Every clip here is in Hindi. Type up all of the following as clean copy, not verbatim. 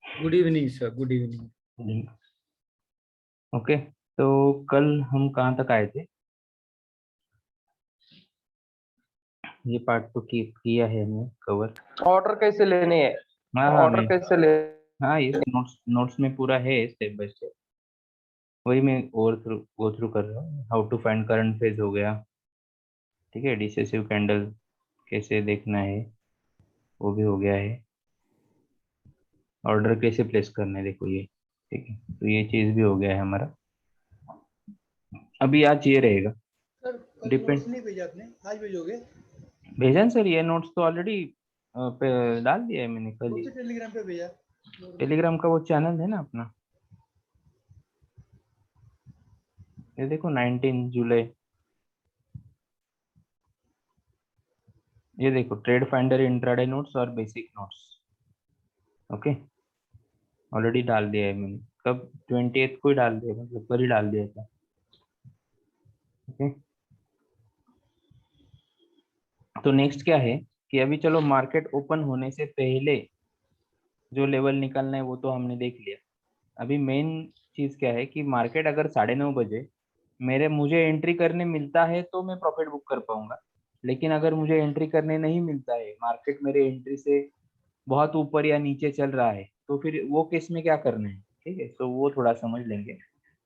Good evening sir, good evening. Okay, तो कल हम कहाँ तक आए थे? ये पार्ट तो किया है हमने कवर। ऑर्डर कैसे लेने हैं? हाँ हाँ, ऑर्डर मैं कैसे ले? हाँ ये नोट्स नोट्स में पूरा है स्टेप बाय स्टेप। वही मैं गो थ्रू कर रहा हूँ। How to find current phase हो गया, ठीक है। डिसेसिव कैंडल कैसे देखना है वो भी हो गया है। ऑर्डर कैसे प्लेस करना है देखो ये, ठीक है। तो ये चीज़ भी हो गया है हमारा। अभी आज ये रहेगा। सर कल डिपेंड नोट्स नहीं भेजा आपने, आज भेजोगे? भेजा सर, ये नोट्स तो ऑलरेडी डाल दिया है मैंने कल कौन ही। से टेलीग्राम पे भेजा? टेलीग्राम का वो चैनल है ना अपना, ये देखो 19 जुलाई। ये देखो ट्रेड फाइंडर, इंट्राडे नोट्स और बेसिक नोट्स। ओके, ऑलरेडी डाल दिया है मैंने। कब? 28 को ही डाल दिया, मतलब कल ही डाल दिया था। ओके, तो नेक्स्ट क्या है कि अभी चलो मार्केट ओपन होने से पहले जो लेवल निकालना है वो तो हमने देख लिया। अभी मेन चीज क्या है कि मार्केट अगर 9:30 बजे मेरे मुझे एंट्री करने मिलता है तो मैं प्रॉफिट बुक कर पाऊंगा। लेकिन अगर मुझे एंट्री करने नहीं मिलता है, मार्केट मेरे एंट्री से बहुत ऊपर या नीचे चल रहा है, तो फिर वो केस में क्या करना है, ठीक है। तो वो थोड़ा समझ लेंगे।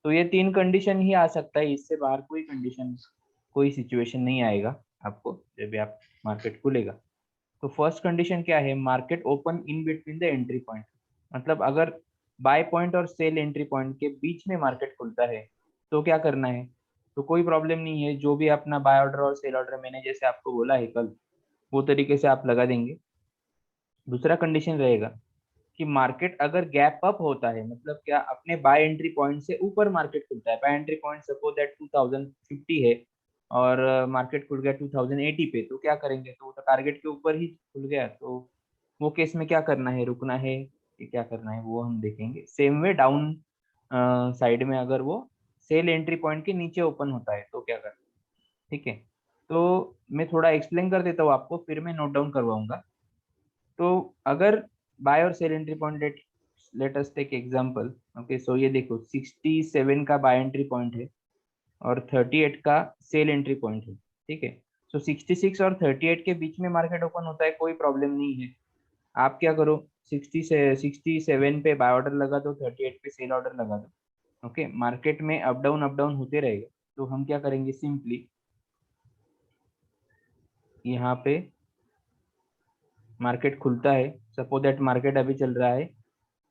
तो ये 3 कंडीशन ही आ सकता है, इससे बाहर कोई कंडीशन, कोई सिचुएशन नहीं आएगा आपको जब भी आप मार्केट खुलेगा। तो फर्स्ट कंडीशन क्या है? Market open in between the entry point. मतलब अगर बाय पॉइंट और सेल एंट्री पॉइंट के बीच में मार्केट खुलता है तो क्या करना है? तो कोई प्रॉब्लम नहीं है, जो भी अपना बाय ऑर्डर और सेल ऑर्डर मैंने जैसे आपको बोला है कल, वो तरीके से आप लगा देंगे। दूसरा कंडीशन रहेगा कि मार्केट अगर गैप अप होता है, मतलब क्या, अपने बाय एंट्री पॉइंट से ऊपर मार्केट खुलता है। Buy entry point suppose that 2050 है और मार्केट खुल गया 2080 पे, तो क्या करेंगे? तो वो तो टारगेट के ऊपर ही खुल गया, तो वो केस में क्या करना है? रुकना है कि क्या करना है वो हम देखेंगे। सेम वे डाउन साइड में अगर वो सेल एंट्री पॉइंट के नीचे ओपन होता है तो क्या करना है, ठीक है। तो मैं थोड़ा एक्सप्लेन कर देता हूँ आपको, फिर मैं नोट डाउन करवाऊंगा। तो अगर बाय और sell entry point, let us take example. Okay, so ये देखो 67 का बाय एंट्री पॉइंट है और 38 का सेल एंट्री पॉइंट है, ठीक है। सो 66 और 38 के बीच में मार्केट ओपन होता है, कोई प्रॉब्लम नहीं है। आप क्या करो, 67 पे बाय ऑर्डर लगा दो, 38 पे सेल ऑर्डर लगा दो। ओके, मार्केट में अप डाउन होते रहेगा। तो हम क्या करेंगे, सिंपली यहाँ पे मार्केट खुलता है, सपोज दैट मार्केट अभी चल रहा है,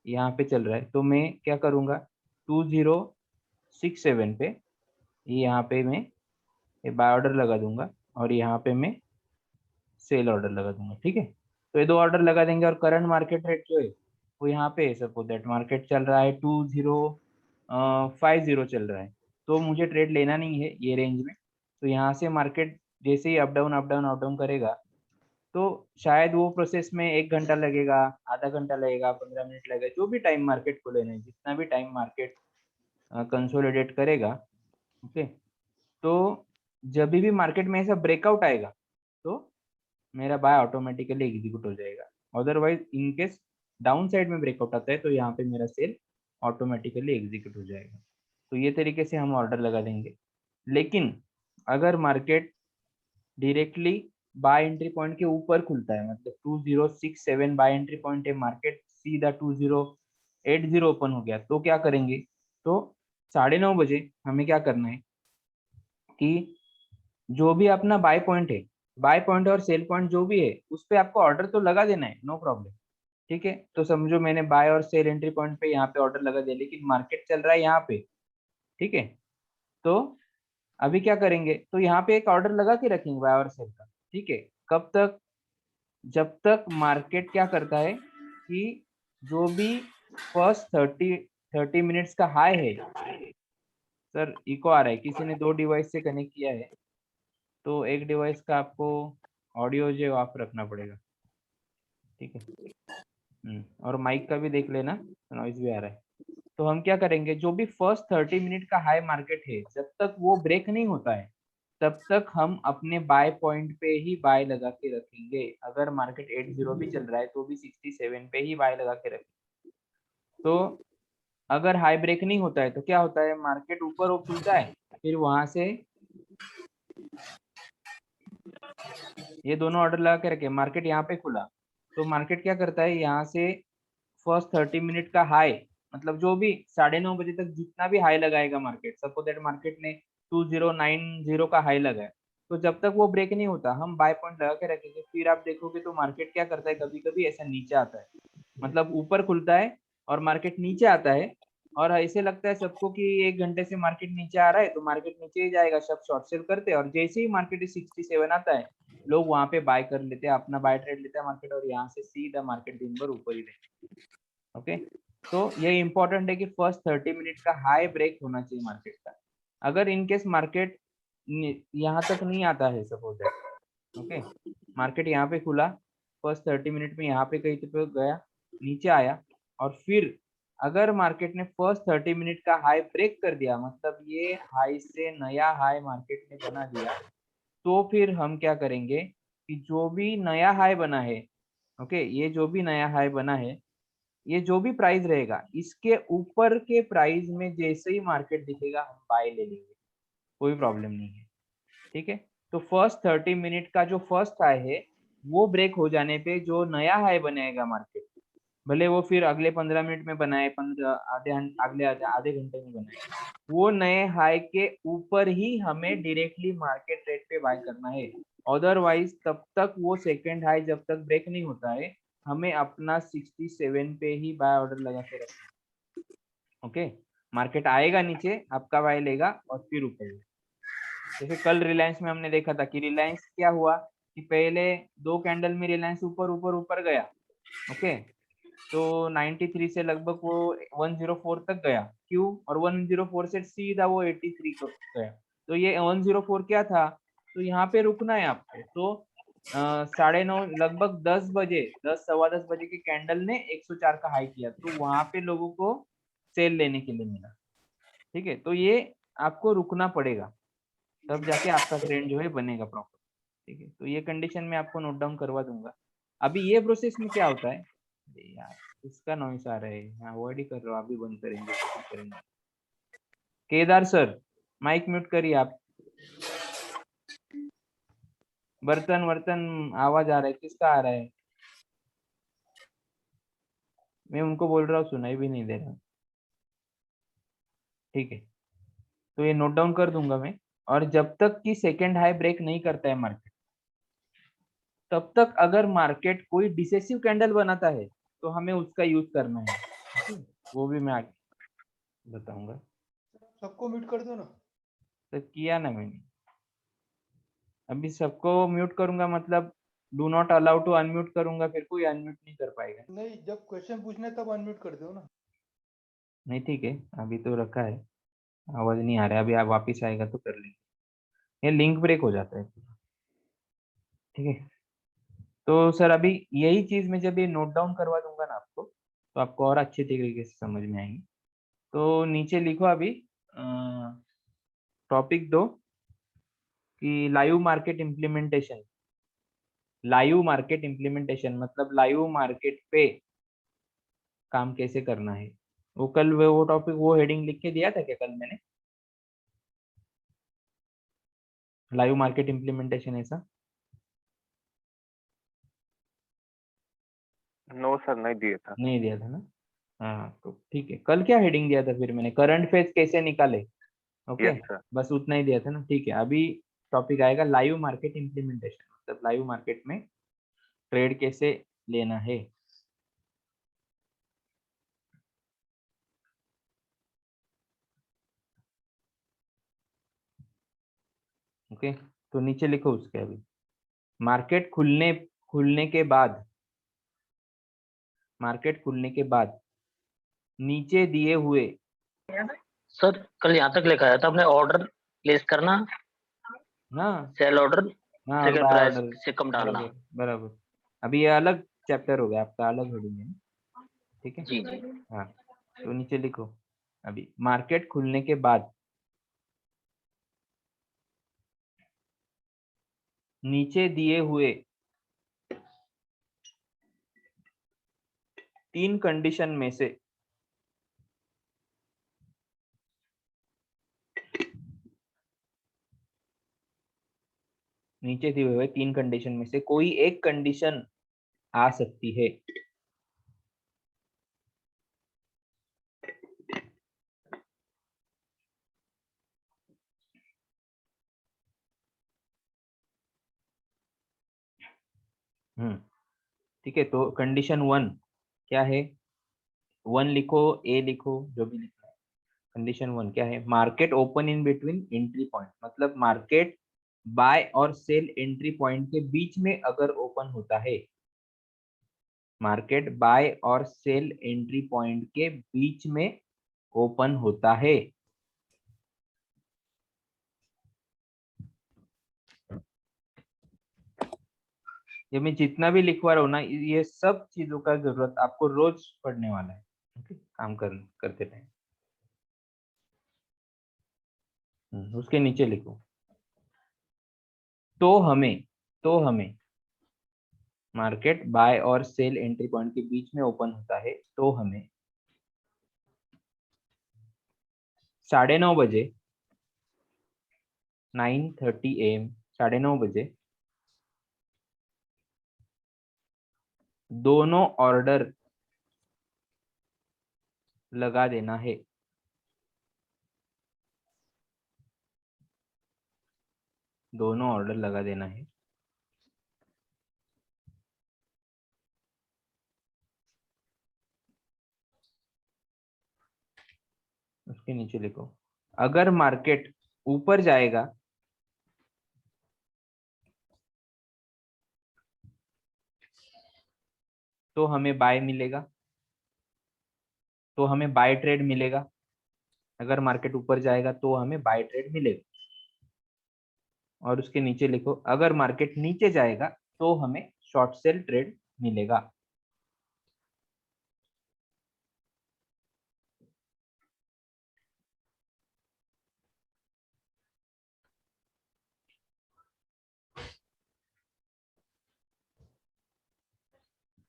यहाँ पे चल रहा है, तो मैं क्या करूँगा, 2067 पे यहाँ पे मैं बाय ऑर्डर लगा दूंगा और यहाँ पे मैं सेल ऑर्डर लगा दूंगा, ठीक है। तो ये दो ऑर्डर लगा देंगे और करंट मार्केट रेट जो है वो यहाँ पे सपोज दैट मार्केट चल रहा है 2050 चल रहा है, तो मुझे ट्रेड लेना नहीं है ये रेंज में। तो यहाँ से मार्केट जैसे ही अप डाउन करेगा, तो शायद वो प्रोसेस में 1 घंटा लगेगा, आधा घंटा लगेगा, 15 मिनट लगेगा, जो भी टाइम मार्केट को लेना है, जितना भी टाइम मार्केट कंसोलिडेट करेगा। ओके, तो जब भी मार्केट में ऐसा ब्रेकआउट आएगा तो मेरा बाय ऑटोमेटिकली एग्जीक्यूट हो जाएगा। Otherwise in case down side में ब्रेकआउट आता है तो यहाँ पे मेरा सेल ऑटोमेटिकली एग्जीक्यूट हो जाएगा। तो ये तरीके से हम ऑर्डर लगा देंगे। लेकिन अगर market directly by entry point के ऊपर खुलता है, मतलब 2067 बाय एंट्री पॉइंट है, मार्केट सीधा 2080 ओपन हो गया, तो क्या करेंगे? तो 9:30 बजे हमें क्या करना है कि जो भी अपना बाय पॉइंट है, बाय पॉइंट और सेल पॉइंट जो भी है, उस पे आपको ऑर्डर तो लगा देना है, नो प्रॉब्लम, ठीक है। तो समझो मैंने बाय और सेल एंट्री पॉइंट पे यहाँ पे ऑर्डर लगा दिया, लेकिन मार्केट चल रहा है यहाँ पे, ठीक है। तो अभी क्या करेंगे, तो यहाँ पे एक ऑर्डर लगा के रखेंगे बाय और सेल का, ठीक है। कब तक? जब तक मार्केट क्या करता है कि जो भी फर्स्ट 30 मिनट्स का हाई है। सर इको आ रहा है, किसी ने 2 डिवाइस से कनेक्ट किया है, तो एक डिवाइस का आपको ऑडियो जो ऑफ रखना पड़ेगा, ठीक है। और माइक का भी देख लेना, नॉइज भी आ रहा है। तो हम क्या करेंगे, जो भी फर्स्ट 30 मिनट का हाई मार्केट है, जब तक वो ब्रेक नहीं होता है तब तक हम अपने बाय पॉइंट पे ही बाय लगा के रखेंगे। अगर मार्केट 80 भी चल रहा है तो भी 67 पे ही बाय लगा के रखेंगे। तो अगर हाई ब्रेक नहीं होता है तो क्या होता है, मार्केट ऊपर वो खुलता है, फिर वहां से ये दोनों ऑर्डर लगा के रखे, मार्केट यहाँ पे खुला, तो मार्केट क्या करता है, यहाँ से फर्स्ट 30 मिनट का हाई, मतलब जो भी 9:30 बजे तक जितना भी हाई लगाएगा मार्केट, सपोज दैट मार्केट ने 2090 का हाई लगाया, तो जब तक वो ब्रेक नहीं होता हम बाय पॉइंट लगा के रखेंगे। फिर आप देखोगे तो मार्केट क्या करता है, कभी कभी ऐसा नीचे आता है, मतलब ऊपर खुलता है और मार्केट नीचे आता है, और ऐसे लगता है सबको कि 1 घंटे से मार्केट नीचे आ रहा है तो मार्केट नीचे ही जाएगा, सब शॉर्ट सेल करते हैं, और जैसे ही मार्केट 67 आता है लोग वहां पे बाय कर लेते हैं, अपना बाय ट्रेड लेते हैं मार्केट, और यहाँ से सीधा मार्केट दिन भर ऊपर ही रहता है। ओके, तो ये इंपॉर्टेंट है कि फर्स्ट 30 मिनट का हाई ब्रेक होना चाहिए मार्केट का। अगर इनकेस मार्केट यहाँ तक नहीं आता है, सपोज दैट ओके, मार्केट यहाँ पे खुला, फर्स्ट 30 मिनट में यहाँ पे कहीं पे गया, नीचे आया, और फिर अगर मार्केट ने फर्स्ट 30 मिनट का हाई ब्रेक कर दिया, मतलब ये हाई से नया हाई मार्केट ने बना दिया, तो फिर हम क्या करेंगे कि जो भी नया हाई बना है, ओके, ये जो भी नया हाई बना है, ये जो भी प्राइस रहेगा इसके ऊपर के प्राइस में जैसे ही मार्केट दिखेगा हम बाय ले लेंगे, कोई प्रॉब्लम नहीं है। ठीक है, तो फर्स्ट 30 मिनट का जो फर्स्ट हाई है वो ब्रेक हो जाने पे जो नया हाई बनाएगा मार्केट, भले वो फिर अगले 15 मिनट में बनाए, 15 आधे घंटे में बनाए, वो नए हाई के ऊपर ही हमें डायरेक्टली मार्केट रेट पे बाय करना है। अदरवाइज तब तक वो सेकंड हाई जब तक ब्रेक नहीं होता है हमें अपना 67 पे ही बाय ऑर्डर लगा के रखना है। ओके, मार्केट आएगा नीचे, आपका बाय लेगा और फिर ऊपर जाएगा। जैसे कल रिलायंस में हमने देखा था कि रिलायंस क्या हुआ कि पहले 2 कैंडल में रिलायंस ऊपर ऊपर ऊपर गया, ओके, तो 93 से लगभग वो 104 तक गया, क्यों, और 104 से सीधा वो 83 को गया, तो ये 104 क्या था, तो यहाँ पे रुकना है आपको, तो 9:30 लगभग 10 बजे, 10 सवा 10 बजे के कैंडल ने 104 का हाई किया, तो वहां पे लोगों को सेल लेने के लिए मिला। ठीक है, तो ये आपको रुकना पड़ेगा, तब जाके आपका ट्रेंड जो है बनेगा प्रॉपर। ठीक है, तो ये कंडीशन में आपको नोट डाउन करवा दूंगा। अभी ये प्रोसेस में क्या होता है, अरे यार इसका नॉइस आ रहा है, मैं अवॉइड ही कर रहा हूँ, अभी बंद करेंगे तो फिर करेंगे। केदार सर माइक म्यूट करिए आप। बर्तन वर्तन आवाज आ रहा है, किसका आ रहा है, मैं उनको बोल रहा हूँ सुनाई भी नहीं दे रहा। ठीक है, तो ये नोट डाउन कर दूंगा मैं, और जब तक कि सेकेंड हाई ब्रेक नहीं करता है मार्केट, तब तक अगर मार्केट कोई डिसेसिव कैंडल बनाता है तो हमें उसका यूज करना है। वो भी मैं आगे बताऊंगा। सबको म्यूट कर दो ना। तो किया ना मैंने, अभी सबको म्यूट करूंगा मतलब do not allow to unmute करूंगा, फिर कोई अनम्यूट नहीं कर पाएगा। नहीं, जब क्वेश्चन पूछना है तब अनम्यूट कर दो ना। नहीं ठीक है, अभी तो रखा है, आवाज नहीं आ रहा है, अभी आप वापिस आएगा तो कर लेंगे, ये लिंक ब्रेक हो जाता है। ठीक है, तो सर अभी यही चीज मैं जब ये नोट डाउन करवा दूंगा ना आपको, तो आपको और अच्छे तरीके से समझ में आएंगी। तो नीचे लिखो अभी टॉपिक 2 कि live market implementation. Live market implementation मतलब लाइव मार्केट पे काम कैसे करना है। वो कल वो टॉपिक वो हेडिंग लिख के दिया था क्या कल मैंने, लाइव मार्केट इम्प्लीमेंटेशन ऐसा? नो सर, नहीं दिया था। नहीं दिया था ना, हाँ तो ठीक है, कल क्या हेडिंग दिया था फिर मैंने, करंट फेज कैसे निकाले, ओके, यस सर। बस उतना ही दिया था ना। ठीक है, अभी टॉपिक आएगा लाइव मार्केट इम्प्लीमेंटेशन, मतलब लाइव मार्केट में ट्रेड कैसे लेना है। ओके, तो नीचे लिखो उसके अभी, मार्केट खुलने के बाद, मार्केट खुलने के बाद नीचे दिए हुए, सर कल यहाँ तक लिखा था आपने, ऑर्डर प्लेस करना, हाँ सेल ऑर्डर, हाँ, और सेकंड बाय प्राइस ऑर्डर, से कम डालना। बराबर बराबर। अभी ये अलग चैप्टर हो गया आपका, अलग हेडिंग है ना? ठीक है, जी जी। हाँ, तो नीचे लिखो अभी, मार्केट खुलने के बाद नीचे दिए हुए 3 कंडीशन में से नीचे दिए हुए 3 कंडीशन में से कोई एक कंडीशन आ सकती है। ठीक है, तो कंडीशन 1 क्या है? 1 लिखो, ए लिखो, जो भी लिखना है। कंडीशन 1 क्या है? Market open in between entry point, मतलब मार्केट बाय और सेल एंट्री पॉइंट के बीच में अगर ओपन होता है, मार्केट बाय और सेल एंट्री पॉइंट के बीच में ओपन होता है। ये मैं जितना भी लिखवा रहा हूँ ना, ये सब चीजों का जरूरत आपको रोज पढ़ने वाला है। ओके, काम करते टाइम। उसके नीचे लिखो, तो हमें मार्केट बाय और सेल एंट्री पॉइंट के बीच में ओपन होता है, तो हमें 9:30 बजे 9:30 AM 9:30 बजे दोनों ऑर्डर लगा देना है। दोनों ऑर्डर लगा देना है। उसके नीचे लिखो, अगर मार्केट ऊपर जाएगा तो हमें बाय मिलेगा, तो हमें बाय ट्रेड मिलेगा। अगर मार्केट ऊपर जाएगा तो हमें बाय ट्रेड मिलेगा। और उसके नीचे लिखो, अगर मार्केट नीचे जाएगा तो हमें शॉर्ट सेल ट्रेड मिलेगा।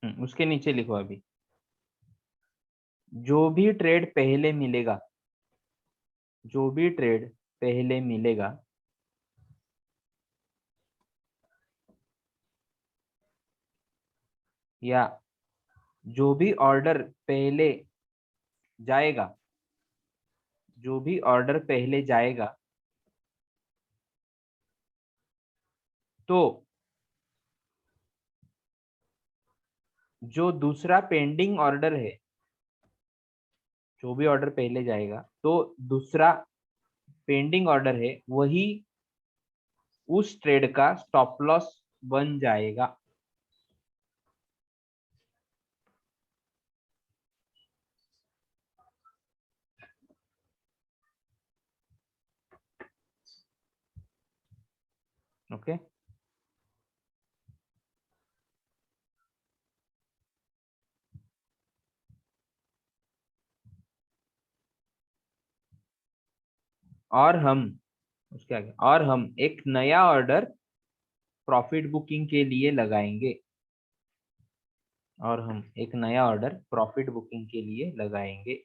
उसके नीचे लिखो, अभी जो भी ट्रेड पहले मिलेगा, जो भी ट्रेड पहले मिलेगा या जो भी ऑर्डर पहले जाएगा, जो भी ऑर्डर पहले जाएगा, तो जो दूसरा पेंडिंग ऑर्डर है, जो भी ऑर्डर पहले जाएगा तो दूसरा पेंडिंग ऑर्डर है, वही उस ट्रेड का स्टॉप लॉस बन जाएगा। ओके, और हम उसके आगे, और हम एक नया ऑर्डर प्रॉफिट बुकिंग के लिए लगाएंगे, और हम एक नया ऑर्डर प्रॉफिट बुकिंग के लिए लगाएंगे।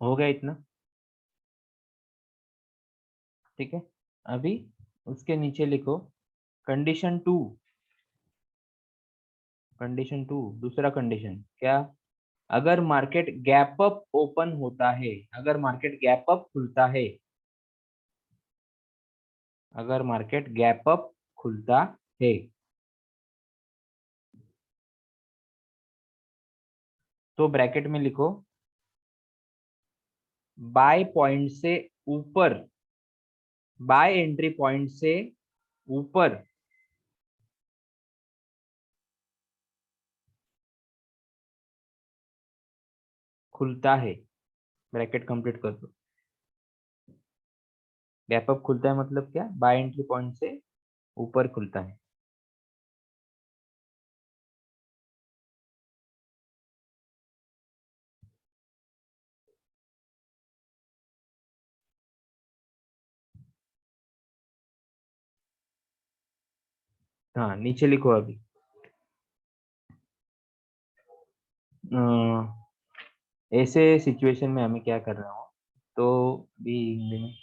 हो गया इतना? ठीक है, अभी उसके नीचे लिखो कंडीशन 2। कंडीशन 2, दूसरा कंडीशन क्या? अगर मार्केट गैप अप ओपन होता है, अगर मार्केट गैप अप खुलता है, अगर मार्केट गैप अप खुलता है, तो ब्रैकेट में लिखो बाय पॉइंट से ऊपर, बाय एंट्री पॉइंट से ऊपर खुलता है, ब्रैकेट कंप्लीट कर दो। गैप अप खुलता है मतलब क्या, बाय एंट्री पॉइंट से ऊपर खुलता है। हाँ नीचे लिखो अभी। ऐसे सिचुएशन में हमें क्या करना हो, तो भी हिंदी में,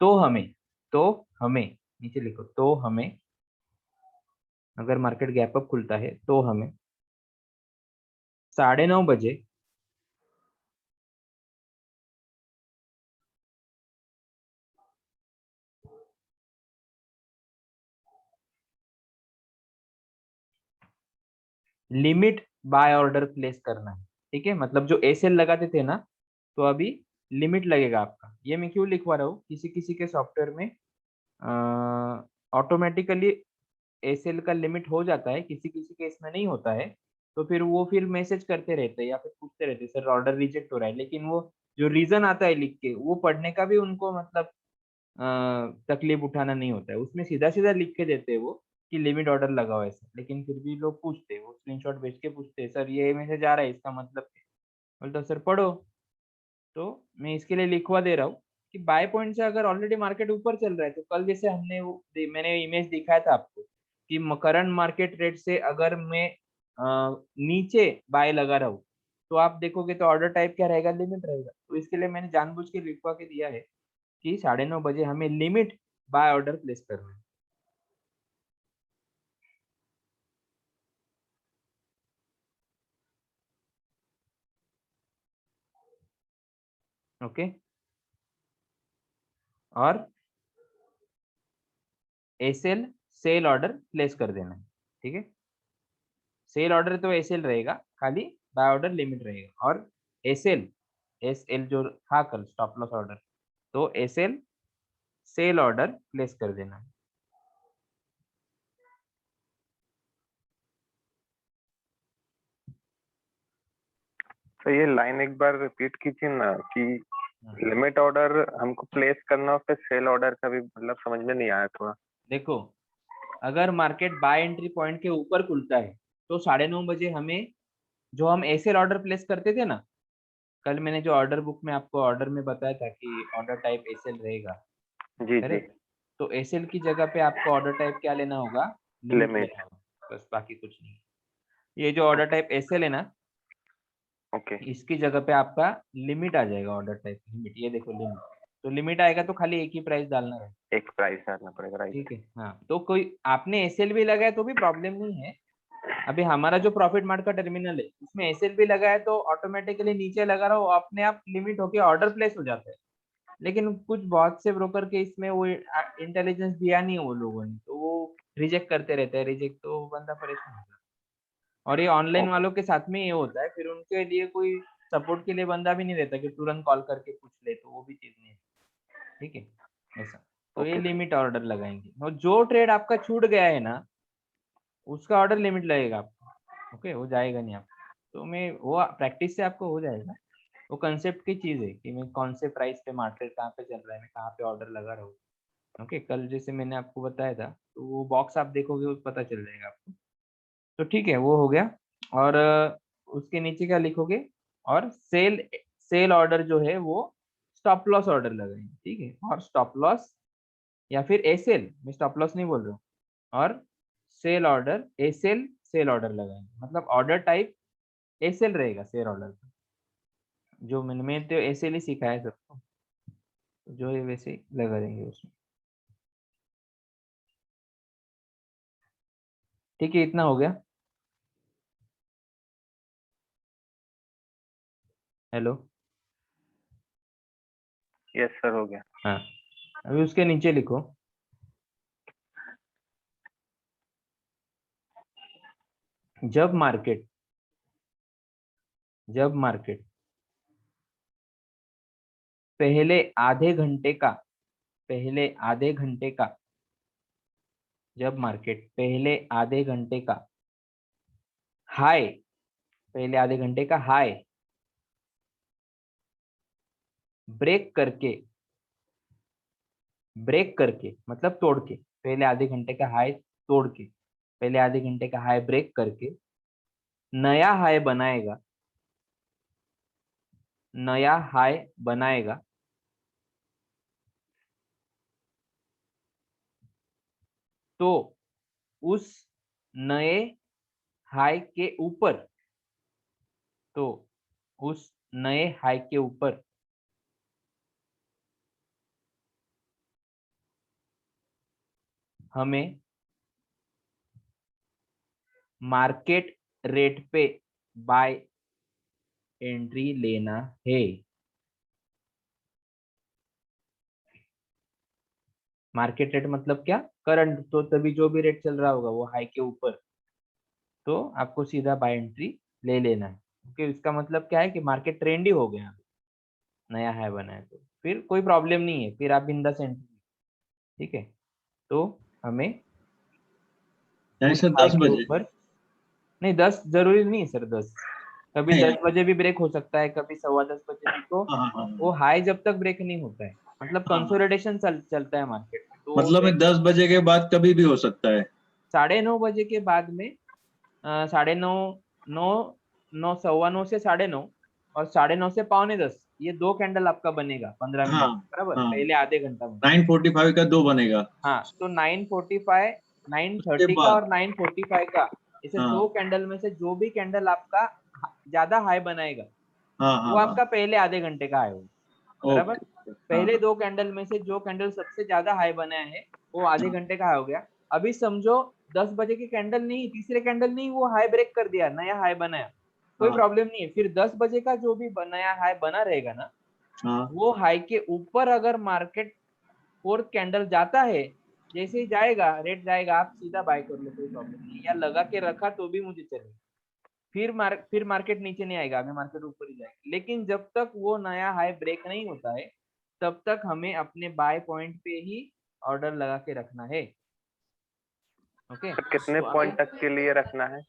तो हमें नीचे लिखो, तो हमें अगर मार्केट गैप अप खुलता है तो हमें 9:30 बजे लिमिट बाय ऑर्डर प्लेस करना है। ठीक है, मतलब जो एसएल लगाते थे ना, तो अभी लिमिट लगेगा आपका। ये मैं क्यों लिखवा रहा हूँ, किसी किसी के सॉफ्टवेयर में ऑटोमेटिकली एसएल का लिमिट हो जाता है, किसी किसी के इसमें नहीं होता है। तो फिर मैसेज करते रहते हैं या फिर पूछते रहते हैं, सर ऑर्डर रिजेक्ट हो रहा है, लेकिन वो जो रीजन आता है लिख के, वो पढ़ने का भी उनको मतलब तकलीफ उठाना नहीं होता है। उसमें सीधा सीधा लिख के देते हैं वो कि लिमिट ऑर्डर लगाओ ऐसा, लेकिन फिर भी लोग पूछते हैं, वो स्क्रीनशॉट भेज के पूछते हैं, सर ये मैसेज आ रहा है, इसका मतलब क्या? बोलता सर पढ़ो। तो मैं इसके लिए लिखवा दे रहा हूँ कि बाय पॉइंट से अगर ऑलरेडी मार्केट ऊपर चल रहा है, तो कल जैसे मैंने इमेज दिखाया था आपको कि करंट मार्केट रेट से अगर मैं नीचे बाय लगा रहा हूँ, तो आप देखोगे तो ऑर्डर टाइप क्या रहेगा, लिमिट रहेगा। तो इसके लिए मैंने जानबूझ के लिखवा के दिया है कि 9:30 बजे हमें लिमिट बाय ऑर्डर प्लेस करना है। ओके, और एसएल सेल ऑर्डर प्लेस कर देना है। ठीक है, सेल ऑर्डर तो एसएल रहेगा, खाली बाय ऑर्डर लिमिट रहेगा। और एसएल एसएल जो था कल स्टॉप लॉस ऑर्डर, तो एसएल सेल ऑर्डर प्लेस कर देना है। तो ये लाइन एक बार रिपीट कीजिए ना कि लिमिट ऑर्डर हमको प्लेस करना और फिर सेल ऑर्डर का भी मतलब समझ में नहीं आया थोड़ा। देखो, अगर मार्केट बाय एंट्री पॉइंट के ऊपर खुलता है तो 9:30 बजे हमें, जो हम एसएल ऑर्डर प्लेस करते थे ना, कल मैंने जो ऑर्डर बुक में आपको ऑर्डर में बताया था कि ऑर्डर टाइप एसएल रहेगा, जी जी। करेक्ट? तो एसएल की जगह पे आपको ऑर्डर टाइप क्या लेना होगा, लिमिट लिमिट। लेना होगा, बस बाकी कुछ नहीं। ये जो ऑर्डर टाइप एसएल है ना, ओके। इसकी जगह पे आपका लिमिट आ जाएगा, ऑर्डर टाइप लिमिट। ये देखो लिमिट, तो लिमिट आएगा तो खाली एक ही प्राइस डालना है। एक प्राइस डालना पड़ेगा, राइट। ठीक है, हाँ। तो कोई आपने एसएल भी लगाया तो भी प्रॉब्लम नहीं है। अभी हमारा जो प्रॉफिट मार्ट का टर्मिनल है, उसमें एसएल भी लगा है, तो ऑटोमेटिकली नीचे लगा रहा हो, अपने आप लिमिट होके ऑर्डर प्लेस हो जाता है। लेकिन कुछ बहुत से ब्रोकर के इसमें वो इंटेलिजेंस दिया नहीं है वो लोगों ने, तो वो रिजेक्ट करते रहते हैं, रिजेक्ट, तो बंदा परेशान होता है। और ये ऑनलाइन वालों के साथ में ये होता है, फिर उनके लिए कोई सपोर्ट के लिए बंदा भी नहीं रहता कि तुरंत कॉल करके पूछ ले, तो वो भी चीज नहीं है। ठीक है, ऐसा। तो ये ओके। लिमिट ऑर्डर लगाएंगे, और जो ट्रेड आपका छूट गया है ना, उसका ऑर्डर लिमिट लगेगा आपको। ओके, वो जाएगा नहीं आपको। तो मैं वो प्रैक्टिस से आपको हो जाएगा। वो कंसेप्ट की चीज है कि मैं कौन से प्राइस पे मार्केट कहाँ पे चल रहा है, मैं कहाँ पे ऑर्डर लगा रहा हूँ। ओके, कल जैसे मैंने आपको बताया था, तो वो बॉक्स आप देखोगे वो पता चल जाएगा आपको। तो ठीक है, वो हो गया। और उसके नीचे क्या लिखोगे, और सेल सेल ऑर्डर जो है वो स्टॉप लॉस ऑर्डर लगाएंगे। ठीक है, और स्टॉप लॉस या फिर एसएल, मैं स्टॉप लॉस नहीं बोल रहा हूँ, और sell order SL sell order लगाएंगे, मतलब ऑर्डर टाइप एसएल रहेगा सेल ऑर्डर का। जो मैंने तो एसएल ही सिखाया है सबको, जो है वैसे ही लगा देंगे उसमें। ठीक है, इतना हो गया। हेलो, यस सर, हो गया। हाँ। अभी उसके नीचे लिखो, जब मार्केट पहले आधे घंटे का पहले आधे घंटे का जब मार्केट पहले आधे घंटे का हाई ब्रेक करके मतलब तोड़ के, पहले आधे घंटे का हाई तोड़ के, पहले आधे घंटे का हाई ब्रेक करके नया हाई बनाएगा तो उस नए हाई के ऊपर हमें मार्केट रेट पे बाय एंट्री लेना है। मार्केट रेट मतलब क्या? करंट, तो तभी जो भी रेट चल रहा होगा वो हाई के ऊपर, तो आपको सीधा बाय एंट्री ले लेना है। ओके, इसका मतलब क्या है कि मार्केट ट्रेंडी हो गया, नया हाई बना है तो फिर कोई प्रॉब्लम नहीं है, फिर आप बिंदास एंट्री। ठीक है, तो हमें यानी उस सर हाई 10 के बजे ऊपर, नहीं 10 जरूरी नहीं है सर, 10 कभी नहीं, 10 बजे भी ब्रेक हो सकता है, कभी 10:15 बजे भी, तो हाँ हाँ वो हाँ हाई जब तक ब्रेक नहीं होता है, मतलब हाँ। कंसोलिडेशन चलता है मार्केट में, तो मतलब में 10 बजे के बाद कभी भी हो सकता है। 9:30 बजे के बाद में 9:30, 9, 9:15 से 9:30 और 9:30 से 9:45, ये 2 कैंडल आपका बनेगा 15 हाँ मिनट, बराबर, हाँ, पहले आधे घंटा में। 9:45 का 2 बनेगा। हाँ, तो 9:45, उसके 9:30 का बाद और 9:45 का, इसे हाँ 2 कैंडल में से जो भी कैंडल आपका ज्यादा हाई बनाएगा हाँ वो हाँ आपका पहले आधे घंटे का हाई होगा, हाँ, बराबर। ओके पहले हाँ 2 कैंडल में से जो कैंडल सबसे ज्यादा हाई बनाया है वो आधे घंटे का हाई हो गया। अभी समझो 10 बजे की कैंडल नहीं, तीसरे कैंडल नहीं, वो हाई ब्रेक कर दिया, नया हाई बनाया, कोई हाँ प्रॉब्लम नहीं है। फिर 10 बजे का जो भी नया हाई बना रहेगा ना, हाँ वो हाई के ऊपर अगर मार्केट 4th कैंडल जाता है, जैसे ही जाएगा रेट जाएगा, आप सीधा बाय कर लो, कोई प्रॉब्लम नहीं है, या लगा के रखा तो भी मुझे चलेगा। फिर मार्केट नीचे नहीं आएगा, अभी मार्केट ऊपर ही जाएगा। लेकिन जब तक वो नया हाई ब्रेक नहीं होता है तब तक हमें अपने बाय पॉइंट पे ही ऑर्डर लगा के रखना है। ओके, तो कितने पॉइंट तक के लिए रखना है?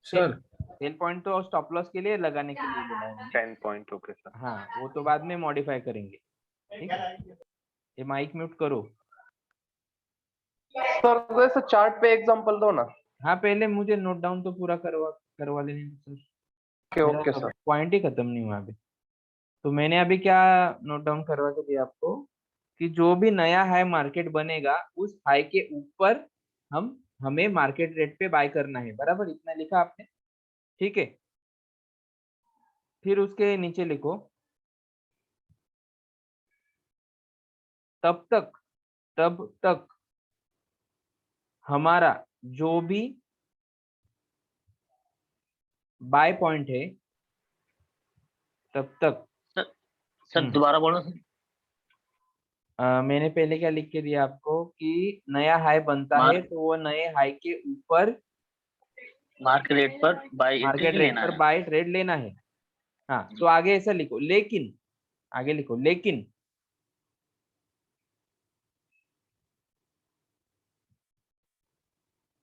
सर। सेल पॉइंट तो स्टॉप लॉस के लिए लगाने के लिए बोला है मैंने। 10 पॉइंट, ओके सर। हाँ, वो तो बाद में मॉडिफाई करेंगे। ठीक है, ये माइक म्यूट करो। सर जैसे चार्ट पे एग्जांपल दो ना। हाँ, पहले मुझे नोट डाउन तो पूरा करवा लेने दो सर, ओके मेरा ओके सर। पॉइंट ही खत्म नहीं हुआ अभी। तो मैंने अभी क्या नोट डाउन करवा के दिया आपको कि जो भी नया हाई मार्केट बनेगा उस हाई के ऊपर हमें मार्केट रेट पे बाय करना है, बराबर, इतना लिखा आपने। ठीक है, फिर उसके नीचे लिखो तब तक हमारा जो भी बाय पॉइंट है तब तक। सर दोबारा बोलो सर। मैंने पहले क्या लिख के दिया आपको कि नया हाई बनता है तो वो नए हाई के ऊपर मार्केट रेट पर बाय एंट्री मार्केट रेट लेना पर है। बाय ट्रेड लेना है। हाँ, तो आगे ऐसा लिखो, लेकिन आगे लिखो लेकिन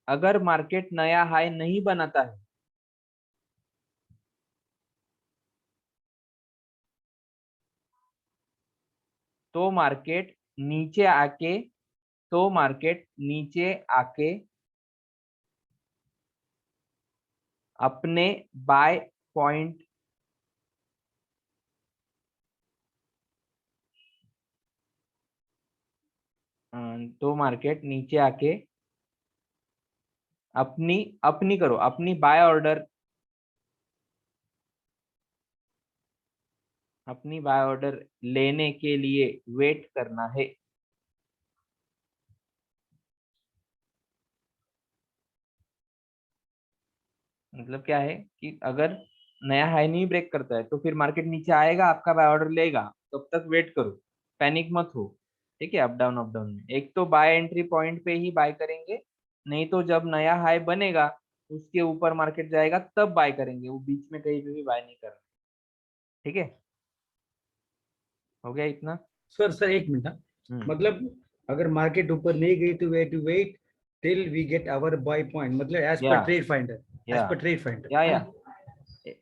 अगर मार्केट नया हाई नहीं बनाता है तो मार्केट नीचे आके अपने बाय पॉइंट तो मार्केट नीचे आके अपनी बाय ऑर्डर लेने के लिए वेट करना है। मतलब क्या है कि अगर नया हाई नहीं ब्रेक करता है तो फिर मार्केट नीचे आएगा, आपका बाय ऑर्डर लेगा, तब तक वेट करो, पैनिक मत हो। ठीक है, अप डाउन में एक तो बाय एंट्री पॉइंट पे ही बाय करेंगे, नहीं तो जब नया हाई बनेगा उसके ऊपर मार्केट जाएगा तब बाय करेंगे, वो बीच में कहीं पे भी बाय नहीं करना। ठीक है, हो गया इतना? सर एक मिनट। मतलब अगर मार्केट ऊपर नहीं गई तो we have to wait till we get our buy point, मतलब as per trade finder, as per trade finder. या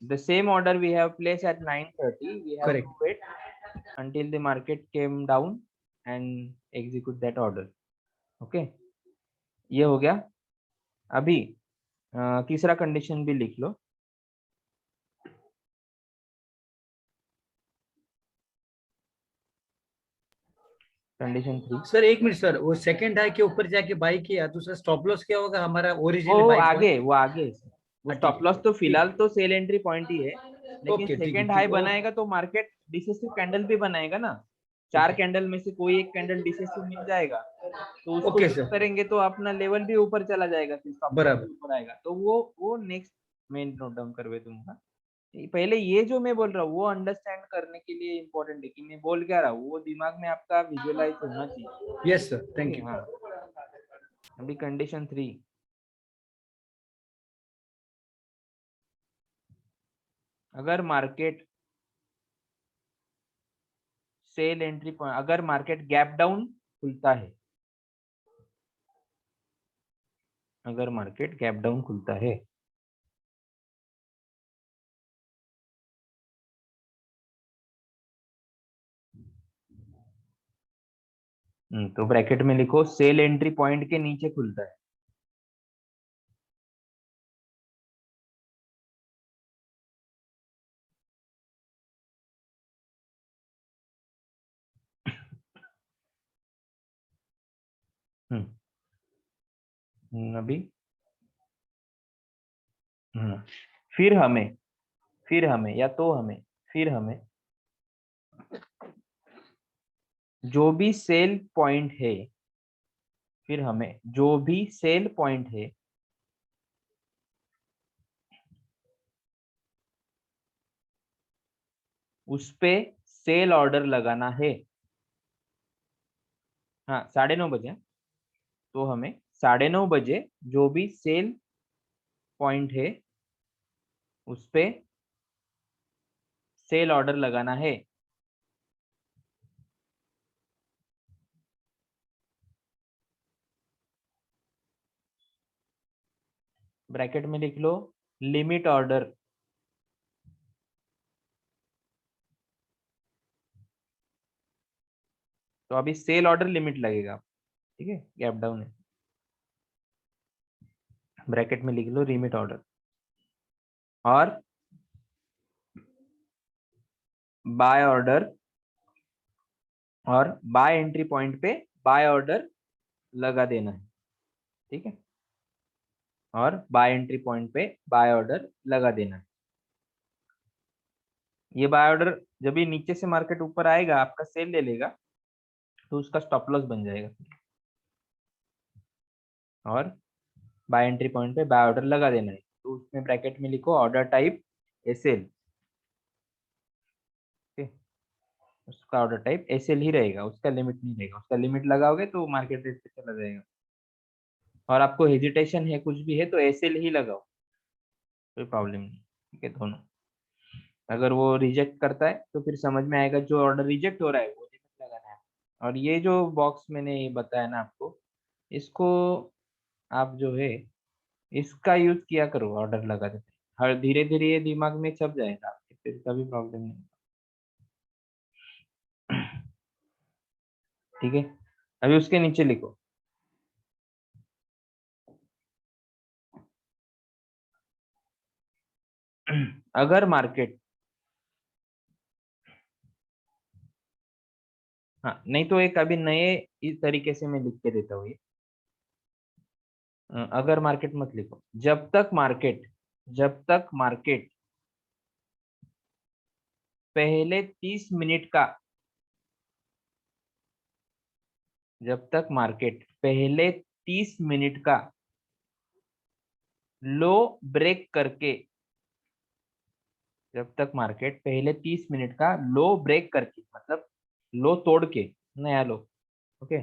the same order we have placed at 9:30, we have Correct. to wait until the market came down and execute that order. Okay, ये हो गया. अभी तीसरा कंडीशन भी लिख लो. कंडीशन 3. सर एक मिनट सर, वो सेकंड हाई के ऊपर जाके बाई किया तो सर स्टॉप लॉस क्या होगा हमारा ओरिजिनल वो बाई आगे, वो आगे वो ठीक स्टॉप है, लॉस तो ठीक फिलहाल तो सेल एंट्री पॉइंट ही है, लेकिन ओके, ठीक है, सेकंड हाई ठीक, बनाएगा तो मार्केट डिसेसिव कैंडल भी बनाएगा ना. 4 कैंडल में से कोई एक कैंडल डिसेसिव मिल जाएगा तो उसको ओके यूज सर, करेंगे तो अपना लेवल भी ऊपर चला जाएगा, फिर स्टॉप लॉस बराबर. भी ऊपर आएगा. तो वो नेक्स्ट मेन नोट डाउन करवे दूंगा. पहले ये जो मैं बोल रहा हूँ वो अंडरस्टैंड करने के लिए इम्पोर्टेंट है कि मैं बोल क्या रहा हूँ, वो दिमाग में आपका विजुअलाइज होना चाहिए. Yes sir, thank you. हाँ. अभी कंडीशन 3. अगर मार्केट सेल एंट्री पॉइंट, अगर मार्केट गैप डाउन खुलता है, अगर मार्केट गैप डाउन खुलता है, तो ब्रैकेट में लिखो सेल एंट्री पॉइंट के नीचे खुलता है. अभी फिर हमें या तो हमें फिर हमें जो भी सेल पॉइंट है, फिर हमें जो भी सेल पॉइंट है उस पे सेल ऑर्डर लगाना है. हाँ, 9:30 बजे. तो हमें 9:30 बजे जो भी सेल पॉइंट है उस पे सेल ऑर्डर लगाना है. ब्रैकेट में लिख लो लिमिट ऑर्डर. तो अभी सेल ऑर्डर लिमिट लगेगा, ठीक है, गैप डाउन है. ब्रैकेट में लिख लो लिमिट ऑर्डर और बाय ऑर्डर, और बाय एंट्री पॉइंट पे बाय ऑर्डर लगा देना है, ठीक है, और बाय एंट्री पॉइंट पे बाय ऑर्डर लगा देना है. ये बाय ऑर्डर जब भी नीचे से मार्केट ऊपर आएगा, आपका सेल ले लेगा तो उसका स्टॉप लॉस बन जाएगा. और बाय एंट्री पॉइंट पे बाय ऑर्डर लगा देना है. तो उसमें ब्रैकेट में लिखो ऑर्डर टाइप एसएल. उसका ऑर्डर टाइप एसएल ही रहेगा, उसका लिमिट नहीं रहेगा. उसका लिमिट लगाओगे तो मार्केट रेट पे चला जाएगा. और आपको हेजिटेशन है कुछ भी है तो एसएल ही लगाओ, कोई प्रॉब्लम नहीं, ठीक है. दोनों अगर वो रिजेक्ट करता है तो फिर समझ में आएगा जो ऑर्डर रिजेक्ट हो रहा है वो लिमिट लगाना है. और ये जो बॉक्स मैंने ये बताया ना आपको, इसको आप जो है इसका यूज किया करो ऑर्डर लगाते थे. हर धीरे धीरे ये दिमाग में छप जाएगा आपके, फिर कभी प्रॉब्लम नहीं. ठीक है. अभी उसके नीचे लिखो अगर मार्केट, हाँ नहीं तो एक अभी नए इस तरीके से मैं लिख के देता हूँ ये. अगर मार्केट मत लिखो, जब तक मार्केट पहले 30 मिनट का, जब तक मार्केट पहले 30 मिनट का लो ब्रेक करके, जब तक मार्केट पहले 30 मिनट का लो ब्रेक करके, मतलब लो तोड़ के नया लो, ओके,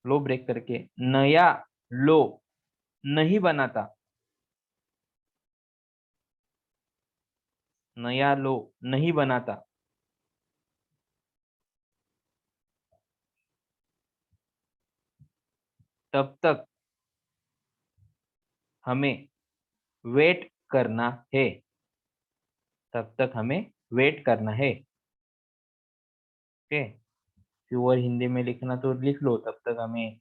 लो ब्रेक करके नया लो नहीं बनाता, नया लो नहीं बनाता, तब तक हमें वेट करना है, तब तक हमें वेट करना है. ओके, प्योर हिंदी में लिखना तो लिख लो, तब तक हमें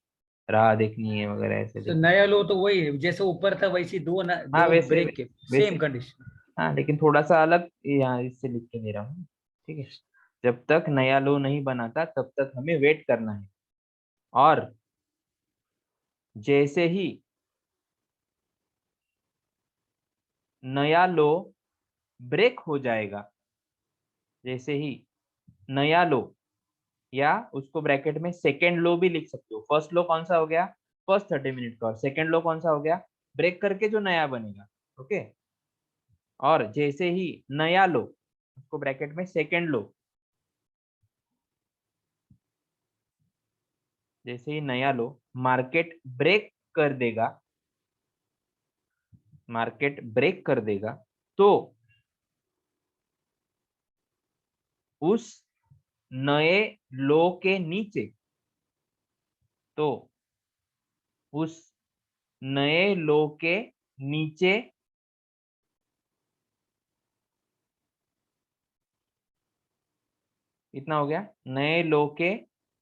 राह देखनी है वगैरह ऐसे तो देखो। नया लो तो वही है, जैसे ऊपर था वैसी हाँ दो वैसे ब्रेक के वैसे सेम कंडीशन। हाँ, लेकिन थोड़ा सा अलग यहाँ इससे लिख के दे रहा हूँ, ठीक है। जब तक नया लो नहीं बनाता तब तक हमें वेट करना है, और जैसे ही नया लो ब्रेक हो जाएगा, जैसे ही नया लो, या उसको ब्रैकेट में सेकेंड लो भी लिख सकते हो। फर्स्ट लो कौन सा हो गया, फर्स्ट 30 मिनट का, और सेकेंड लो कौन सा हो गया, ब्रेक करके जो नया बनेगा। ओके, और जैसे ही नया लो, उसको ब्रैकेट में सेकेंड लो, जैसे ही नया लो मार्केट ब्रेक कर देगा, मार्केट ब्रेक कर देगा, तो उस नए लो के नीचे, तो उस नए लो के नीचे इतना हो गया, नए लो के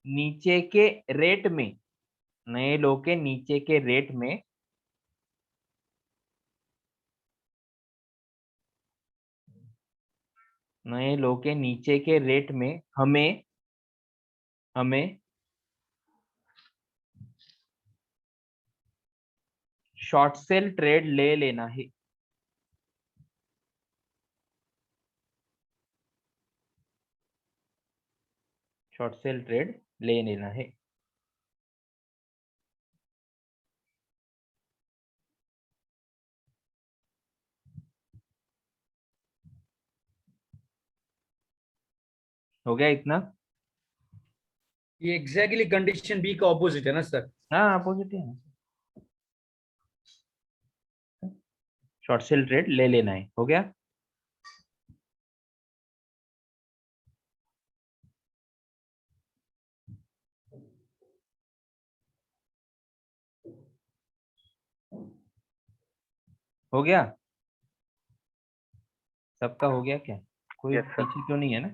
नीचे के रेट में, नए लो के नीचे के रेट में नए लो के नीचे के रेट में हमें शॉर्ट सेल ट्रेड ले लेना है। शॉर्ट सेल ट्रेड ले लेना है। हो गया इतना? ये एग्जैक्टली कंडीशन बी का ऑपोजिट है ना सर? हाँ अपोजिट है, शॉर्ट सेल ट्रेड ले लेना है। हो गया? हो गया सबका? हो गया क्या? कोई यस सर। पीछे तो नहीं है ना?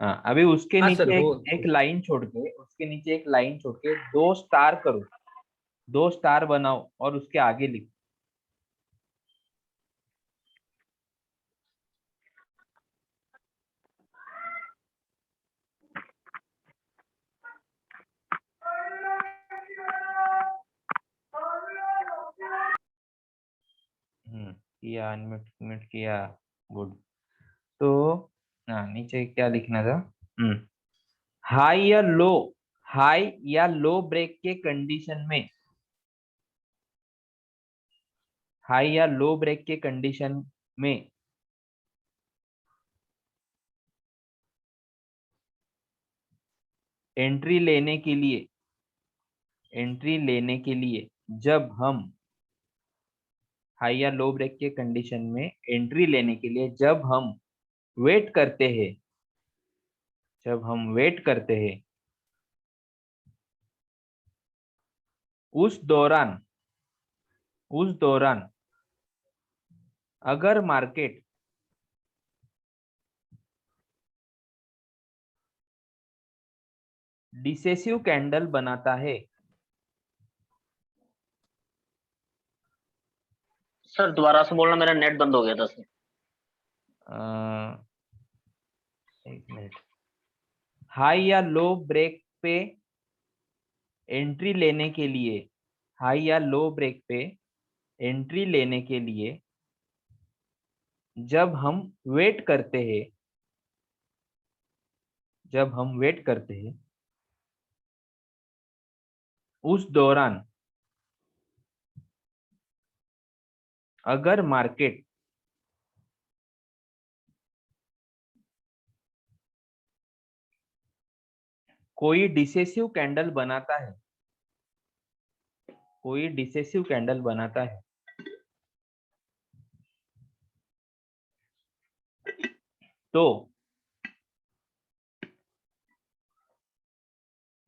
हाँ, अभी उसके हाँ सर नीचे वो एक लाइन छोड़ के, उसके नीचे एक लाइन छोड़ के दो स्टार करो, दो स्टार बनाओ और उसके आगे लिखो। किया, अनम्यूट किया, गुड। तो हाँ, नीचे क्या लिखना था? हाई या लो, हाई या लो ब्रेक के कंडीशन में, हाई या लो ब्रेक के कंडीशन में एंट्री लेने के लिए, एंट्री लेने के लिए जब हम हाई या लो ब्रेक के कंडीशन में एंट्री लेने के लिए जब हम वेट करते हैं, जब हम वेट करते हैं, उस दौरान, उस दौरान अगर मार्केट डिसेसिव कैंडल बनाता है, सर दोबारा से बोलना, मेरा नेट बंद हो गया था सर। एक मिनट, हाई या लो ब्रेक पे एंट्री लेने के लिए, हाई या लो ब्रेक पे एंट्री लेने के लिए जब हम वेट करते हैं, जब हम वेट करते हैं, उस दौरान अगर मार्केट कोई डिसेसिव कैंडल बनाता है, कोई डिसेसिव कैंडल बनाता है, तो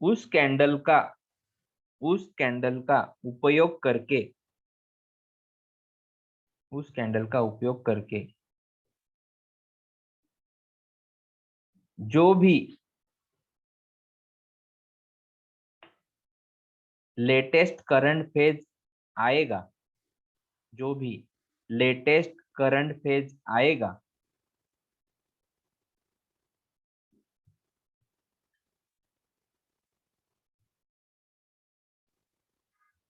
उस कैंडल का, उस कैंडल का उपयोग करके, उस कैंडल का उपयोग करके जो भी लेटेस्ट करंट फेज आएगा, जो भी लेटेस्ट करंट फेज आएगा,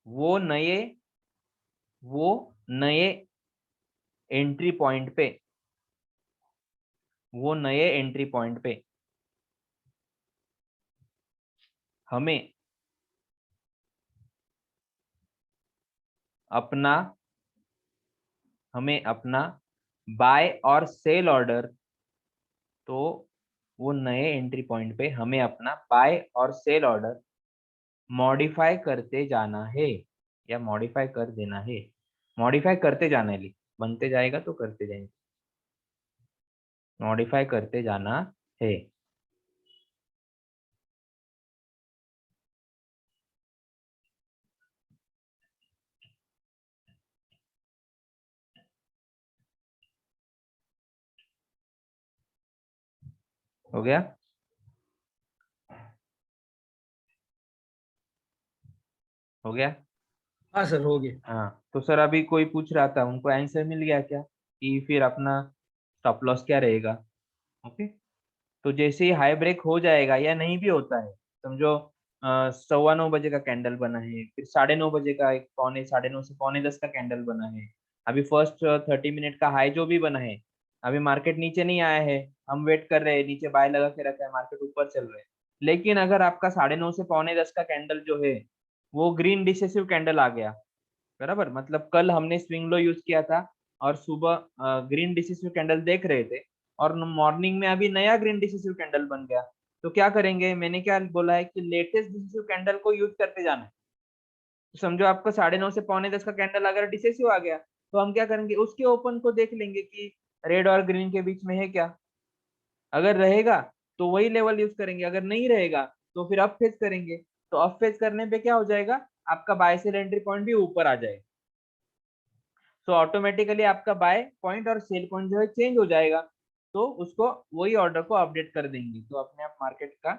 वो नए एंट्री पॉइंट पे, वो नए एंट्री पॉइंट पे हमें अपना बाय और सेल ऑर्डर, तो वो नए एंट्री पॉइंट पे हमें अपना बाय और सेल ऑर्डर मॉडिफाई करते जाना है या मॉडिफाई कर देना है। मॉडिफाई करते जाना है, बनते जाएगा तो करते जाएंगे, मॉडिफाई करते जाना है। हो गया? हो गया? हाँ सर, हो गया। हाँ, तो सर अभी कोई पूछ रहा था, उनको आंसर मिल गया क्या कि फिर अपना स्टॉप लॉस क्या रहेगा? ओके, तो जैसे ही हाई ब्रेक हो जाएगा या नहीं भी होता है, समझो 9:15 बजे का कैंडल बना है, फिर 9:30 बजे का, एक पौने 9:30 से 9:45 का कैंडल बना है, अभी फर्स्ट 30 मिनट का हाई जो भी बना है, अभी मार्केट नीचे नहीं आया है, हम वेट कर रहे हैं, नीचे बाय लगा के रखा है, मार्केट ऊपर चल रहा है। लेकिन अगर आपका 9:30 से 9:45 का कैंडल जो है वो ग्रीन डिसेसिव कैंडल आ गया, बराबर, मतलब कल हमने स्विंग लो यूज किया था और सुबह ग्रीन डिसेसिव कैंडल देख रहे थे और मॉर्निंग में अभी नया ग्रीन डिसेसिव कैंडल बन गया, तो क्या करेंगे? मैंने क्या बोला है कि लेटेस्ट डिसेसिव कैंडल को यूज करते जाना है। तो समझो आपको 9:30 से 9:45 का कैंडल अगर डिसेसिव आ गया, तो हम क्या करेंगे? उसके ओपन को देख लेंगे कि रेड और ग्रीन के बीच में है क्या। अगर रहेगा तो वही लेवल यूज करेंगे, अगर नहीं रहेगा तो फिर अप फेज करेंगे। तो अप फेज करने पे क्या हो जाएगा? आपका बाय सेल एंट्री पॉइंट भी ऊपर आ जाएगा, तो ऑटोमेटिकली आपका बाय पॉइंट और सेल पॉइंट जो है चेंज हो जाएगा, तो उसको वही ऑर्डर को अपडेट कर देंगे, तो अपने आप मार्केट का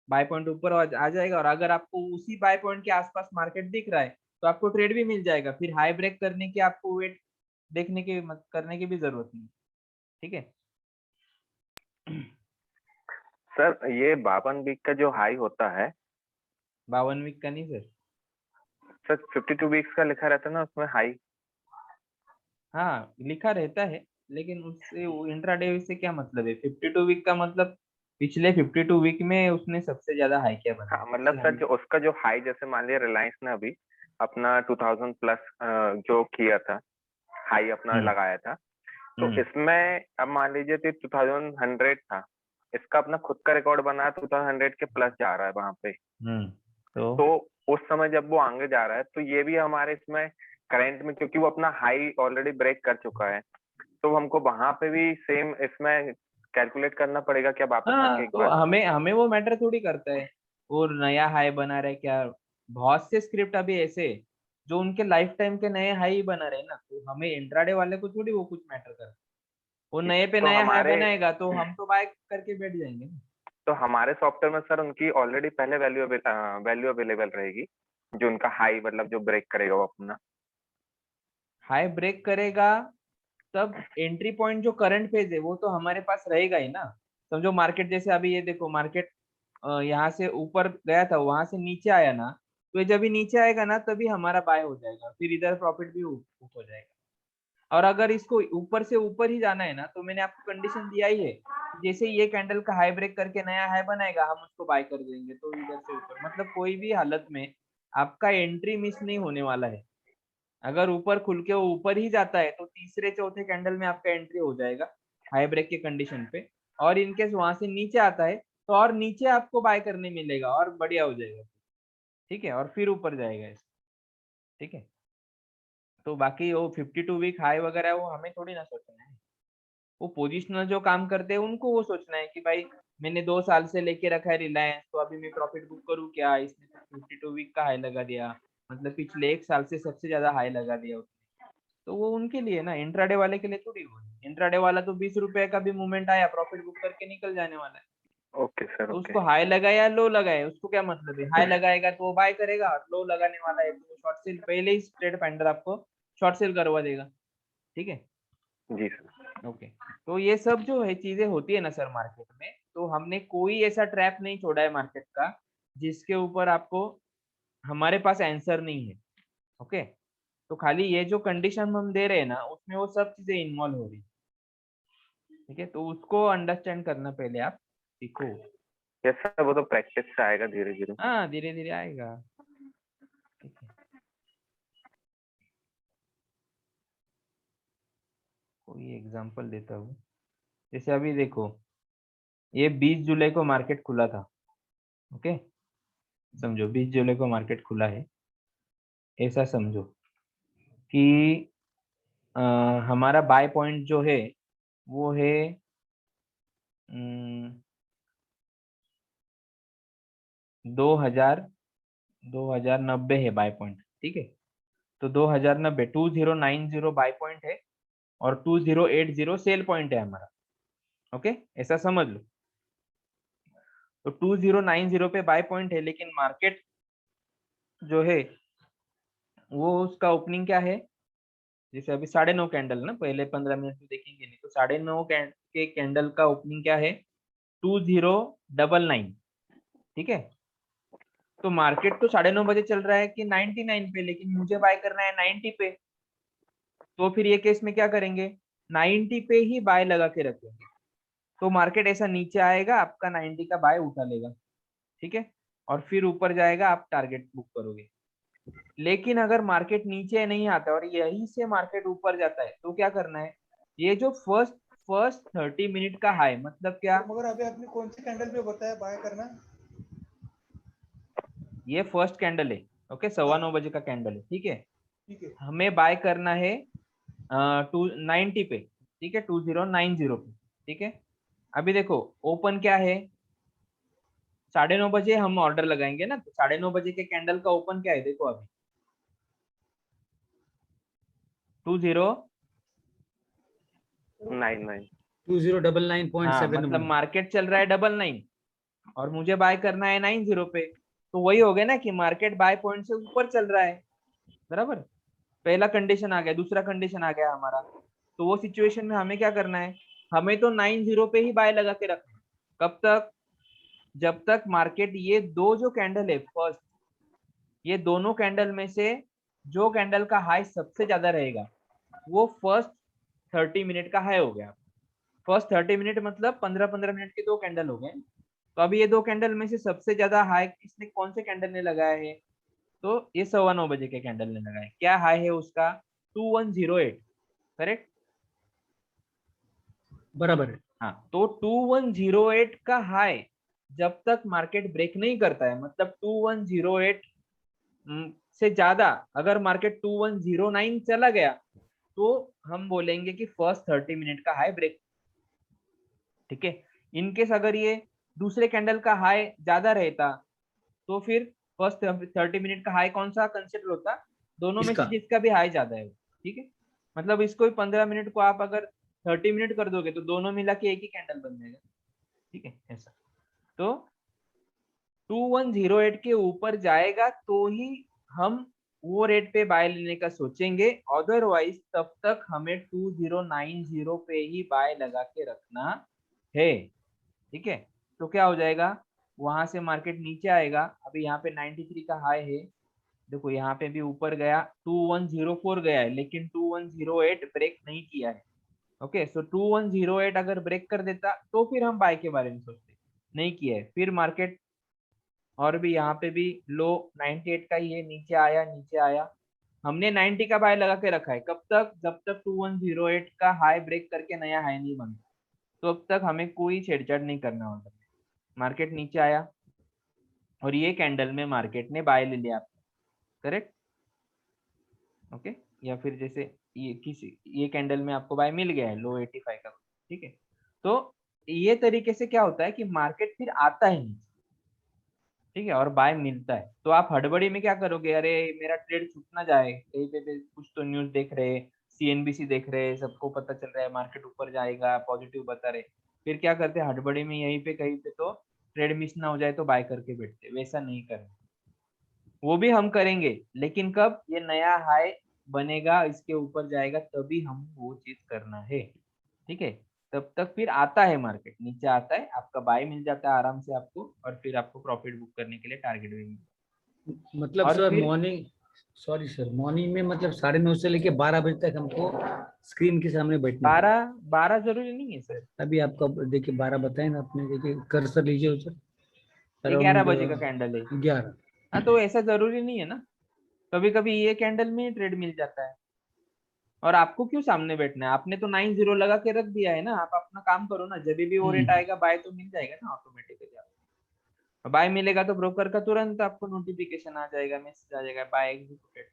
बाय पॉइंट ऊपर आ जाएगा। और अगर आपको उसी बाय पॉइंट के आसपास मार्केट दिख रहा है तो आपको ट्रेड भी मिल जाएगा, फिर हाई ब्रेक करने की आपको वेट देखने की करने की भी जरूरत नहीं। ठीक है सर ये 52 वीक का जो हाई होता है, 52 वीक का नहीं सर, सर 52 वीक्स का लिखा रहता है ना उसमें हाई। हाँ लिखा रहता है, लेकिन उससे इंट्राडे से क्या मतलब है? 52 वीक का मतलब पिछले 52 वीक में उसने सबसे ज्यादा हाई क्या बनाया, हाँ सबसे मतलब सर हाई। जो उसका जो हाई, जैसे मान लिया रिलायंस ने अभी अपना 2000 प्लस जो किया था, हाई अपना हम्म लगाया था, तो हम्म इसमें अब मान लीजिए 2100 था, इसका अपना खुद का रिकॉर्ड बना, 2100 के प्लस जा रहा है वहां पे। हम्म तो उस समय जब वो आगे जा रहा है, तो ये भी हमारे इसमें करंट में, क्योंकि वो अपना हाई ऑलरेडी ब्रेक कर चुका है, तो हमको वहां पे भी सेम इसमें कैलकुलेट करना पड़ेगा क्या वापस आके हाँ, एक तो बार? हमें हमें वो मैटर थोड़ी करता है और नया हाई बना रहे क्या। बहुत से स्क्रिप्ट अभी ऐसे जो उनके लाइफ टाइम के नए हाई बना रहे ना, तो हमें इंट्राडे वाले को थोड़ी वो कुछ मैटर करता है। वो नए पे तो नया हाई हमारे बनाएगा तो हम तो बाय करके बैठ जाएंगे ना। तो हमारे सॉफ्टवेयर में सर उनकी ऑलरेडी पहले वैल्यू अवेलेबल रहेगी, जो उनका हाई मतलब जो ब्रेक करेगा वो अपना। हाई ब्रेक करेगा तब एंट्री पॉइंट जो करंट फेज है वो तो हमारे पास रहेगा ही ना। समझो मार्केट जैसे अभी ये देखो, मार्केट यहाँ से ऊपर गया था, वहां से नीचे आया ना, तो ये जब भी नीचे आएगा ना तभी हमारा बाय हो जाएगा, फिर इधर प्रॉफिट भी ऊपर हो जाएगा। और अगर इसको ऊपर से ऊपर ही जाना है ना, तो मैंने आपको कंडीशन दिया ही है कि जैसे ये कैंडल का हाई ब्रेक करके नया हाई बनाएगा, हम उसको बाय कर देंगे, तो इधर से ऊपर, मतलब कोई भी हालत में आपका एंट्री मिस नहीं होने वाला है। अगर ऊपर खुल के वो ऊपर ही जाता है तो तीसरे चौथे कैंडल में आपका एंट्री हो जाएगा हाई ब्रेक के कंडीशन पे। और इनकेस वहां से नीचे आता है तो और नीचे आपको बाय करने मिलेगा और बढ़िया हो जाएगा। ठीक है, और फिर ऊपर जाएगा ऐसे। ठीक है, तो बाकी वो 52 वीक हाई वगैरह वो हमें थोड़ी ना सोचना है। वो पोजिशनल जो काम करते हैं उनको वो सोचना है कि भाई मैंने 2 साल से लेके रखा है रिलायंस, तो अभी मैं प्रॉफिट बुक करूँ क्या? इसने तो 52 वीक का हाई लगा दिया, मतलब पिछले 1 साल से सबसे ज्यादा हाई लगा दिया उसने। तो वो उनके लिए ना, इंट्राडे वाले के लिए थोड़ी। वो इंट्राडे वाला तो 20 रुपए का भी मूवमेंट आया प्रॉफिट बुक करके निकल जाने वाला है। ओके सर, तो ओके। उसको हाई लगाए या लो लगाए, उसको क्या मतलब है? हाई लगाएगा तो वो बाय करेगा, और लो लगाने वाला है तो शॉर्ट सेल, पहले ही ट्रेड फाइंडर आपको शॉर्ट सेल करवा देगा। ठीक है, जी सर। ओके। तो ये सब जो है चीजें होती है ना सर मार्केट में, तो हमने कोई ऐसा ट्रैप नहीं छोड़ा है मार्केट का जिसके ऊपर आपको हमारे पास आंसर नहीं है। ओके, तो खाली ये जो कंडीशन हम दे रहे हैं ना, उसमें वो सब चीजें इन्वॉल्व हो रही। ठीक है, तो उसको अंडरस्टैंड करना पहले आप सीखो। यस सर, वो तो प्रैक्टिस से आएगा धीरे धीरे। हाँ, धीरे धीरे आएगा। ठीक है, कोई एग्जांपल देता हूँ। जैसे अभी देखो, ये 20 जुलाई को मार्केट खुला था। ओके, समझो 20 जुलाई को मार्केट खुला है, ऐसा समझो कि हमारा बाय पॉइंट जो है वो है 2090 है बाय पॉइंट। ठीक है, तो 2090 2090 बाय पॉइंट है और 2080 सेल पॉइंट है हमारा। ओके, ऐसा समझ लो। तो 2090 पे बाय पॉइंट है, लेकिन मार्केट जो है वो उसका ओपनिंग क्या है, जैसे अभी 9:30 कैंडल ना, पहले 15 मिनट में देखेंगे नहीं, तो 9:30 के कैंडल का ओपनिंग क्या है, 2099। ठीक है, तो मार्केट तो 9:30 बजे चल रहा है कि 99 पे, लेकिन मुझे बाय करना है 90 पे। तो फिर ये केस में क्या करेंगे, 90 पे ही बाय लगा के रखेंगे। तो मार्केट ऐसा नीचे आएगा, आपका 90 का बाय उठा लेगा। ठीक है, और फिर ऊपर जाएगा, आप टारगेट बुक करोगे। लेकिन अगर मार्केट नीचे नहीं आता और यहीं से मार्केट ऊपर जाता है, तो क्या करना है, ये जो फर्स्ट 30 मिनट का हाई, मतलब क्या, मगर अभी आपने कौन सी कैंडल पे बताया बाय करना? ये फर्स्ट कैंडल है। ओके, 9:15 बजे का कैंडल है। ठीक है, ठीक है। हमें बाय करना है 290 पे। ठीक है, 2090 पे। ठीक है, अभी देखो ओपन क्या है, 9:30 बजे हम ऑर्डर लगाएंगे ना, तो 9:30 बजे के कैंडल का ओपन क्या है, देखो अभी 99। 2099.71। मतलब मार्केट चल रहा है 99 और मुझे बाय करना है 90 पे। तो वही हो गया ना कि मार्केट बाय पॉइंट से ऊपर चल रहा है, बराबर। पहला कंडीशन आ गया, दूसरा कंडीशन आ गया हमारा। तो वो सिचुएशन में हमें क्या करना है, हमें तो 90 पे ही बाय लगा के रखना है। कब तक, जब तक मार्केट ये दो जो कैंडल है फर्स्ट, ये दोनों कैंडल में से जो कैंडल का हाई सबसे ज्यादा रहेगा वो फर्स्ट 30 मिनट का हाई हो गया। फर्स्ट 30 मिनट मतलब 15-15 मिनट के दो कैंडल हो गए। तो अभी ये दो कैंडल में से सबसे ज्यादा हाई किसने, कौन से कैंडल ने लगाया है, तो ये 9:15 बजे के कैंडल ने लगाया। क्या हाई है उसका, 2108। करेक्ट, बराबर है। हाँ, तो 2108 का हाई जब तक मार्केट ब्रेक नहीं करता है, मतलब 2108 से ज्यादा अगर मार्केट 2109 चला गया, तो हम बोलेंगे कि फर्स्ट 30 मिनट का हाई ब्रेक। ठीक है, इनकेस अगर ये दूसरे कैंडल का हाई ज्यादा रहता, तो फिर फर्स्ट 30 मिनट का हाई कौन सा कंसिडर होता, दोनों में से इसका जिसका भी हाई ज्यादा है। ठीक है, मतलब इसको 15 मिनट को आप अगर 30 मिनट कर दोगे तो दोनों मिला के एक ही कैंडल बन जाएगा। ठीक है, ऐसा। तो 2108 के ऊपर जाएगा तो ही हम वो रेट पे बाय लेने का सोचेंगे, अदरवाइज तब तक हमें 2090 पे ही बाय लगा के रखना है। ठीक है, तो क्या हो जाएगा, वहां से मार्केट नीचे आएगा। अभी यहाँ पे 93 का हाई है, देखो यहाँ पे भी ऊपर गया, 2104 गया है, लेकिन 2108 ब्रेक नहीं किया है। ओके, सो 2108 अगर ब्रेक कर देता तो फिर हम बाय के बारे में सोचते, नहीं किया है। फिर मार्केट और भी यहाँ पे भी लो 98 का ही है, नीचे आया नीचे आया, हमने 90 का बाय लगा के रखा है। कब तक, जब तक 2108 का हाई ब्रेक करके नया हाई नहीं बनता, तो अब तक हमें कोई छेड़छाड़ नहीं करना होता। मार्केट नीचे आया और ये कैंडल में मार्केट ने बाय ले लिया आपका, करेक्ट। ओके, या फिर जैसे ये कैंडल में आपको बाय मिल गया है लो 85 का। ठीक है, तो ये तरीके से क्या होता है कि मार्केट फिर आता है नीचे, ठीक है, और बाय मिलता है। तो आप हड़बड़ी में क्या करोगे, अरे मेरा ट्रेड छूट ना जाए, कहीं पे कुछ तो न्यूज देख रहे, CNBC देख रहे, सबको पता चल रहा है मार्केट ऊपर जाएगा, पॉजिटिव बता रहे, फिर क्या करते, हड़बड़ी में यहीं पे कहीं पे तो ट्रेड मिस ना हो जाए तो बाय करके बैठते। वैसा नहीं करना, वो भी हम करेंगे, लेकिन कब ये नया हाई बनेगा, इसके ऊपर जाएगा, तभी हम वो चीज करना है। ठीक है, तब तक फिर आता है मार्केट, नीचे आता है, आपका बाय मिल जाता है आराम से आपको, और फिर आपको प्रॉफिट बुक करने के लिए टारगेट भी मिलता मतलब और सर फिर- मॉर्निंग, सॉरी सर, मॉर्निंग में मतलब 9:30 से लेके 12 बजे तक हमको स्क्रीन के सामने बैठना पड़ेगा। 12 जरूरी नहीं है सर, अभी आपका देखिए 12 बताए ना आपने, देखिए कर्सर लीजिए उधर, ये 11 अराउंड बजे का कैंडल है। 11। हाँ, तो ऐसा जरूरी नहीं है ना, कभी कभी ये कैंडल में ट्रेड मिल जाता है। और आपको क्यों सामने बैठना है, आपने तो 9-0 लगा के रख दिया है ना, आप अपना काम करो ना, जब भी वो रेट आएगा बाय तो मिल जाएगा ना ऑटोमेटिकली। बाय मिलेगा तो ब्रोकर का तुरंत आपको नोटिफिकेशन आ जाएगा, मैसेज आ जाएगा बाय एग्जीक्यूटेड,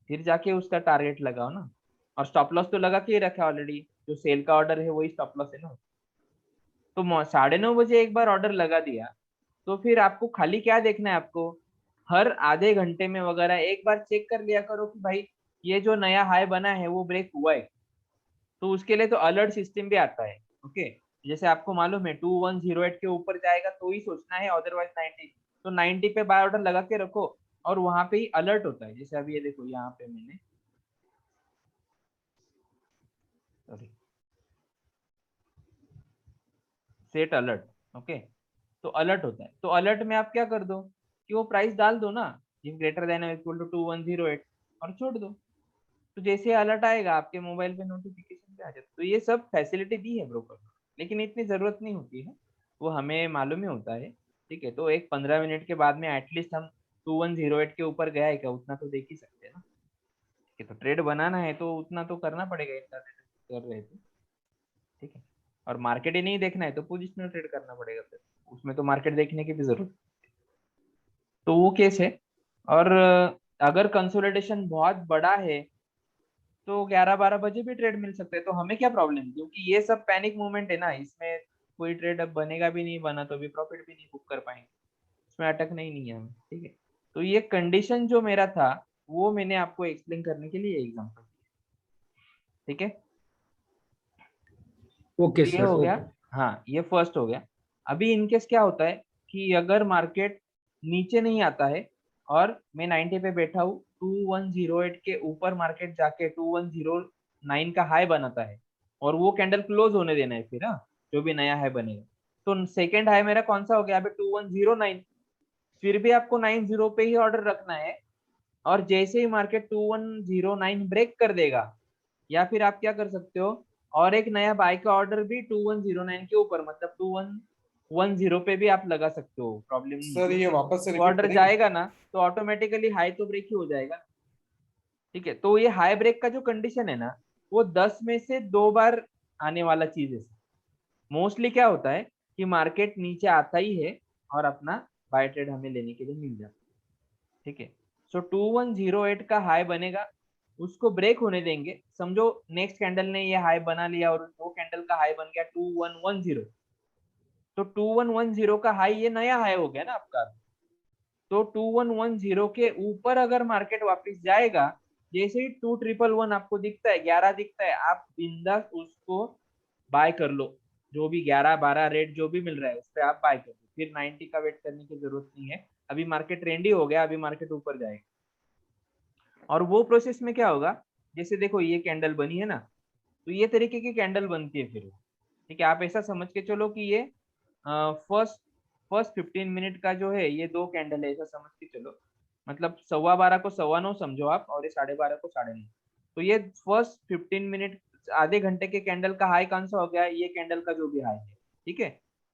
फिर जाके उसका टारगेट लगाओ ना। और स्टॉप लॉस तो लगा के ही रखा ऑलरेडी, जो सेल का ऑर्डर है वही स्टॉप लॉस है ना। तो 9:30 एक बार ऑर्डर लगा दिया, तो फिर आपको खाली क्या देखना है, आपको हर आधे घंटे में वगैरह एक बार चेक कर लिया करो कि भाई ये जो नया हाई बना है वो ब्रेक हुआ है। तो उसके लिए तो अलर्ट सिस्टम भी आता है। ओके, जैसे आपको मालूम है 2108 के ऊपर जाएगा तो ही सोचना है, अदरवाइज 90, तो 90 पे बाय ऑर्डर लगा के रखो, और वहां पे ही अलर्ट होता है। जैसे अभी ये देखो यहाँ पे मैंने, सॉरी, सेट अलर्ट। ओके, तो अलर्ट होता है, तो अलर्ट में आप क्या कर दो कि वो प्राइस डाल दो ना, if greater than equal to 2108, और छोड़ दो। तो जैसे अलर्ट आएगा आपके मोबाइल पे नोटिफिकेशन पे आ जाता है। तो ये सब फैसिलिटी दी है ब्रोकर, लेकिन इतनी जरूरत नहीं होती है, वो हमें मालूम ही होता है। ठीक है, तो एक 15 मिनट के बाद में एटलीस्ट हम 2108 के ऊपर गया है क्या, उतना तो देख ही सकते हैं ना। ठीक है, तो ट्रेड बनाना है तो उतना तो करना पड़ेगा, इतना कर रहे थे। ठीक है, और मार्केट ही नहीं देखना है तो पोजिशनल ट्रेड करना पड़ेगा, फिर उसमें तो मार्केट देखने की भी जरूरत। तो वो केस है। और अगर कंसोलिडेशन बहुत बड़ा है तो 11-12 बजे भी ट्रेड मिल सकते हैं, तो हमें क्या प्रॉब्लम, क्योंकि ये सब पैनिक मूवमेंट है ना, इसमें कोई ट्रेड अब बनेगा भी नहीं, बना तो भी प्रॉफिट भी नहीं बुक कर पाएंगे, इसमें अटकना ही नहीं है हमें। ठीक है, तो ये कंडीशन जो मेरा था वो मैंने आपको एक्सप्लेन करने के लिए एग्जांपल दिया। ठीक है, ओके ये सर, हो गया। ओके। हाँ, ये फर्स्ट हो गया। अभी इनकेस क्या होता है कि अगर मार्केट नीचे नहीं आता है और मैं 90 पे बैठा हूँ, 2108 के ऊपर मार्केट जाके 2109 का हाई बनाता है, और वो कैंडल क्लोज होने देना है फिर, हाँ, जो भी नया हाई बनेगा। तो सेकेंड हाई मेरा कौन सा हो गया अभी, 2109। फिर भी आपको 90 पे ही ऑर्डर रखना है, और जैसे ही मार्केट 2109 ब्रेक कर देगा, या फिर आप क्या कर सकते हो, और एक नया बाय का ऑर्डर भी 2109 के ऊपर, मतलब 2110 पे भी आप लगा सकते हो, प्रॉब्लम नहीं है, सर ये क्योंकि वापस से वो रिपीट ऑर्डर करेंगे? जाएगा ना तो ऑटोमेटिकली हाई तो ब्रेक ही हो जाएगा। ठीक है, तो ये हाई ब्रेक का जो कंडीशन है ना, वो 10 में से 2 बार आने वाला चीज है। मोस्टली क्या होता है कि मार्केट नीचे आता ही है और अपना बाय ट्रेड हमें लेने के लिए मिल जाता है। ठीक है, सो 2108 का हाई बनेगा, उसको ब्रेक होने देंगे, समझो नेक्स्ट कैंडल ने ये हाई बना लिया और वो कैंडल का हाई बन गया 2110, तो 2110 का हाई ये नया हाई हो गया ना आपका। तो 2110 के ऊपर अगर मार्केट वापस जाएगा, जैसे ही 2111 आपको दिखता है, 11 दिखता है, आप बिंदास उसको बाय कर लो, जो भी 11-12 रेट जो भी मिल रहा है उस पर आप बाय कर लो, फिर 90 का वेट करने की जरूरत नहीं है। अभी मार्केट ट्रेंडी हो गया, अभी मार्केट ऊपर जाएगा। और वो प्रोसेस में क्या होगा, जैसे देखो ये कैंडल बनी है ना, तो ये तरीके की कैंडल बनती है फिर। ठीक है, आप ऐसा समझ के चलो कि ये फर्स्ट फर्स्ट 15 मिनट का जो है ये 2 कैंडल है, ऐसा समझ के चलो, मतलब 12:15 को 9:15 समझो आप, और ये 12:30 को 9:30। तो ये फर्स्ट 15 मिनट, आधे घंटे के कैंडल का हाई कौन सा हो गया, ये कैंडल का जो भी हाई है। ठीक है,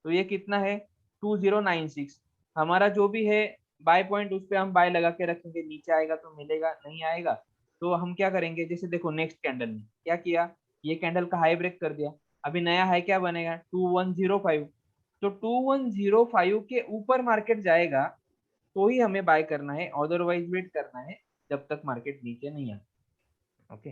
तो ये कितना है 2096, हमारा जो भी है बाय पॉइंट, उस पे हम बाय लगा के रखेंगे, नीचे आएगा तो मिलेगा, नहीं आएगा तो हम क्या करेंगे, जैसे देखो नेक्स्ट कैंडल ने क्या किया, ये कैंडल का हाई ब्रेक कर दिया, अभी नया हाई क्या बनेगा 2105, तो 2105 के ऊपर मार्केट जाएगा तो ही हमें बाय करना है, अदरवाइज वेट करना है जब तक मार्केट नीचे नाही आता। ओके,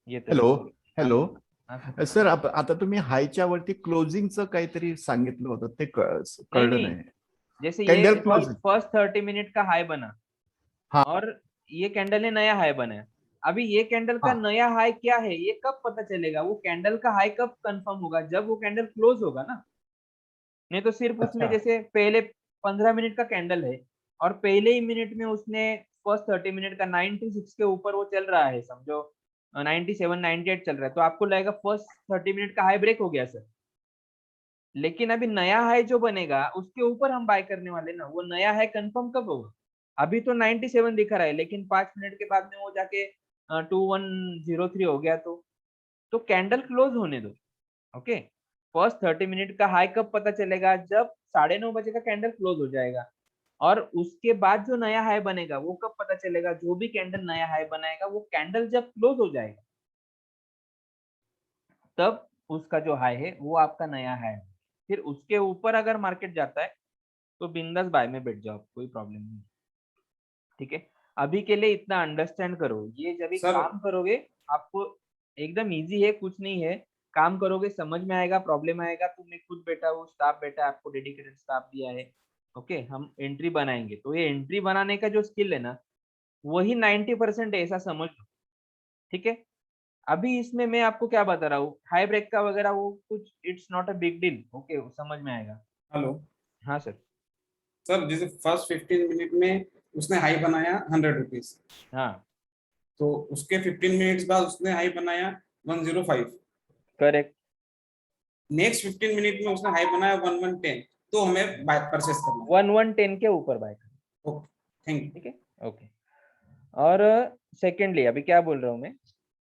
ये हॅलो तरीके से। हॅलो हाँ, सर, आता तुम्ही हायच्या वरती क्लोजिंगचं काहीतरी सांगितलं होतं ते नहीं कळलं नहीं, नाही. जैसे ये कॅन्डल क्लोज. फर्स्ट 30 मिनट का हाई बना, हाँ और ये कैंडल ने नया हाई बनाया, अभी ये कैंडल का हाँ नया हाई क्या है ये कब पता चलेगा, वो कैंडल का हाई कब कंफर्म होगा, जब वो कैंडल क्लोज होगा ना, नहीं तो सिर्फ उसमें अच्छा। जैसे पहले 15 मिनट का कैंडल है और पहले ही मिनट में उसने फर्स्ट 30 मिनट का 96 के ऊपर वो चल रहा है, समझो 97 98 चल रहा है, तो आपको लगेगा फर्स्ट 30 मिनट का हाई ब्रेक हो गया सर। लेकिन अभी नया हाई जो बनेगा उसके ऊपर हम बाय करने वाले ना, वो नया हाई कंफर्म कब होगा? अभी तो 97 दिख रहा है, लेकिन 5 मिनट के बाद में वो जाके 2103 हो गया, तो कैंडल क्लोज होने दो। ओके, फर्स्ट 30 मिनट का हाई कब पता चलेगा? जब 9:30 बजे का कैंडल क्लोज हो जाएगा। और उसके बाद जो नया हाई बनेगा वो कब पता चलेगा? जो भी कैंडल नया हाई बनाएगा वो कैंडल जब क्लोज हो जाएगा तब उसका जो हाई है वो आपका नया हाई है। फिर उसके ऊपर अगर मार्केट जाता है तो बिंदास बाय में बैठ जाओ, कोई प्रॉब्लम नहीं। ठीक है, अभी के लिए इतना अंडरस्टैंड करो, ये जब भी सर काम करोगे आपको एकदम इजी है, कुछ नहीं है, काम करोगे समझ में आएगा, प्रॉब्लम आएगा तो मैं खुद बैठा हूँ, स्टाफ बैठा है, आपको डेडिकेटेड स्टाफ दिया है। ओके, हम एंट्री बनाएंगे, तो ये एंट्री बनाने का जो स्किल है ना वही 90% है, ऐसा समझ लो। ठीक है, अभी इसमें मैं आपको क्या बता रहा हूँ, हाई ब्रेक का वगैरह वो कुछ it's not a big deal. Okay, समझ में आएगा। हेलो हाँ सर। सर, जैसे फर्स्ट 15 मिनट में उसने हाई बनाया 100 रुपीज, हाँ तो उसके 15 मिनट्स बाद उसने हाई बनाया 105, करेक्ट। नेक्स्ट 15 मिनट में उसने हाई बनाया 1110, तो हमें बाय परचेस करना है। 1110 के ऊपर बाय करना। Okay, thank you. ठीक है, ओके। और सेकेंडली अभी क्या बोल रहा हूँ मैं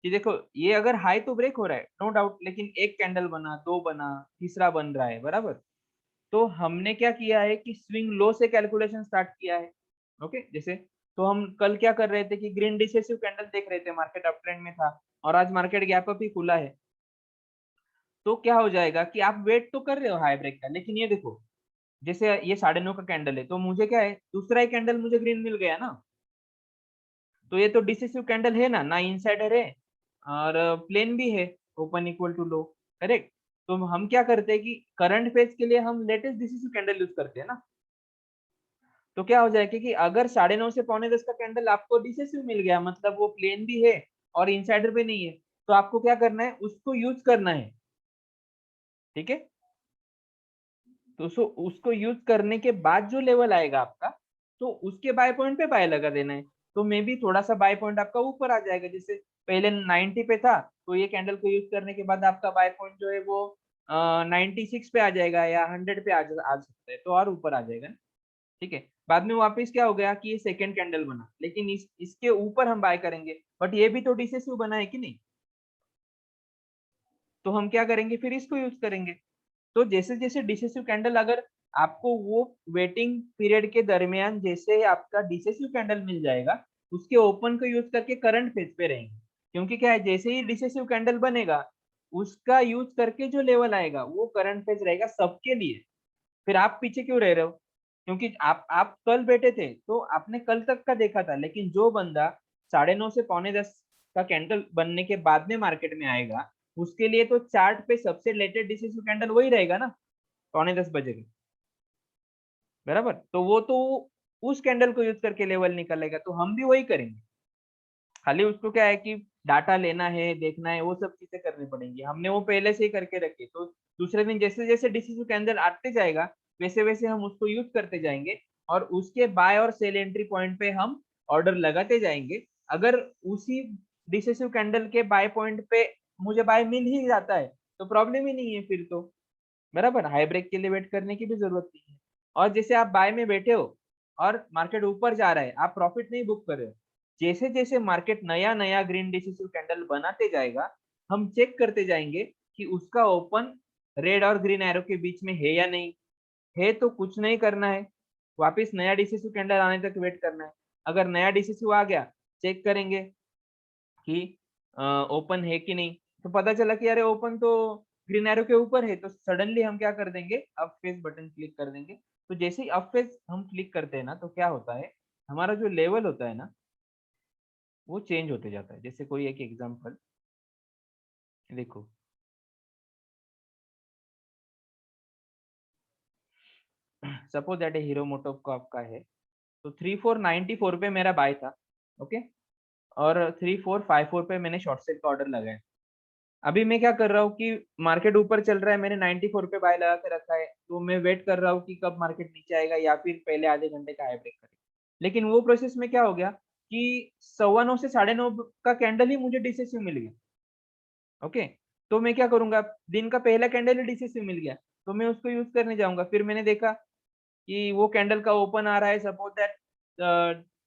कि देखो, ये अगर हाई तो ब्रेक हो रहा है नो डाउट, लेकिन एक कैंडल बना, दो बना, तीसरा बन रहा है, बराबर। तो हमने क्या किया है कि स्विंग लो से कैलकुलेशन स्टार्ट किया है। ओके, जैसे तो हम कल क्या कर रहे थे कि ग्रीन डिसेसिव कैंडल देख रहे थे, मार्केट अप ट्रेंड में था और आज मार्केट गैप अप ही खुला है। तो क्या हो जाएगा कि आप वेट तो कर रहे हो हाई ब्रेक का, लेकिन ये देखो जैसे ये 9:30 का कैंडल है, तो मुझे क्या है, दूसरा ही कैंडल मुझे ग्रीन मिल गया ना, तो ये तो डिसेसिव कैंडल है ना, इनसाइडर है और प्लेन भी है, open equal to low, correct. तो हम क्या करते हैं कि करंट फेज के लिए हम लेटेस्ट डिसेसिव कैंडल यूज करते हैं ना। तो क्या हो जाएगा कि अगर 9:30 से 9:45 का कैंडल आपको डिसेसिव मिल गया, मतलब वो प्लेन भी है और इनसाइडर भी नहीं है, तो आपको क्या करना है, उसको यूज करना है। ठीक है, तो उसको यूज करने के बाद जो लेवल आएगा आपका, तो उसके बाय पॉइंट पे बाय लगा देना है। तो मे बी थोड़ा सा बाय पॉइंट आपका ऊपर आ जाएगा, जैसे पहले 90 पे था, तो ये कैंडल को यूज करने के बाद आपका बाय पॉइंट जो है वो 96 पे आ जाएगा या 100 पे आ सकता है, तो और ऊपर आ जाएगा। ठीक है, बाद में वापस क्या हो गया कि ये सेकंड कैंडल बना, लेकिन इसके ऊपर हम बाय करेंगे, बट ये भी तो डिसेसिव बना है कि नहीं, तो हम क्या करेंगे, फिर इसको यूज करेंगे। तो जैसे जैसे डिसेसिव कैंडल, अगर आपको वो वेटिंग पीरियड के दरमियान जैसे ही आपका डिसेसिव कैंडल मिल जाएगा, उसके ओपन को यूज करके करंट फेज पे रहेंगे। क्योंकि क्या है, जैसे ही डिसेसिव कैंडल बनेगा उसका यूज करके जो लेवल आएगा वो करंट फेज रहेगा सबके लिए। फिर आप पीछे क्यों रह रहे हो? क्योंकि आप कल बैठे थे तो आपने कल तक का देखा था, लेकिन जो बंदा 9:30 से 9:45 का कैंडल बनने के बाद में मार्केट में आएगा, उसके लिए तो चार्ट पे सबसे लेटेस्ट डिसेसिव कैंडल वही रहेगा ना, 9:45 का, बराबर। तो वो तो उस कैंडल को यूज करके लेवल निकालेगा, तो हम भी वही करेंगे। खाली उसको क्या है कि डाटा लेना है, देखना है, वो सब चीजें करनी पड़ेंगी, हमने वो पहले से ही करके रखे। तो दूसरे दिन जैसे जैसे डिसीजन कैंडल आते जाएगा वैसे वैसे हम उसको यूज करते जाएंगे, और उसके बाय और सेल एंट्री पॉइंट पे हम ऑर्डर लगाते जाएंगे। अगर उसी डिसेसिव कैंडल के बाय पॉइंट पे मुझे बाय मिल ही जाता है तो प्रॉब्लम ही नहीं है फिर तो, बराबर। हाई ब्रेक के लिए वेट करने की भी जरूरत नहीं है। और जैसे आप बाय में बैठे हो और मार्केट ऊपर जा रहा है, आप प्रॉफिट नहीं बुक कर रहे हो, जैसे जैसे मार्केट नया नया ग्रीन डिसेसिव कैंडल बनाते जाएगा, हम चेक करते जाएंगे कि उसका ओपन रेड और ग्रीन एरो के बीच में है या नहीं है, तो कुछ नहीं करना है, वापस नया डिसेसिव कैंडल आने तक वेट करना है। अगर नया डिसेसिव आ गया, चेक करेंगे कि ओपन है कि नहीं, तो पता चला कि अरे ओपन तो ग्रीन एरो के ऊपर है, तो सडनली हम क्या कर देंगे, अप फेज बटन क्लिक कर देंगे। तो जैसे ही अप फेज हम क्लिक करते हैं ना, तो क्या होता है, हमारा जो लेवल होता है ना वो चेंज होते जाता है। जैसे कोई एक एग्जांपल देखो, सपोज दैट हीरो मोटो का आपका है, तो 3494 पे मेरा बाय था, ओके, और 3454 पे मैंने शॉर्ट सेल का ऑर्डर लगाया। अभी मैं क्या कर रहा हूँ कि मार्केट ऊपर चल रहा है, मैंने 94 पे बाय लगा के रखा है, तो मैं वेट कर रहा हूँ कि कब मार्केट नीचे आएगा या फिर पहले आधे घंटे का हाई ब्रेक करेगा। लेकिन वो प्रोसेस में क्या हो गया कि 9:15 से 9:30 का कैंडल ही मुझे डिसेसिव मिल गया। ओके, तो मैं क्या करूंगा, दिन का पहला कैंडल ही डिसेसिव मिल गया तो मैं उसको यूज करने जाऊंगा। फिर मैंने देखा कि वो कैंडल का ओपन आ रहा है, सपोज दैट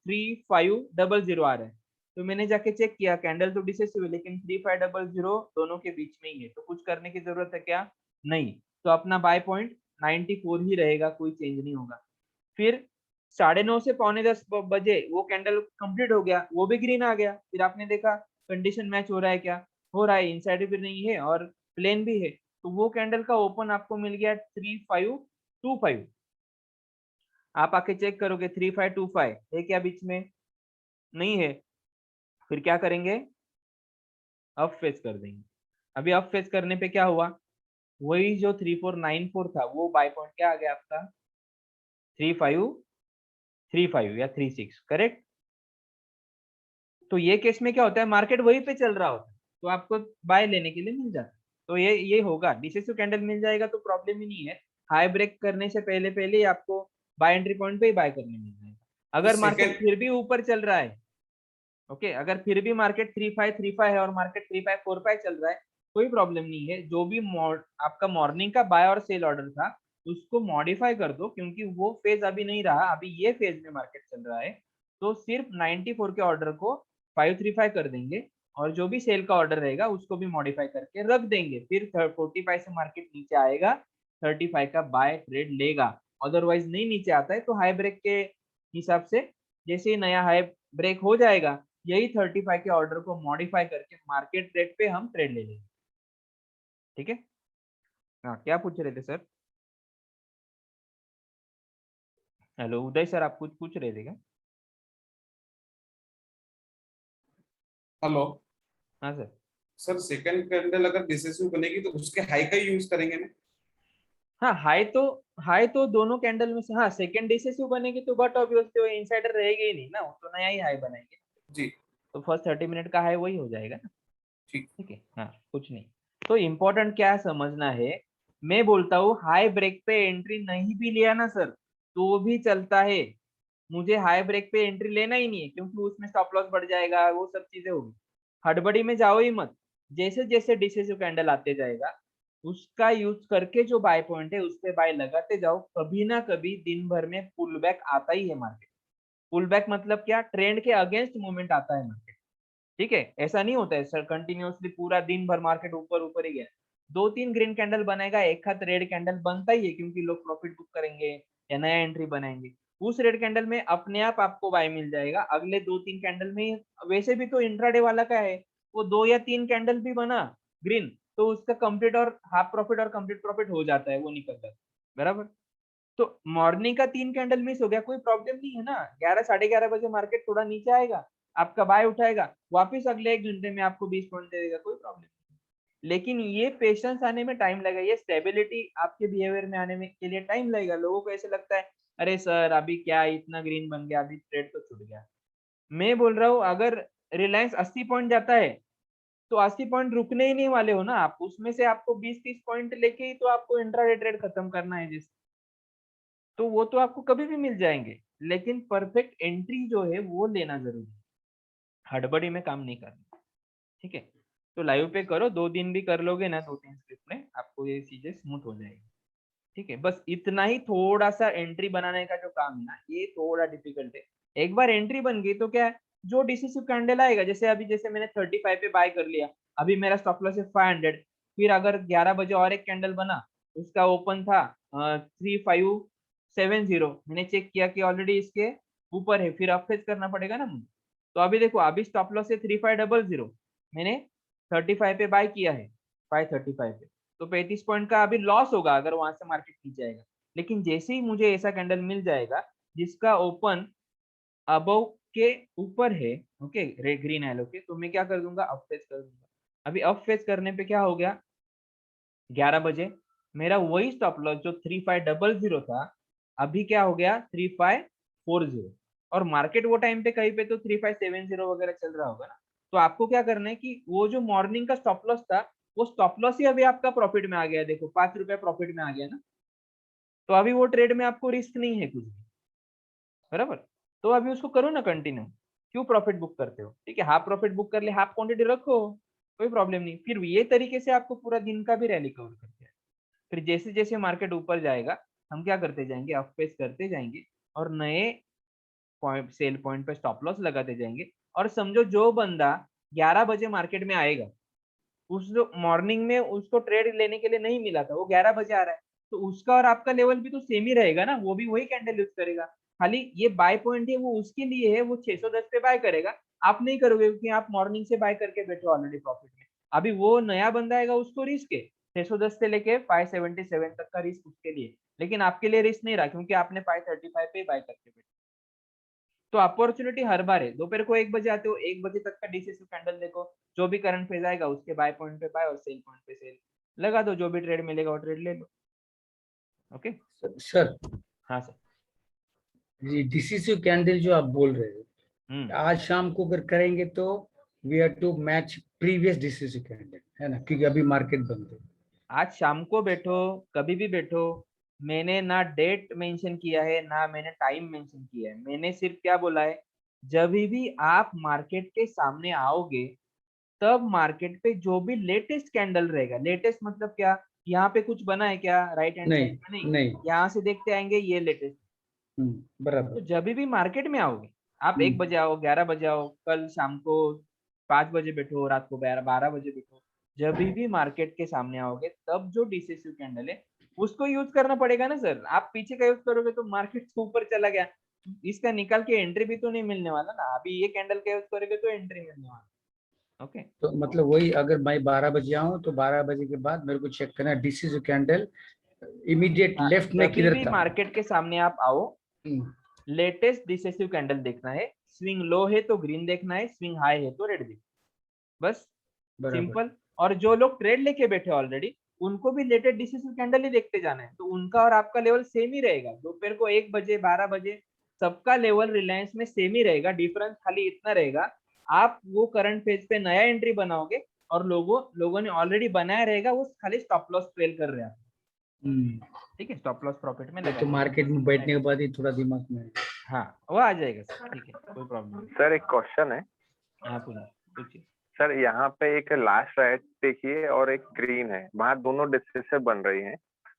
3500 आ रहा है, तो मैंने जाके चेक किया कैंडल तो डिसेसिव है लेकिन 3500 दोनों के बीच में ही है, तो कुछ करने की जरूरत है क्या? नहीं। तो अपना बाय पॉइंट 94 ही रहेगा, कोई चेंज नहीं होगा। फिर 9:30 से 9:45 बजे वो कैंडल कंप्लीट हो गया, वो भी ग्रीन आ गया। फिर आपने देखा कंडीशन मैच हो रहा है क्या? हो रहा है, इनसाइड भी नहीं है और प्लेन भी है, तो वो कैंडल का ओपन आपको मिल गया 3525। आप आके चेक करोगे 3525 है क्या बीच में? नहीं है। फिर क्या करेंगे? अप फेस कर देंगे। अभी अप फेस करने पे क्या हुआ, वही जो 3494 था वो बाय पॉइंट क्या आ गया आपका 3535 या 36, करेक्ट। तो ये केस में क्या होता है, मार्केट वहीं पे चल रहा होता है तो आपको बाय लेने के लिए मिल जाता है। तो ये होगा, डिसेसिव कैंडल मिल जाएगा तो प्रॉब्लम ही नहीं है। हाई ब्रेक करने से पहले पहले ही आपको बाय एंट्री पॉइंट पे ही बाय करने मिल जाएगा। अगर मार्केट second- फिर भी ऊपर चल रहा है, ओके, अगर फिर भी मार्केट 3535 है और मार्केट 3545 चल रहा है, कोई प्रॉब्लम नहीं है। जो भी आपका मॉर्निंग का बाय और सेल ऑर्डर था उसको मॉडिफाई कर दो, क्योंकि वो फेज अभी नहीं रहा, अभी ये फेज में मार्केट चल रहा है। तो सिर्फ 94 के ऑर्डर को 535 कर देंगे और जो भी सेल का ऑर्डर रहेगा उसको भी मॉडिफाई करके रख देंगे। फिर 45 से मार्केट नीचे आएगा, 35 का बाय ट्रेड लेगा। अदरवाइज नहीं नीचे आता है तो हाई ब्रेक के हिसाब से जैसे ही नया हाई ब्रेक हो जाएगा, यही 35 के ऑर्डर को मॉडिफाई करके मार्केट रेट पे हम ट्रेड ले लेंगे। ठीक है। हाँ, क्या पूछ रहे थे सर? हेलो उदय सर, आप कुछ पूछ रहे थे क्या? हेलो हाँ सर। सर, सेकंड कैंडल अगर डिसेसिव बनेगी तो उसके हाई का यूज करेंगे ना? हाँ, हाई तो दोनों कैंडल में से, हाँ सेकंड डिसेसिव बनेगी तो बट ऑब्वियसली वो इनसाइडर रहेगी ही नहीं ना, वो तो नया ही हाई बनाएंगे। जी तो फर्स्ट 30 मिनट का हाई वही हो जाएगा ना। ठीक। ठीक है, हाँ कुछ नहीं। तो इम्पोर्टेंट क्या समझना है, मैं बोलता हूँ हाई ब्रेक पे एंट्री नहीं भी लिया ना सर तो भी चलता है। मुझे हाई ब्रेक पे एंट्री लेना ही नहीं है क्योंकि उसमें स्टॉप लॉस बढ़ जाएगा, वो सब चीजें होगी। हड़बड़ी में जाओ ही मत। जैसे जैसे डिसेसिव कैंडल आते जाएगा उसका यूज करके जो बाय पॉइंट है उस पे बाय लगाते जाओ। कभी ना कभी दिन भर में पुल बैक आता ही है मार्केट। पुल बैक मतलब क्या, ट्रेंड के अगेंस्ट मूवमेंट आता है मार्केट। ठीक है, ऐसा नहीं होता है सर कंटिन्यूअसली पूरा दिन भर मार्केट ऊपर ऊपर ही गया। 2-3 ग्रीन कैंडल बनाएगा, एक हाथ रेड कैंडल बनता ही है क्योंकि लोग प्रॉफिट बुक करेंगे या नया एंट्री बनाएंगे। उस रेड कैंडल में अपने आप आपको बाय मिल जाएगा। अगले 2-3 कैंडल में वैसे भी तो इंट्राडे वाला का है, वो 2 या 3 कैंडल भी बना ग्रीन तो उसका कंप्लीट और हाफ प्रॉफिट और कंप्लीट प्रॉफिट हो जाता है, वो निकल जाता है बराबर। तो मॉर्निंग का 3 कैंडल मिस हो गया, कोई प्रॉब्लम नहीं है ना। 11 साढ़े 11 बजे मार्केट थोड़ा नीचे आएगा, आपका बाय उठाएगा, वापस अगले 1 घंटे में आपको 20 पॉइंट दे देगा, कोई प्रॉब्लम नहीं। लेकिन ये पेशेंस आने में टाइम लगेगा, ये स्टेबिलिटी आपके बिहेवियर में आने में के लिए टाइम लगेगा। लोगों को ऐसे लगता है अरे सर अभी क्या इतना ग्रीन बन गया, अभी ट्रेड तो छूट गया। मैं बोल रहा हूँ अगर रिलायंस 80 पॉइंट जाता है तो 80 पॉइंट रुकने ही नहीं वाले हो ना आप, उसमें से आपको 20-30 पॉइंट लेके ही तो आपको इंट्राडे ट्रेड खत्म करना है जिस, तो वो तो आपको कभी भी मिल जाएंगे। लेकिन परफेक्ट एंट्री जो है वो लेना जरूरी है, हड़बड़ी में काम नहीं करना। ठीक है, तो लाइव पे करो, 2 दिन भी कर लोगे ना 2-3 स्क्रिप्ट में, आपको ये चीजें स्मूथ हो जाएगी। ठीक है, बस इतना ही। थोड़ा सा एंट्री बनाने का जो काम है ना ये थोड़ा डिफिकल्ट है। एक बार एंट्री बन गई तो क्या है, जो डिसिसिव कैंडल आएगा, जैसे अभी जैसे मैंने 35 पे बाय कर लिया, अभी मेरा स्टॉप लॉस है 500। फिर अगर 11 बजे और एक कैंडल बना, उसका ओपन था 3570, मैंने चेक किया कि ऑलरेडी इसके ऊपर है, फिर अप फेस करना पड़ेगा ना मुझे। तो अभी देखो, अभी स्टॉप लॉस है 3500, मैंने 35 पे बाय किया है 535 पे, तो 35 पॉइंट का अभी लॉस होगा अगर वहां से मार्केट नीचे आएगा। लेकिन जैसे ही मुझे ऐसा कैंडल मिल जाएगा जिसका ओपन अबव के ऊपर है, ओके, ग्रीन एलो के, तो मैं क्या कर दूंगा, अप फेस कर दूंगा। अभी अप फेस करने पे क्या हो गया, 11 बजे मेरा वही स्टॉप लॉस जो 3500 था, अभी क्या हो गया 3540। और मार्केट वो टाइम पे कहीं पे तो 3570 वगैरह चल रहा होगा ना। तो आपको क्या करना है कि वो जो मॉर्निंग का स्टॉप लॉस था वो स्टॉप लॉस ही अभी आपका प्रॉफिट में आ गया। देखो 5 रुपए प्रॉफिट में आ गया ना। तो अभी वो ट्रेड में आपको रिस्क नहीं है कुछ भी, बराबर। तो अभी उसको करो ना कंटिन्यू। क्यों प्रॉफिट बुक करते हो? ठीक है, हाफ प्रॉफिट बुक कर ले, हाफ क्वांटिटी रखो, कोई प्रॉब्लम नहीं। फिर ये तरीके से आपको पूरा दिन का भी रैली कवर करते हैं। फिर जैसे जैसे मार्केट ऊपर जाएगा हम क्या करते जाएंगे, अप पेस करते जाएंगे और नए पॉइंट, सेल पॉइंट पे स्टॉप लॉस लगाते जाएंगे। और समझो जो बंदा 11 बजे मार्केट में आएगा, उस जो मॉर्निंग में उसको ट्रेड लेने के लिए नहीं मिला था, वो 11 बजे आ रहा है, तो उसका और आपका लेवल भी तो सेम ही रहेगा ना, वो भी वही कैंडल यूज करेगा। खाली ये बाय पॉइंट है वो उसके लिए है, वो 610 पे बाय करेगा, आप नहीं करोगे क्योंकि आप मॉर्निंग से बाय करके बैठे ऑलरेडी प्रॉफिट में। अभी वो नया बंदा आएगा, उसको रिस्क है 610 से लेके 577 तक का रिस्क उसके लिए, लेकिन आपके लिए रिस्क नहीं रहा क्योंकि आपने 535 पे बाय करके बैठे। तो अपॉर्चुनिटी हर बार है। दोपहर को 1 बजे आते हो, 1 बजे तक का डिसिसिव कैंडल देखो, जो भी करंट फेज आएगा उसके बाय पॉइंट पे बाय और सेल पॉइंट पे सेल लगा दो, जो भी ट्रेड मिलेगा वो ट्रेड ले लो। ओके सर, हाँ सर। ये डिसिसिव कैंडल जो आप बोल रहे हो, आज शाम को अगर करेंगे तो we have to match previous decisive candle, है ना, क्योंकि अभी मार्केट बंद है। आज शाम को बैठो, कभी भी बैठो, मैंने ना डेट मेंशन किया है ना मैंने टाइम मेंशन किया है। मैंने सिर्फ क्या बोला है, जब भी आप मार्केट के सामने आओगे तब मार्केट पे जो भी लेटेस्ट कैंडल रहेगा, लेटेस्ट मतलब क्या, यहाँ पे कुछ बना है क्या राइट हैंड साइड में? नहीं, यहाँ से देखते आएंगे ये लेटेस्ट। बराबर। तो जब भी मार्केट में आओगे, आप 1 बजे आओ, 11 बजे आओ, कल शाम को 5 बजे बैठो, रात को 12 बजे बैठो, जब भी मार्केट के सामने आओगे तब जो डिसेसिव कैंडल है उसको यूज करना पड़ेगा ना सर। आप पीछे का यूज करोगे तो मार्केट ऊपर चला गया, इसका निकाल के एंट्री भी तो नहीं मिलने वाला ना। अभी ये कैंडल का यूज करोगे तो एंट्री मिलने वाला। ओके तो मतलब वही, अगर मैं 12 बजे आऊँ तो 12 बजे के बाद मेरे को चेक करना डिसिसिव कैंडल इमीडिएट लेफ्ट में जब किधर भी था। मार्केट के सामने आप आओ, लेटेस्ट डिसेसिव कैंडल देखना है, स्विंग लो है तो ग्रीन देखना है, स्विंग हाई है तो रेड देखना, बस सिंपल। और जो लोग ट्रेड लेके बैठे ऑलरेडी उनको भी लेटेस्ट डिसेसिव कैंडल ही देखते जाना है, तो उनका और आपका लेवल सेम ही रहेगा। दोपहर को 1 बजे 12 बजे सबका लेवल रिलायंस में सेम ही रहेगा, डिफरेंस खाली इतना रहेगा, आप वो करंट फेज पे नया एंट्री बनाओगे और लोगों ने ऑलरेडी बनाया रहेगा, वो खाली स्टॉप लॉस ट्रेल कर रहे हैं। ठीक है, स्टॉप लॉस प्रॉफिट में लगा तो मार्केट में बैठने के बाद ही थोड़ा दिमाग में। हाँ वो आ जाएगा सर, ठीक है, कोई प्रॉब्लम नहीं। सर एक क्वेश्चन है। हाँ पूछिए। सर यहाँ पे एक लास्ट रेड देखिए और एक ग्रीन है, वहाँ दोनों डिस्कशन बन रही हैं,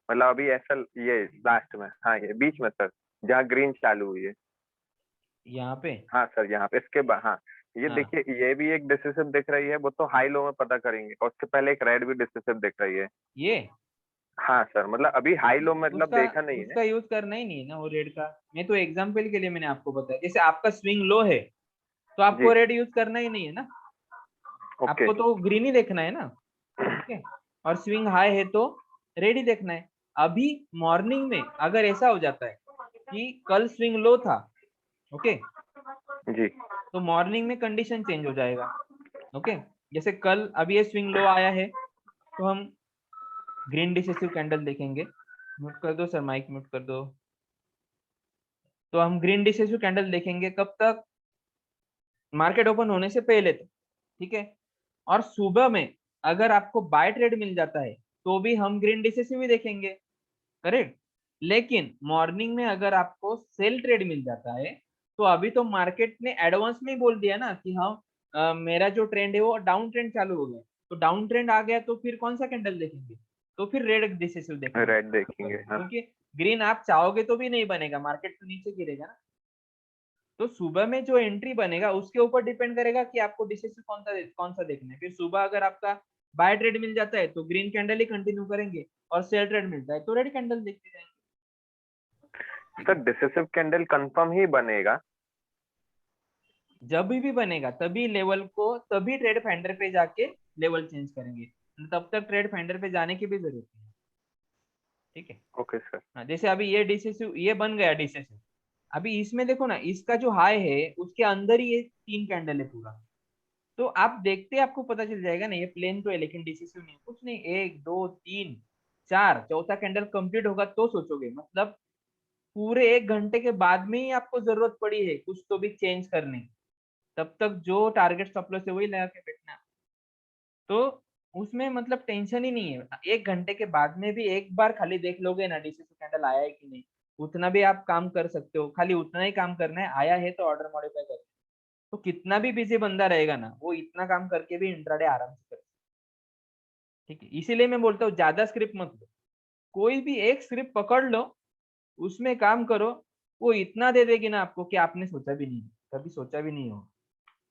मतलब अभी ऐसा ये लास्ट में, हाँ ये बीच में सर जहाँ ग्रीन चालू हुई है यहाँ पे, हाँ सर यहाँ पे इसके बाद, हाँ ये हाँ। देखिए ये भी एक डिसिसिव दिख रही है, वो तो हाई लो में पता करेंगे, और उसके पहले एक रेड भी डिसिसिव दिख रही है। ये हाँ सर, मतलब अभी हाई लो मतलब देखा नहीं है। उसका यूज करना ही नहीं है ना वो रेड का। मैं तो एग्जांपल के लिए मैंने आपको बताया, जैसे आपका स्विंग लो है तो आपको रेड यूज करना ही नहीं है ना, आपको तो ग्रीन ही देखना है ना। ठीक है, और स्विंग हाई है तो रेड ही देखना है। अभी मॉर्निंग में अगर ऐसा हो जाता है कि कल स्विंग लो था, ओके जी, तो मॉर्निंग में कंडीशन चेंज हो जाएगा। ओके, जैसे कल अभी ये स्विंग लो आया है तो हम ग्रीन डिसेसिव कैंडल देखेंगे। म्यूट कर दो सर, माइक म्यूट कर दो। तो हम ग्रीन डिसेसिव कैंडल देखेंगे कब तक, मार्केट ओपन होने से पहले तक, ठीक है। और सुबह में अगर आपको बाय ट्रेड मिल जाता है तो भी हम ग्रीन डिसेसिव ही देखेंगे, करेक्ट। लेकिन मॉर्निंग में अगर आपको सेल ट्रेड मिल जाता है तो अभी तो मार्केट ने एडवांस में ही बोल दिया ना कि हम मेरा जो ट्रेंड है वो डाउन ट्रेंड चालू हो गया, तो डाउन ट्रेंड आ गया तो फिर कौन सा कैंडल देखेंगे, तो फिर रेड डिसेसिव देखेंगे, रेड देखेंगे हाँ। क्योंकि ग्रीन आप चाहोगे तो भी नहीं बनेगा, मार्केट तो नीचे गिरेगा ना। तो सुबह में जो एंट्री बनेगा उसके ऊपर डिपेंड करेगा कि आपको डिसेसिव कौन सा देखना है। फिर सुबह अगर आपका बाय ट्रेड मिल जाता है तो ग्रीन कैंडल ही कंटिन्यू करेंगे, और सेल ट्रेड मिलता है तो रेड कैंडल देखते जाएंगे। सर डिसेसिव कैंडल कंफर्म ही बनेगा? जब भी बनेगा तभी लेवल को, तभी ट्रेड फाइंडर पे जाके लेवल चेंज करेंगे, तब तक ट्रेड फाइंडर पे जाने की भी जरूरत नहीं है। ठीक है, ओके सर। हाँ, जैसे अभी ये डिसेसिव, ये बन गया डिसेसिव, अभी इसमें देखो ना, इसका जो हाई है उसके अंदर ही ये 3 कैंडल है पूरा, तो आप देखते आपको पता चल जाएगा ना, ये प्लेन तो है लेकिन डिसेसिव नहीं, कुछ नहीं, 1 2 3 4 चौथा कैंडल कंप्लीट होगा तो सोचोगे, मतलब पूरे 1 घंटे के बाद में ही आपको जरूरत पड़ी है कुछ तो भी चेंज करने, तब तक जो टारगेट स्टॉप लॉस है वही लगा के बैठना। तो उसमें मतलब टेंशन ही नहीं है। 1 घंटे के बाद में भी एक बार खाली देख लोगे ना डीसीसी कैंडल आया है कि नहीं, उतना भी आप काम कर सकते हो। खाली उतना ही काम करना है, आया है तो ऑर्डर मॉडिफाई करना है। तो कितना भी बिजी बंदा रहेगा ना, वो इतना काम करके भी इंट्राडे आराम से कर, ठीक है। इसीलिए मैं बोलता हूँ ज्यादा स्क्रिप्ट मत लो, कोई भी एक स्क्रिप्ट पकड़ लो, उसमें काम करो, वो इतना दे देगी ना आपको कि आपने सोचा भी नहीं, कभी सोचा भी नहीं हो।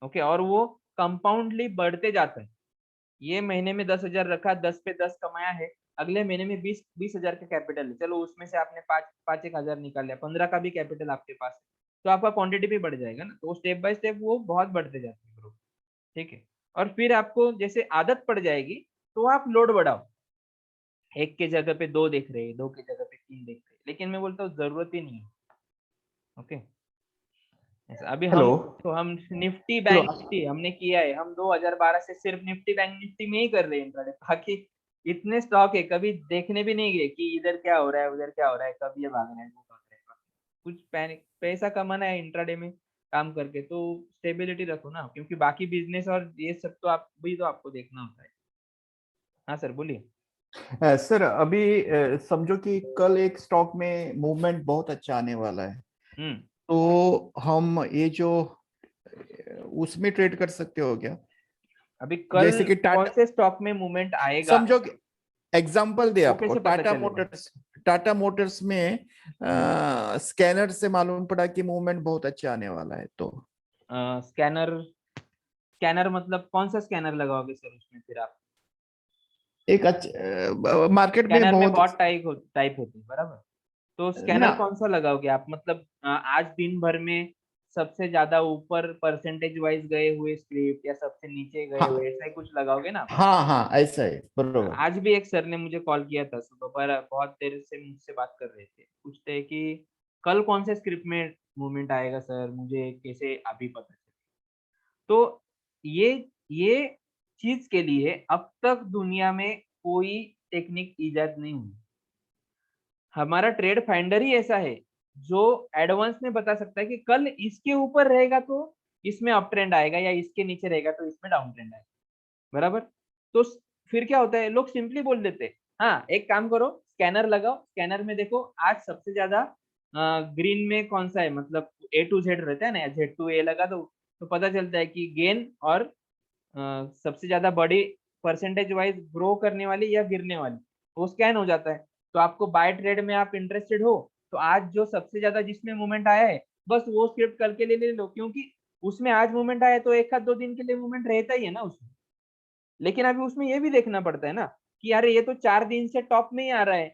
ओके, और वो कंपाउंडली बढ़ते जाता है। ये महीने में 10,000 रखा, 10 पे 10 कमाया है, अगले महीने में 20,000 का कैपिटल है, चलो उसमें से आपने 5,000 निकाल लिया, 15 का भी कैपिटल आपके पास है, तो आपका क्वांटिटी भी बढ़ जाएगा ना। तो स्टेप बाय स्टेप वो बहुत बढ़ते जाते हैं ग्रुप, ठीक है। और फिर आपको जैसे आदत पड़ जाएगी तो आप लोड बढ़ाओ, 1 के जगह पे 2 देख रहे हैं, 2 के जगह पे 3 देख रहे हैं, लेकिन मैं बोलता हूँ जरूरत ही नहीं है। ओके, अभी हेलो हम निफ्टी बैंक निफ्टी हमने किया है, हम 2012 से सिर्फ निफ्टी बैंक निफ्टी में ही कर रहे हैं इंट्राडे। बाकी इतने स्टॉक है, कभी देखने भी नहीं गए कि इधर क्या हो रहा है उधर क्या हो रहा है, कब ये भाग रहा है वो भाग रहा है। कुछ पैसा कमाना है इंट्राडे में काम करके, तो स्टेबिलिटी रखो ना, क्योंकि बाकी बिजनेस और ये सब तो आप भी तो आपको देखना होता है। हाँ सर बोलिए। सर अभी समझो कि कल एक स्टॉक में मूवमेंट बहुत अच्छा आने वाला है, तो हम ये जो उसमें ट्रेड कर सकते हो क्या? अभी कल जैसे कि कौन से स्टॉक में मूवमेंट आएगा, समझो कि एग्जांपल दे वो आपको, कैसे पता टाटा मोटर्स में स्कैनर से मालूम पड़ा कि मूवमेंट बहुत अच्छा आने वाला है। तो स्कैनर मतलब कौन सा स्कैनर लगाओगे सर उसमें? फिर आप एक अच्छा मार्केट में स्कैनर में बहुत बहुत टाइप होती है, बराबर। तो स्कैनर ना, कौन सा लगाओगे आप? मतलब आज दिन भर में सबसे ज्यादा ऊपर परसेंटेज वाइज गए हुए स्क्रिप्ट या सबसे नीचे गए हाँ हुए, ऐसा ही कुछ लगाओगे ना? हाँ हाँ ऐसा है बरोबर। आज भी एक सर ने मुझे कॉल किया था सुबह पर, बहुत देर से मुझसे बात कर रहे थे, पूछते हैं कि कल कौन से स्क्रिप्ट में मूवमेंट आएगा सर, मुझे कैसे अभी पता चले। तो ये चीज के लिए अब तक दुनिया में कोई टेक्निक इजाद नहीं हुई। हमारा ट्रेड फाइंडर ही ऐसा है जो एडवांस में बता सकता है कि कल इसके ऊपर रहेगा तो इसमें अप ट्रेंड आएगा, या इसके नीचे रहेगा तो इसमें डाउन ट्रेंड आएगा, बराबर। तो फिर क्या होता है, लोग सिंपली बोल देते हैं हाँ एक काम करो स्कैनर लगाओ, स्कैनर में देखो आज सबसे ज्यादा ग्रीन में कौन सा है, मतलब A to Z रहता है ना, Z to A लगा दो, तो पता चलता है कि गेन और सबसे ज्यादा बड़ी परसेंटेज वाइज ग्रो करने वाली या गिरने वाली, वो स्कैन हो जाता है। तो आपको बाय ट्रेड में आप इंटरेस्टेड हो तो आज जो सबसे ज्यादा जिसमें मूवमेंट आया है बस वो स्क्रिप्ट कल के लिए ले लो, क्योंकि उसमें आज मूवमेंट आया तो 1-2 दिन के लिए मूवमेंट रहता ही है ना उसमें। लेकिन अभी उसमें ये भी देखना पड़ता है ना कि यार ये तो 4 दिन से टॉप में ही आ रहा है,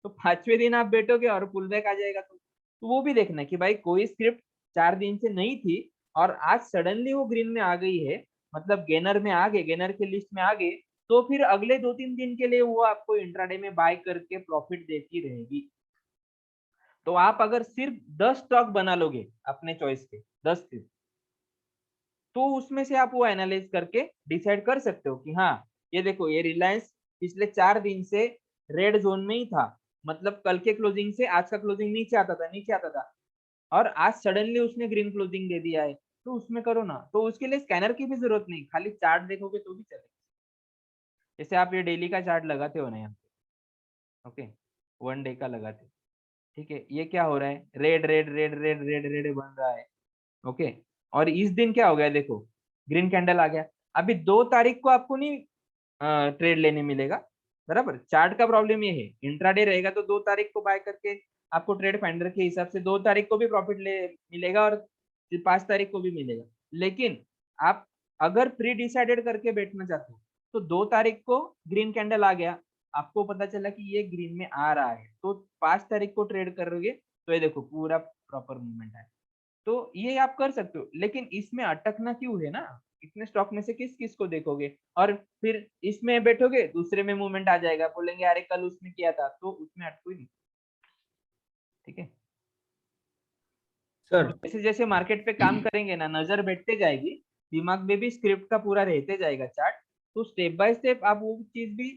तो 5वें दिन आप बैठोगे और पुल बैक आ जाएगा, तो वो भी देखना है कि भाई कोई स्क्रिप्ट 4 दिन से नहीं थी और आज सडनली वो ग्रीन में आ गई है, मतलब गेनर में आ गए, गेनर के लिस्ट में आ गए, तो फिर अगले 2-3 दिन के लिए वो आपको इंट्राडे में बाय करके प्रॉफिट देती रहेगी। तो आप अगर सिर्फ 10 स्टॉक बना लोगे अपने चॉइस के, 10 सिर्फ, तो उसमें से आप वो एनालाइज करके डिसाइड कर सकते हो कि हाँ ये देखो ये रिलायंस पिछले 4 दिन से रेड जोन में ही था, मतलब कल के क्लोजिंग से आज का क्लोजिंग नीचे आता था और आज सडनली उसने ग्रीन क्लोजिंग दे दिया है, तो उसमें करो ना। तो उसके लिए स्कैनर की भी जरूरत नहीं, खाली चार्ट देखोगे तो भी चलेगा। जैसे आप ये डेली का चार्ट लगाते हो ना यहाँ पे, ओके 1 डे का लगाते, ठीक है, ये क्या हो रहा है, red red red red red red बन रहा है, ओके। और इस दिन क्या हो गया देखो, ग्रीन कैंडल आ गया। अभी 2 तारीख को आपको नहीं ट्रेड लेने मिलेगा, बराबर। चार्ट का प्रॉब्लम ये है, इंट्राडे रहेगा तो 2 तारीख को बाय करके आपको ट्रेड फाइंडर के हिसाब से 2 तारीख को भी प्रॉफिट ले मिलेगा और 5 तारीख को भी मिलेगा। लेकिन आप अगर प्री डिसाइडेड करके बैठना चाहते हो तो 2 तारीख को ग्रीन कैंडल आ गया, आपको पता चला कि ये ग्रीन में आ रहा है, तो 5 तारीख को ट्रेड करोगे तो ये देखो पूरा प्रॉपर मूवमेंट है। तो ये आप कर सकते हो, लेकिन इसमें अटकना क्यों है ना, इतने स्टॉक में से किस किस को देखोगे और फिर इसमें बैठोगे दूसरे में मूवमेंट आ जाएगा, बोलेंगे अरे कल उसने किया था, तो उसमें अटको ही नहीं, ठीक है सर। जैसे जैसे मार्केट पे काम करेंगे ना, नजर बैठते जाएगी, दिमाग में भी स्क्रिप्ट का पूरा रहते जाएगा चार्ट, तो स्टेप बाय स्टेप आप वो चीज भी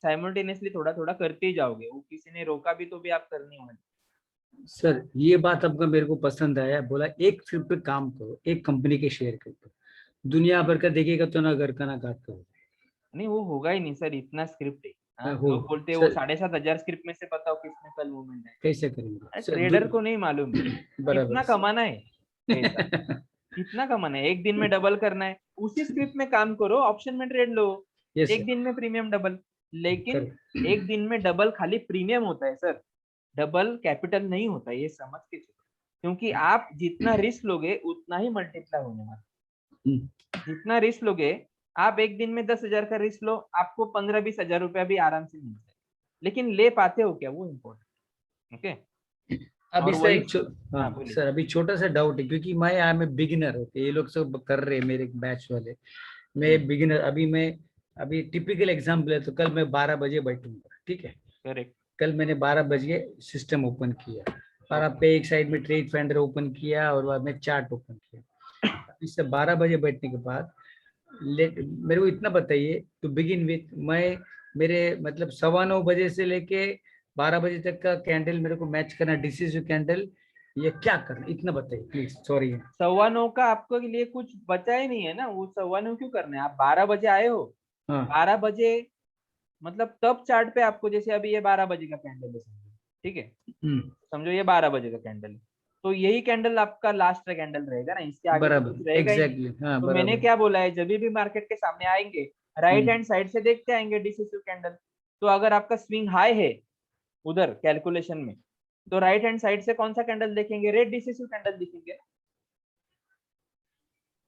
साइमल्टेनियसली थोड़ा थोड़ा करते ही जाओगे, वो किसी ने रोका भी तो भी आप करने वाले। सर ये बात आपका मेरे को पसंद आया, बोला एक स्क्रिप्ट पे काम करो, एक कंपनी के शेयर के ऊपर, दुनिया भर का देखिएगा तो ना घर का ना घाट का होगा। नहीं वो होगा ही नहीं सर, इतना स्क्रिप्ट है। हाँ, हो लोग बोलते हैं वो सर 7,500 स्क्रिप्ट में से बताओ किसमें कल मूवमेंट है। कैसे करेंगे सर ट्रेडर को नहीं मालूम है बराबर कितना कमाना है पैसा, कितना कमाना है। एक दिन में डबल करना है, उसी स्क्रिप्ट में काम करो, ऑप्शन में ट्रेड लो, यस एक दिन में प्रीमियम डबल। लेकिन एक दिन में डबल खाली प्रीमियम होता है सर, डबल कैपिटल नहीं होता, ये समझ के चलो। क्योंकि आप जितना रिस्क लोगे उतना ही मल्टीप्लाई होने वाला। जितना रिस्क लोगे, आप एक दिन में 10,000 का रिस्क लो, आपको 15-20 हजार रुपया भी आराम से मिल जाए, लेकिन ले पाते हो क्या, वो इम्पोर्टेंट। ओके अभी और सर वही हाँ बोलिए। सर अभी छोटा सा डाउट है, क्योंकि मैं आई एम ए बिगिनर होते, ये लोग सब कर रहे हैं मेरे बैच वाले, मैं बिगिनर। अभी टिपिकल एग्जाम्पल है, तो कल मैं 12 बजे बैठूंगा, ठीक है। करेक्ट। कल मैंने 12 बजे सिस्टम ओपन किया, और आप पे एक साइड में ट्रेड फाइंडर ओपन किया, और बाद में चार्ट ओपन किया। इससे 12 बजे बैठने के बाद मेरे को इतना बताइए टू बिगिन विथ, मैं मेरे मतलब 9:15 बजे से लेके 12 बजे तक का कैंडल मेरे को मैच करना, डिसिसिव कैंडल, ये क्या करना, इतना बताइए प्लीज। सॉरी 9:15 का आपके लिए कुछ बचा ही नहीं है ना, वो 9:15 क्यों करना है। आप 12 बजे आए हो, हाँ 12 बजे मतलब तब चार्ट पे आपको, जैसे अभी ये 12 बजे का कैंडल है समझो, ठीक है, समझो ये 12 बजे का कैंडल है, तो यही कैंडल आपका लास्ट कैंडल रहेगा ना, इसके आगे तो कुछ बराबर रहेगा ही नहीं। एग्जैक्टली हाँ तो मैंने बराबर क्या बोला है, जब भी मार्केट के सामने आएंगे राइट हैंड साइड से देखते आएंगे डिसिसिव कैंडल। तो अगर आपका स्विंग हाई है उधर कैलकुलेशन में, तो राइट हैंड साइड से कौन सा कैंडल देखेंगे, रेड डिसिसिव कैंडल दिखेंगे।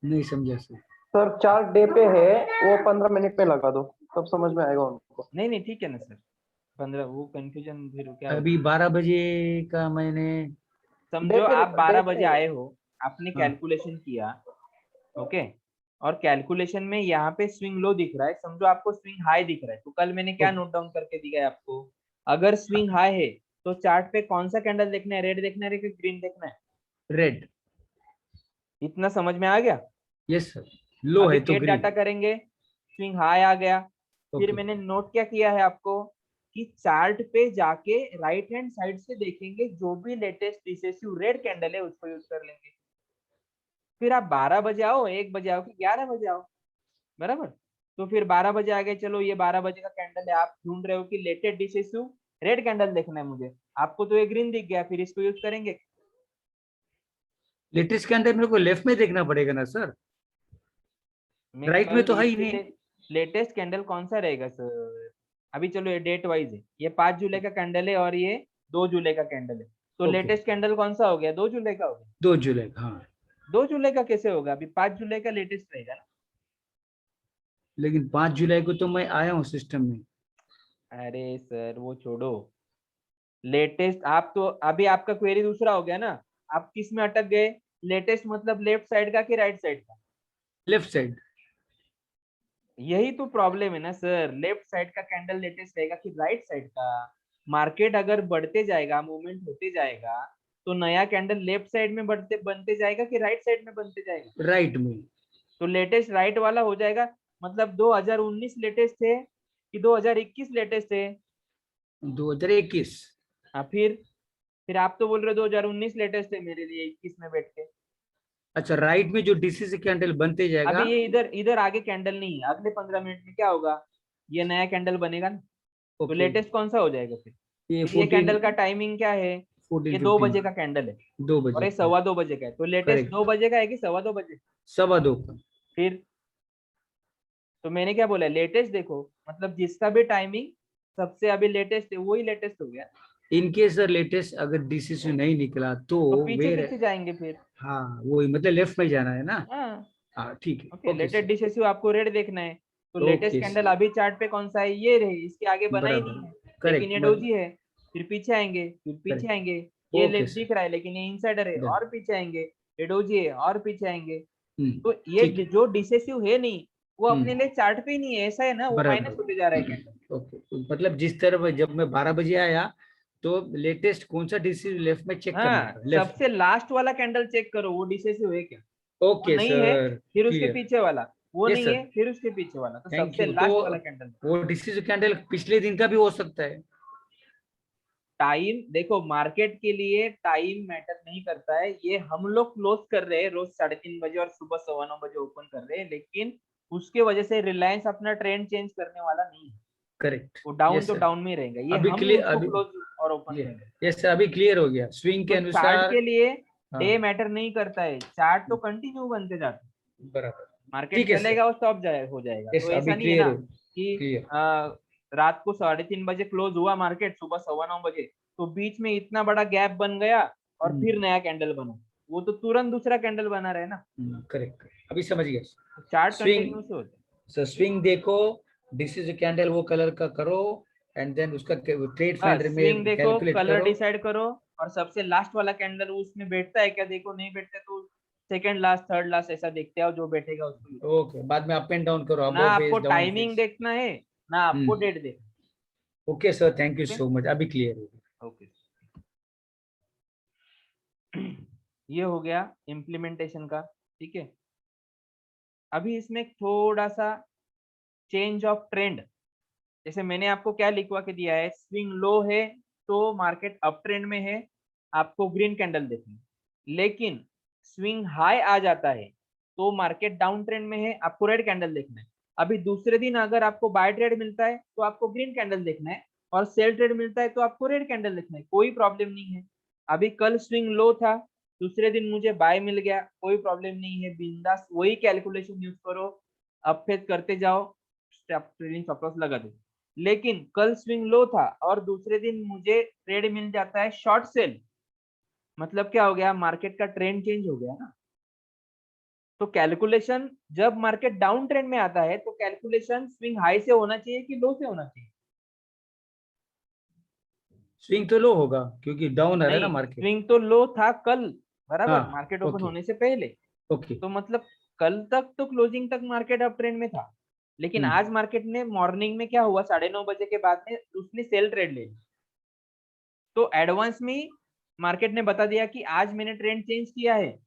नहीं समझा सर। सर चार्ट डे पे है, वो 15 मिनट में लगा दो, तब समझ में आएगा उनको। नहीं ठीक है ना सर, 15 वो कंफ्यूजन फिर क्या अभी 12 बजे का मैंने समझो, आप 12 बजे आए हो, आपने हाँ। कैलकुलेशन किया, ओके, और कैलकुलेशन में यहाँ पे स्विंग लो दिख रहा है, समझो आपको स्विंग हाई दिख रहा है, तो कल मैंने क्या नोट डाउन करके दिया है आपको, अगर स्विंग हाई है तो चार्ट पे कौन सा कैंडल देखना है, रेड देखना है कि ग्रीन देखना है। रेड। इतना समझ में आ गया। यस सर, लो अभी है तो गेट ग्रीन। डाटा करेंगे, स्विंग हाई आ गया, फिर ओके मैंने नोट क्या किया है आपको कि चार्ट पे जाके राइट हैंड साइड से देखेंगे, जो भी लेटेस्ट रिसेसिव रेड कैंडल है उसको यूज कर लेंगे। फिर आप 12 बजे आओ, 1 बजे आओ कि 11 बजे आओ, बराबर। तो फिर 12 बजे आ गए, चलो ये 12 बजे का कैंडल है, आप ढूंढ रहे हो कि लेटेस्ट डिसेसिव रेड कैंडल देखना है मुझे, आपको तो ये ग्रीन दिख गया, फिर इसको यूज करेंगे। लेटेस्ट के अंदर मेरे को लेफ्ट में देखना पड़ेगा ना सर, राइट में तो है ही नहीं। लेटेस्ट कैंडल कौन सा रहेगा सर, अभी चलो ये डेट वाइज है, ये 5 जुलाई का कैंडल है और ये 2 जुलाई का कैंडल है, तो लेटेस्ट कैंडल कौन सा हो गया, 2 जुलाई का हो गया। 2 जुलाई हाँ, 2 जुलाई का कैसे होगा, अभी 5 जुलाई का लेटेस्ट रहेगा ना। लेकिन 5 जुलाई को तो मैं आया हूँ सिस्टम में। अरे सर वो छोड़ो, लेटेस्ट आप तो अभी आपका क्वेरी दूसरा हो गया ना, आप किस में अटक गए, लेटेस्ट मतलब लेफ्ट साइड का कि राइट साइड का। Left side. यही तो प्रॉब्लम है ना सर, लेफ्ट साइड का कैंडल लेटेस्ट रहेगा कि राइट साइड का। मार्केट अगर बढ़ते जाएगा, मूवमेंट होते जाएगा, तो नया कैंडल लेफ्ट साइड में बनते जाएगा कि राइट साइड में बनते जाएगा। राइट में। तो लेटेस्ट राइट वाला हो जाएगा, मतलब 2019 लेटेस्ट है कि 2021 लेटेस्ट है। 2021। हाँ फिर आप तो बोल रहे हो 2019 लेटेस्ट है मेरे लिए 21 में बैठ के। अच्छा राइट में जो डीसीसी कैंडल बनते जाएगा। अभी ये इधर आगे कैंडल नहीं है, अगले 15 मिनट में क्या होगा, ये नया कैंडल बनेगा ना, तो लेटेस्ट कौन सा हो जाएगा फिर। ये कैंडल का टाइमिंग क्या है, ये 2 बजे का कैंडल है 2 बजे और ये 2:15 बजे का है, तो लेटेस्ट 2 बजे का है कि 2:15 बजे। 2:15 का। फिर तो मैंने क्या बोला, लेटेस्ट देखो, मतलब जिसका भी टाइमिंग सबसे अभी लेटेस्ट है वही लेटेस्ट हो गया। इनकेस लेटेस्ट अगर डीसीसी नहीं निकला तो पीछे जाएंगे फिर। हाँ वही मतलब लेफ्ट में जाना है ना। हाँ ठीक है। ओके लेटेस्ट डिसेसिव आपको रेड देखना है, तो लेटेस्ट कैंडल अभी चार्ट पे कौन सा है, ये रहे, इसके आगे बना ही नहीं है, लेकिन ये डोजी है। फिर पीछे आएंगे, ये दिख रहा है लेकिन ये इनसाइडर है, और पीछे आएंगे, ये डोजी है, और पीछे आएंगे। तो ये जो डिसेसिव है नहीं, वो अपने लिए चार्ट पे ही नहीं है, ऐसा है ना, वो माइनस होते जा रहा है कैंडल। ओके मतलब जिस तरह जब मैं 12 बजे आया तो लेटेस्ट कौन सा डिसेसिव लेफ्ट में चेक करना है। सबसे लास्ट वाला कैंडल चेक करो, वो डिसेसिव है क्या। ओके नहीं सर, है फिर उसके पीछे वाला, वो Yes, नहीं sir. है फिर उसके पीछे वाला, तो Thank सबसे you. लास्ट तो वाला कैंडल। वो डिसीजन कैंडल पिछले दिन का भी हो सकता है। टाइम देखो, मार्केट के लिए टाइम मैटर नहीं करता है, ये हम लोग क्लोज कर रहे हैं रोज 3:30 बजे और सुबह 9:15 बजे ओपन कर रहे हैं, लेकिन उसके वजह से रिलायंस अपना ट्रेंड चेंज करने वाला नहीं है। करेक्ट, वो डाउन Yes, तो sir. डाउन में ही रहेगा। ये अभी हम clear- उसको अभी- क्लोज और ओपन ये करेंगे। यस अभी क्लियर हो गया। स्विंग के तो चार्ट अनुसार के लिए हाँ, डे मैटर नहीं करता है, चार्ट तो कंटिन्यू बनते जाते हैं। बराबर, मार्केट ठीक है सर। चलेगा और स्टॉप हो जाएगा। यस तो ऐसा अभी नहीं है क्लियर ना हो कि क्लियर। रात को 3:30 बजे क्लोज हुआ मार्केट, सुबह 9:15 बजे, तो बीच में इतना बड़ा गैप बन गया और फिर नया कैंडल बना, वो तो तुरंत दूसरा कैंडल बना रहे ना। करेक्ट, अभी समझ गया। चार्ट स्विंग कंटिन्यू से होता है। सर, स्विंग देखो, दिस इज कैंडल, वो कलर का करो एंड देन उसका ट्रेड फाइंडर स्विंग में देखो, कैलकुलेट कलर करो। डिसाइड करो, और सबसे लास्ट वाला कैंडल उसमें बैठता है क्या देखो, नहीं बैठता तो सेकंड लास्ट, थर्ड लास्ट ऐसा देखते हो, जो बैठेगा उसको। ओके, बाद में अप एंड डाउन करो, ना अबव आपको फेस, डाउन टाइमिंग फेस। देखना है, ना आपको डेट देखना। Okay sir, thank you Okay? So much, अभी क्लियर हो गया। ओके ये हो गया इम्प्लीमेंटेशन का। ठीक है, अभी इसमें थोड़ा सा चेंज ऑफ ट्रेंड, जैसे मैंने आपको क्या लिखवा के दिया है, स्विंग लो है तो मार्केट अप ट्रेंड में है, आपको ग्रीन कैंडल देखनी है। लेकिन स्विंग हाई आ जाता है तो मार्केट डाउन ट्रेंड में है, आपको रेड कैंडल देखना है। अभी दूसरे दिन अगर आपको बाय ट्रेड मिलता है तो आपको ग्रीन कैंडल देखना है, और सेल ट्रेड मिलता है तो आपको रेड कैंडल देखना है, कोई प्रॉब्लम नहीं है। अभी कल स्विंग लो था, दूसरे दिन मुझे बाय मिल गया, कोई प्रॉब्लम नहीं है, बिंदास वही कैलकुलेशन यूज करो, अप फेज करते जाओ, ट्रेडिंग स्टॉप लॉस लगा दो। लेकिन कल स्विंग लो था और दूसरे दिन मुझे ट्रेड मिल जाता है शॉर्ट सेल, मतलब क्या हो गया, मार्केट का ट्रेंड चेंज हो गया ना। तो कैलकुलेशन जब मार्केट डाउन ट्रेंड में आता है तो कैलकुलेशन स्विंग हाई से होना चाहिए कि लो से होना चाहिए? स्विंग तो लो होगा क्योंकि डाउन आ रहा है ना नहीं, मार्केट। स्विंग तो लो था कल, बराबर, हाँ, मार्केट ओपन ओके होने से पहले। ओके। तो मतलब कल तक तो क्लोजिंग तक मार्केट अप ट्रेंड में था, लेकिन आज मार्केट ने मॉर्निंग में क्या हुआ, 9:30 बजे के बाद में उसने सेल ट्रेड ले ली। तो एडवांस में मार्केट ने बता दिया कि आज मैंने ट्रेंड चेंज किया है,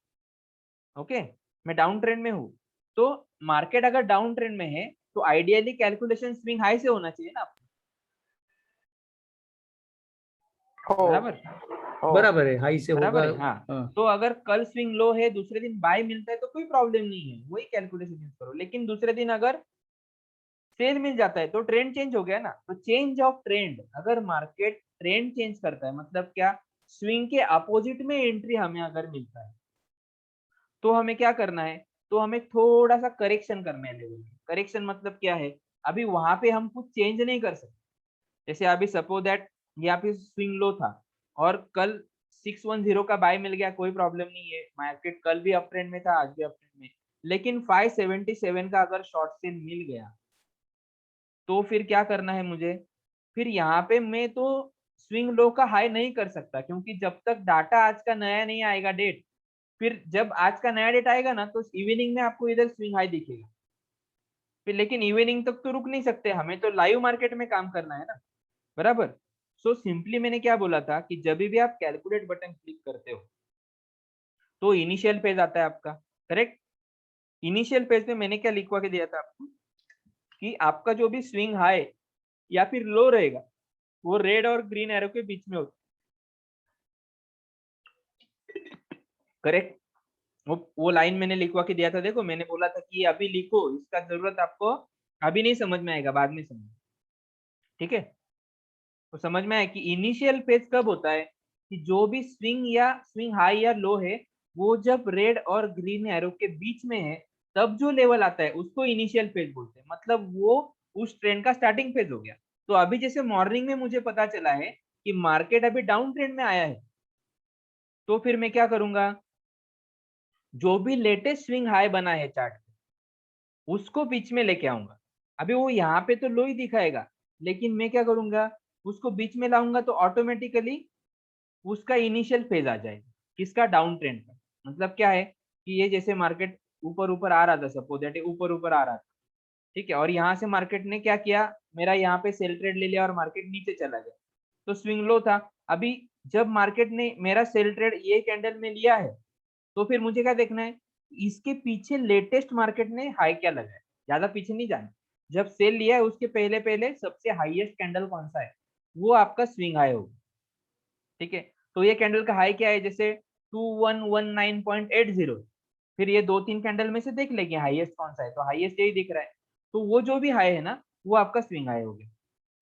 ओके, मैं डाउन ट्रेंड में हूँ। तो मार्केट अगर डाउन ट्रेंड में है तो आइडियली कैलकुलेशन स्विंग हाई से होना चाहिए ना, बराबर बराबर है, हाई से होगा। बराबर है। हाँ, तो अगर कल स्विंग लो है, दूसरे दिन बाय मिलता है तो कोई प्रॉब्लम नहीं है, वही कैलकुलेशन यूज करो। लेकिन दूसरे दिन अगर सेल मिल जाता है तो ट्रेंड चेंज हो गया ना। तो चेंज ऑफ ट्रेंड, अगर मार्केट ट्रेंड चेंज करता है, मतलब क्या, स्विंग के अपोजिट में एंट्री हमें अगर मिलता है तो हमें क्या करना है, तो हमें थोड़ा सा करेक्शन करना है लेवल में। करेक्शन मतलब क्या है, अभी वहां पे हम कुछ चेंज नहीं कर सकते। जैसे अभी सपोज दैट यहाँ पे स्विंग लो था और कल 610 का बाय मिल गया, कोई प्रॉब्लम नहीं है, मार्केट कल भी अप ट्रेंड में था, आज भी अप ट्रेंड में। लेकिन 577 का अगर शॉर्ट सेल मिल गया तो फिर क्या करना है मुझे, फिर यहाँ पे मैं तो स्विंग लो का हाई नहीं कर सकता, क्योंकि जब तक डाटा आज का नया नहीं आएगा डेट, फिर जब आज का नया डेट आएगा ना तो इवनिंग में आपको इधर स्विंग हाई दिखेगा फिर। लेकिन इवनिंग तक तो रुक नहीं सकते, हमें तो लाइव मार्केट में काम करना है ना, बराबर। सो सिंपली मैंने क्या बोला था कि जब भी आप कैलकुलेट बटन क्लिक करते हो तो इनिशियल पेज आता है आपका, करेक्ट। इनिशियल पेज में मैंने क्या लिखवा के दिया था आपको कि आपका जो भी स्विंग हाई या फिर लो रहेगा वो रेड और ग्रीन एरो के बीच में होता, करेक्ट। वो लाइन मैंने लिखवा के दिया था, देखो मैंने बोला था कि अभी लिखो, इसका जरूरत आपको अभी नहीं समझ में आएगा, बाद में समझ, ठीक है। तो समझ में आया कि इनिशियल फेज कब होता है कि जो भी स्विंग या स्विंग हाई या लो है वो जब रेड और ग्रीन एरो के बीच में है तब जो लेवल आता है उसको इनिशियल फेज बोलते हैं, मतलब वो उस ट्रेंड का स्टार्टिंग फेज हो गया। तो अभी जैसे मॉर्निंग में मुझे पता चला है कि मार्केट अभी डाउन ट्रेंड में आया है, तो फिर मैं क्या करूंगा, जो भी लेटेस्ट स्विंग हाई बना है चार्ट पे उसको बीच में लेके आऊंगा। अभी वो यहाँ पे तो लो ही दिखाएगा, लेकिन मैं क्या करूंगा, उसको बीच में लाऊंगा तो ऑटोमेटिकली उसका इनिशियल फेज आ जाएगा, किसका, डाउन ट्रेंड का। मतलब क्या है कि ये जैसे मार्केट ऊपर ऊपर आ रहा था, सपोज दैट ऊपर ऊपर आ रहा था, ठीक है, और यहाँ से मार्केट ने क्या किया, मेरा यहाँ पे सेल ट्रेड ले लिया और मार्केट नीचे चला गया, तो स्विंग लो था। अभी जब मार्केट ने मेरा सेल ट्रेड ये कैंडल में लिया है तो फिर मुझे क्या देखना है, इसके पीछे लेटेस्ट मार्केट ने हाई क्या लगा है, ज्यादा पीछे नहीं जाना। जब सेल लिया है उसके पहले पहले सबसे हाईएस्ट कैंडल कौन सा है, वो आपका स्विंग हाई होगा, ठीक है। तो ये कैंडल का हाई क्या है, जैसे 2119.80, फिर ये 2-3 कैंडल में से देख लेंगे हाईएस्ट कौन सा है, तो हाईएस्ट यही दिख रहा है, तो वो जो भी हाई है ना वो आपका स्विंग हाई हो गया।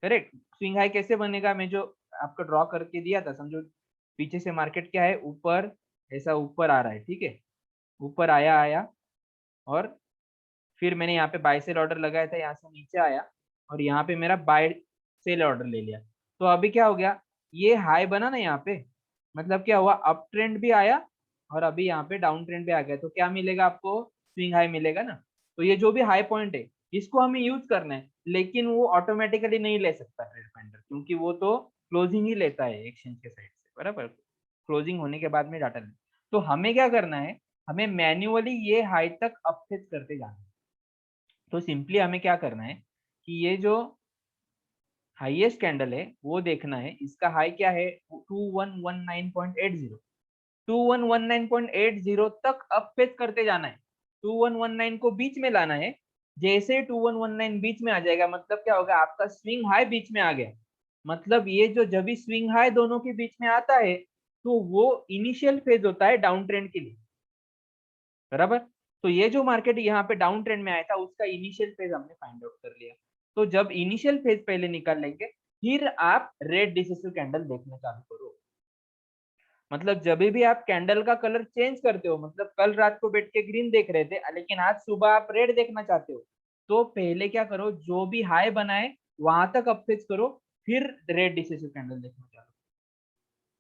करेक्ट। स्विंग हाई कैसे बनेगा, मैं जो आपको ड्रॉ करके दिया था, समझो पीछे से मार्केट क्या है, ऊपर ऐसा ऊपर आ रहा है, ठीक है, ऊपर आया और फिर मैंने यहाँ पे बाय सेल ऑर्डर लगाया था, यहाँ से नीचे आया और यहाँ पे मेरा बाय सेल ऑर्डर ले लिया। तो अभी क्या हो गया, ये हाई बना ना यहाँ पे, मतलब क्या हुआ, अप ट्रेंड भी आया और अभी यहाँ पे डाउन ट्रेंड भी आ गया, तो क्या मिलेगा आपको, स्विंग हाई मिलेगा ना। तो ये जो भी हाई पॉइंट है इसको हमें यूज करना है, लेकिन वो ऑटोमेटिकली नहीं ले सकता ट्रेड फाइंडर, क्योंकि वो तो क्लोजिंग ही लेता है एक्सचेंज के साइड से, बराबर, क्लोजिंग होने के बाद में डाटा ले। तो हमें क्या करना है, हमें मैन्युअली ये हाई तक अपफेच करते जाना है। तो सिंपली हमें क्या करना है कि ये जो हाईएस्ट कैंडल है वो देखना है, इसका हाई क्या है 2119.80, 2119.80 तक अपफेच करते जाना है, 2119 को बीच में लाना है। जैसे 2119 बीच में आ जाएगा मतलब क्या होगा, आपका स्विंग हाई बीच में आ गया, मतलब ये जो जब भी स्विंग हाई दोनों के बीच में आता है तो वो इनिशियल फेज होता है डाउन ट्रेंड के लिए, बराबर। तो ये जो मार्केट यहाँ पे डाउन ट्रेंड में आया था उसका इनिशियल फेज हमने फाइंड आउट कर लिया। तो जब इनिशियल फेज पहले निकाल लेंगे फिर आप रेड डिसेसिव कैंडल देखना चालू करो। मतलब जब भी आप कैंडल का कलर चेंज करते हो, मतलब कल रात को बैठ के ग्रीन देख रहे थे लेकिन आज सुबह आप रेड देखना चाहते हो, तो पहले क्या करो, जो भी हाई बनाए वहां तक अपफेच करो, फिर रेड डिसेसिव कैंडल देखना चालू।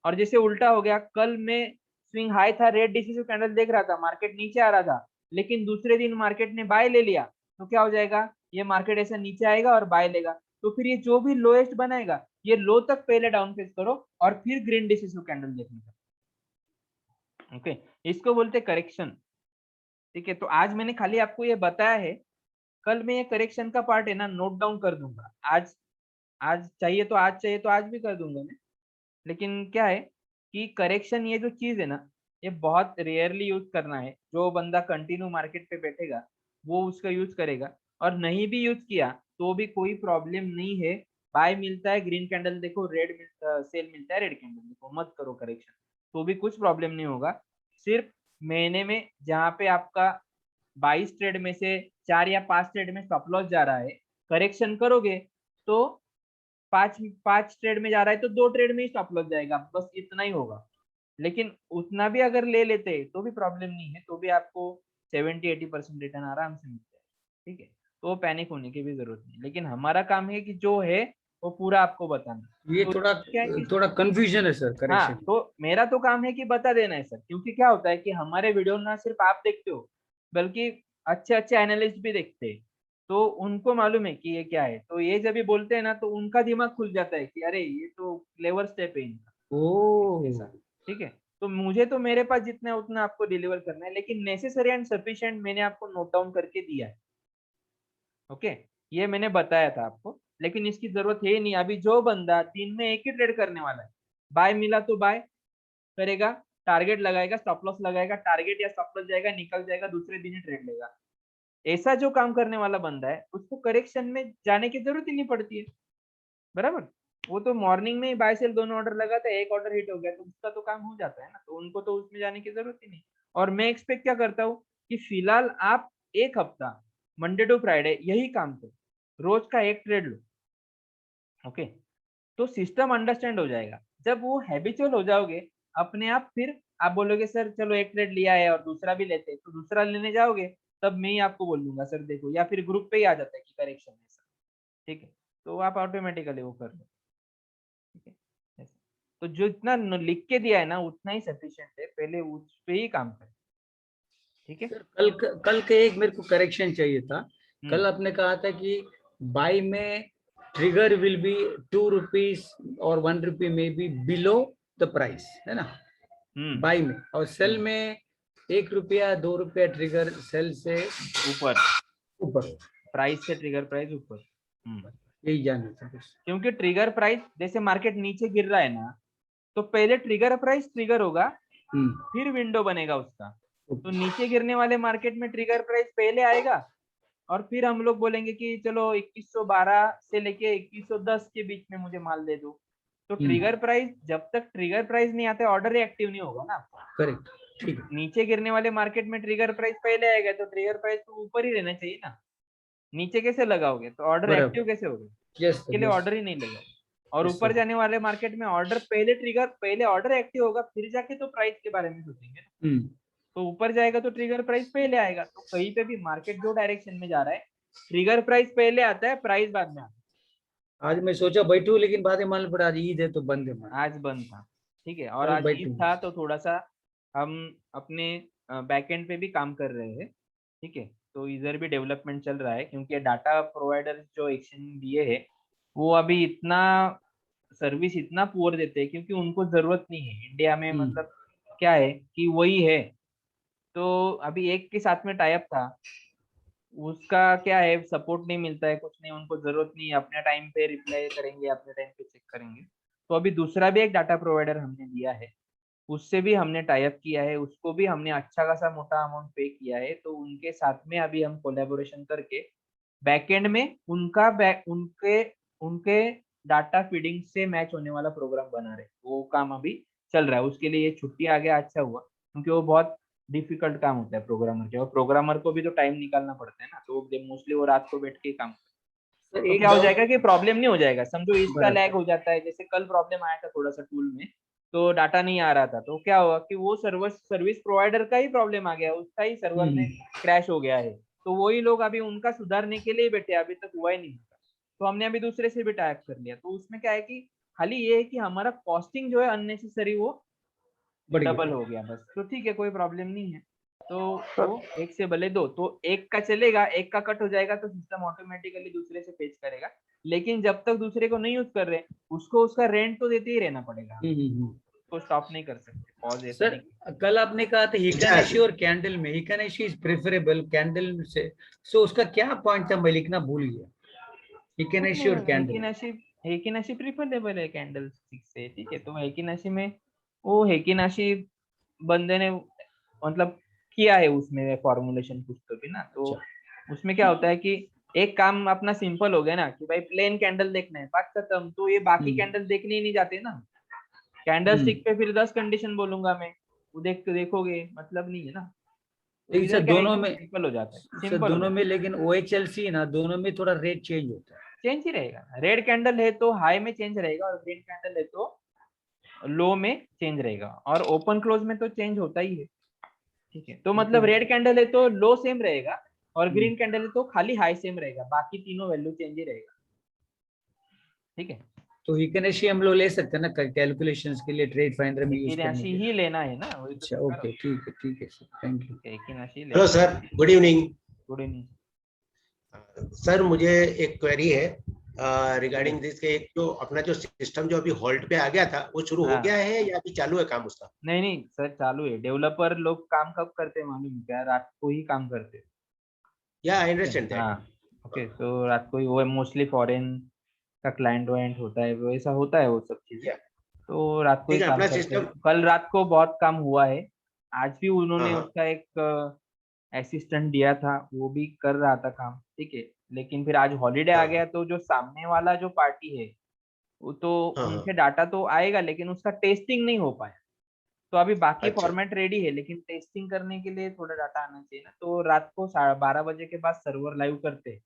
और जैसे उल्टा हो गया, कल में स्विंग हाई था, रेड डिसेसिव कैंडल देख रहा था, मार्केट नीचे आ रहा था, लेकिन दूसरे दिन मार्केट ने बाय ले लिया, तो क्या हो जाएगा, ये मार्केट ऐसा नीचे आएगा और बाय लेगा, तो फिर ये जो भी लोएस्ट बनाएगा ये लो तक पहले डाउन फेस करो और फिर ग्रीन डिसेसिव कैंडल देखने का। ओके, इसको बोलते करेक्शन। ठीक है, तो आज मैंने खाली आपको ये बताया है, कल मैं ये करेक्शन का पार्ट है ना नोट डाउन कर दूंगा, आज चाहिए तो आज भी कर दूंगा मैं। लेकिन क्या है कि करेक्शन ये जो चीज है ना, ये बहुत रेयरली यूज करना है। जो बंदा कंटिन्यू मार्केट पे बैठेगा वो उसका यूज करेगा, और नहीं भी यूज किया तो भी कोई प्रॉब्लम नहीं है। बाय मिलता है ग्रीन कैंडल देखो, रेड सेल मिलता है रेड कैंडल देखो, मत करो करेक्शन, तो भी कुछ प्रॉब्लम नहीं होगा। सिर्फ महीने में जहाँ पे आपका 22 ट्रेड में से 4 या 5 ट्रेड में स्टॉप लॉस जा रहा है, करेक्शन करोगे तो 5 ट्रेड में जा रहा है तो 2 ट्रेड में ही स्टॉप लॉस जाएगा, बस इतना ही होगा। लेकिन उतना भी अगर ले लेते तो भी प्रॉब्लम नहीं है, तो भी आपको 70-80% रिटर्न आराम से मिलता है। ठीक है, तो पैनिक होने की भी जरूरत नहीं, लेकिन हमारा काम है कि जो है वो पूरा आपको बताना। ये तो क्या है कि थोड़ा कंफ्यूजन है सर हाँ, करेक्शन। तो मेरा तो काम है कि बता देना है सर, क्योंकि क्या होता है कि हमारे वीडियो ना सिर्फ आप देखते हो बल्कि अच्छे अच्छे एनालिस्ट भी देखते हैं, तो उनको मालूम है कि ये क्या है, तो ये जब भी बोलते हैं ना तो उनका दिमाग खुल जाता है कि अरे ये तो क्लेवर स्टेप है इनका। ओह ऐसा, ठीक है। तो मुझे तो मेरे पास जितना है उतना आपको डिलीवर करना है, लेकिन नेसेसरी एंड सफिशिएंट मैंने आपको नोट डाउन करके दिया है। ओके, ये मैंने बताया था आपको, लेकिन इसकी जरूरत है नहीं। अभी जो बंदा दिन में एक ही ट्रेड करने वाला है, बाय मिला तो बाय करेगा, टारगेट लगाएगा, स्टॉप लॉस लगाएगा, टारगेट या स्टॉप लॉस जाएगा, निकल जाएगा, दूसरे दिन ही ट्रेड लेगा, ऐसा जो काम करने वाला बंदा है उसको करेक्शन में जाने की जरूरत ही नहीं पड़ती है, बराबर। वो तो मॉर्निंग में ही बाय सेल दोनों ऑर्डर लगाता है, एक ऑर्डर हिट हो गया तो उसका तो काम हो जाता है ना, तो उनको तो उसमें जाने की जरूरत ही नहीं। और मैं एक्सपेक्ट क्या करता हूँ कि फिलहाल आप एक हफ्ता मंडे टू फ्राइडे यही काम करो, रोज का एक ट्रेड लो। ओके, तो सिस्टम अंडरस्टैंड हो जाएगा। जब वो हैबिचुअल हो जाओगे अपने आप, फिर आप बोलोगे सर चलो एक ट्रेड लिया है और दूसरा भी लेते हैं, तो दूसरा लेने जाओगे तब मैं ही आपको बोल दूंगा सर देखो, या फिर ग्रुप पे ही आ जाता है कि करेक्शन है सर, ठीक है, तो आप ऑटोमेटिकली वो कर लो। ठीक है, ऐसा। तो जो इतना लिख के दिया है ना उतना ही सफिशिएंट है, पहले उस पे ही काम करें। ठीक है, सर कल के एक मेरे को करेक्शन चाहिए था। कल आपने कहा था कि बाई में ट्रिगर विल बी 2 रुपीज और 1 रुपी में बी बिलो द प्राइस, है ना, बाई में, और सेल में 1 रुपया 2 रुपया ट्रिगर सेल से ऊपर प्राइस से ट्रिगर प्राइस ऊपर, यही जानना था बस। क्योंकि ट्रिगर प्राइस जैसे मार्केट नीचे गिर रहा है ना, तो पहले ट्रिगर प्राइस ट्रिगर होगा, फिर विंडो बनेगा उसका। तो नीचे गिरने वाले मार्केट में ट्रिगर प्राइस पहले आएगा और फिर हम लोग बोलेंगे कि चलो 2112 से लेके 2110 के बीच में मुझे माल दे दो, तो ट्रिगर प्राइस, जब तक ट्रिगर प्राइस नहीं आता ऑर्डर एक्टिव नहीं होगा ना। करेक्ट, ठीक है। नीचे गिरने वाले मार्केट में ट्रिगर प्राइस पहले आएगा, तो ट्रिगर प्राइस तो ऊपर ही रहना चाहिए ना। नीचे कैसे लगाओगे, तो ऑर्डर बराबर। एक्टिव कैसे होगा, यस इसके लिए ऑर्डर ही नहीं लगा। और Yes, ऊपर sir. जाने वाले मार्केट में ऑर्डर पहले ऑर्डर एक्टिव होगा, फिर जाके तो प्राइस के बारे में सोचेंगे ना। तो ऊपर जाएगा तो ट्रिगर प्राइस पहले आएगा। तो कहीं पे भी मार्केट जो डायरेक्शन में जा रहा है, ट्रिगर प्राइस पहले आता है, प्राइस बाद में आता है। आज मैं सोचा बैठू, लेकिन बाद में मालूम पड़ा आज ईद है तो बंद है market। आज बंद था, ठीक है। और कल आज बैठू। ईद था तो थोड़ा सा हम अपने बैकएंड पे भी काम कर रहे हैं, ठीक है। तो इधर भी डेवलपमेंट चल रहा है, क्योंकि डाटा प्रोवाइडर जो एक्सचेंज दिए है वो अभी इतना सर्विस इतना पुअर देते हैं, क्योंकि उनको जरूरत नहीं है इंडिया में। मतलब क्या है कि वही है, तो अभी एक के साथ में टाई अप था, उसका क्या है, सपोर्ट नहीं मिलता है, कुछ नहीं, उनको जरूरत नहीं है, अपने टाइम पे रिप्लाई करेंगे, अपने टाइम पे चेक करेंगे। तो अभी दूसरा भी एक डाटा प्रोवाइडर हमने दिया है, उससे भी हमने टाई अप किया है, उसको भी हमने अच्छा खासा मोटा अमाउंट पे किया है। तो उनके साथ में अभी हम कोलैबोरेशन करके बैकएंड में उनके डाटा फीडिंग से मैच होने वाला प्रोग्राम बना रहे, वो काम अभी चल रहा है। उसके लिए ये छुट्टी आ गया, अच्छा हुआ, क्योंकि वो बहुत डिफिकल्ट काम होता है प्रोग्रामर के, और प्रोग्रामर को भी तो टाइम निकालना पड़ता है ना। तो मोस्टली वो रात को बैठ के काम, तो क्या हो जाएगा कि प्रॉब्लम नहीं हो जाएगा, समझो इसका लैग हो जाता है। जैसे कल प्रॉब्लम आया था थोड़ा सा टूल में, तो डाटा नहीं आ रहा था, तो क्या हुआ कि वो सर्विस प्रोवाइडर का ही प्रॉब्लम आ गया, उसका ही सर्वर में क्रैश हो गया है। तो वही लोग अभी उनका सुधारने के लिए बैठे, अभी तक हुआ ही नहीं। तो हमने अभी दूसरे से भी टाइप कर लिया। तो उसमें क्या है कि खाली ये है कि हमारा कॉस्टिंग जो है अननेसेसरी वो डबल हो गया बस। तो ठीक है, कोई प्रॉब्लम नहीं है। तो एक से भले दो, तो एक का चलेगा, एक का कट हो जाएगा तो सिस्टम ऑटोमेटिकली दूसरे से फेच करेगा। लेकिन जब तक दूसरे को नहीं यूज कर रहे, उसको उसका रेंट तो देते ही रहना पड़ेगा, उसको स्टॉप नहीं कर सकते, पॉज ऐसा सर नहीं। कल आपने कहा था हिकानेशी और कैंडल में, हिकानेशी इज प्रेफरेबल कैंडल से, सो उसका क्या पॉइंट था, मैं लिखना भूल गया। हिकानेशी और कैंडल, हेकिनाशी प्रेफरेबल है कैंडल स्टिक से, ठीक है। तो हेकिनाशी में वो हेकिनाशी बंदे ने मतलब किया है उसमें फॉर्मुलेशन कुछ तो भी ना। तो उसमें क्या होता है कि एक काम अपना सिंपल हो गया ना, कि भाई प्लेन कैंडल देखना है, बात खत्म। तो ये बाकी कैंडल देखने ही नहीं जाते ना, कैंडल स्टिक पे फिर 10 कंडीशन बोलूंगा मैं, वो देखोगे, मतलब नहीं है ना। तो लेकिन सर दोनों में सिंपल हो जाता है, सर सिंपल दोनों में, लेकिन OHLC ना दोनों में थोड़ा रेट चेंज होता है। चेंज ही रहेगा। रेड कैंडल है तो हाई में चेंज रहेगा, और ग्रीन कैंडल है तो लो में चेंज रहेगा, और ओपन क्लोज में तो चेंज होता ही है, ठीक है। तो मतलब रेड कैंडल है तो लो सेम रहेगा, और ग्रीन कैंडल है तो खाली हाई सेम रहेगा, बाकी तीनों वैल्यू चेंज ही रहेगा, ठीक है। तो हिकानेशी हम लोग ले सकते हैं ना कैलकुलेशंस के लिए, ट्रेड फाइंडर में यूज करने के लिए ही लेना है ना। अच्छा ओके, ठीक है sir, thank you. Hello sir, good evening. Good evening sir, मुझे एक क्वेरी है रिगार्डिंग दिस के, एक जो अपना जो सिस्टम जो अभी होल्ड पे आ गया था, वो शुरू हो गया है या अभी चालू है काम उसका? नहीं सर, चालू है। डेवलपर लोग काम कब करते हैं मालूम है क्या? रात को ही काम करते हैं। या आई अंडरस्टैंड दैट। हाँ ओके, तो रात को ही, वो मोस्टली फॉरेन का क्लाइंट वाइंट होता है, वैसा होता है वो सब चीजें, तो रात को ही काम करते हैं। कल रात को बहुत काम हुआ है, आज भी उन्होंने उसका एक असिस्टेंट दिया था, वो भी कर रहा था काम, ठीक है। लेकिन फिर आज हॉलीडे आ गया, तो जो सामने वाला जो पार्टी है वो तो उनके डाटा तो आएगा, लेकिन उसका टेस्टिंग नहीं हो पाया। तो अभी बाकी फॉर्मेट रेडी है, लेकिन टेस्टिंग करने के लिए थोड़ा डाटा आना चाहिए ना। तो रात को 12:30 बजे के बाद सर्वर लाइव करते हैं,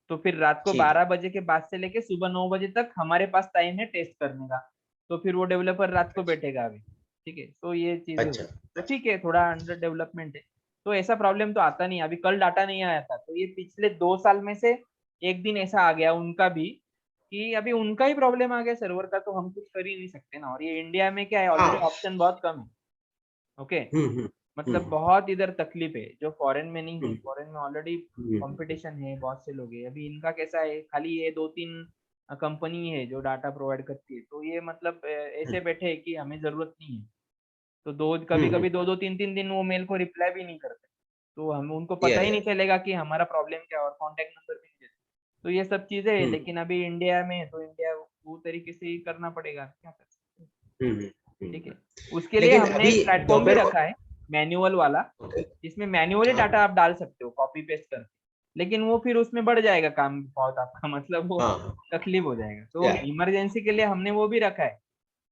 तो फिर रात को 12 बजे के बाद से लेके सुबह 9 बजे तक हमारे पास टाइम है टेस्ट करने का। तो फिर वो डेवलपर रात को बैठेगा अभी, ठीक है। तो ये चीजें तो ठीक है, थोड़ा अंडर डेवलपमेंट है, तो ऐसा प्रॉब्लम तो आता नहीं। अभी कल डाटा नहीं आया था, तो ये पिछले 2 साल में से एक दिन ऐसा आ गया उनका भी, कि अभी उनका ही प्रॉब्लम आ गया सर्वर का, तो हम कुछ कर ही नहीं सकते ना। और ये इंडिया में क्या है, ऑलरेडी ऑप्शन बहुत कम है, ओके। मतलब बहुत इधर तकलीफ है, जो फॉरेन में नहीं है। फॉरेन में ऑलरेडी कंपटीशन है, बहुत से लोग हैं। अभी इनका कैसा है, खाली ये 2-3 कंपनी है जो डाटा प्रोवाइड करती है, तो ये मतलब ऐसे बैठे है कि हमें जरूरत नहीं है। तो कभी-कभी 2-2-3-3 दिन वो मेल को रिप्लाई भी नहीं करते, तो हम उनको पता ही नहीं चलेगा कि हमारा प्रॉब्लम क्या है, और कॉन्टेक्ट नंबर भी नहीं देते। तो ये सब चीजें है, लेकिन अभी इंडिया में है, तो इंडिया वो तरीके से ही करना पड़ेगा, क्या कर सकते, ठीक है। उसके लिए हमने एक प्लेटफॉर्म भी रखा है मैनुअल वाला, जिसमें मैनुअली डाटा आप डाल सकते हो कॉपी पेस्ट करके, लेकिन वो फिर उसमें बढ़ जाएगा काम बहुत आपका, मतलब वो हाँ तकलीफ हो जाएगा। तो या इमरजेंसी के लिए हमने वो भी रखा है,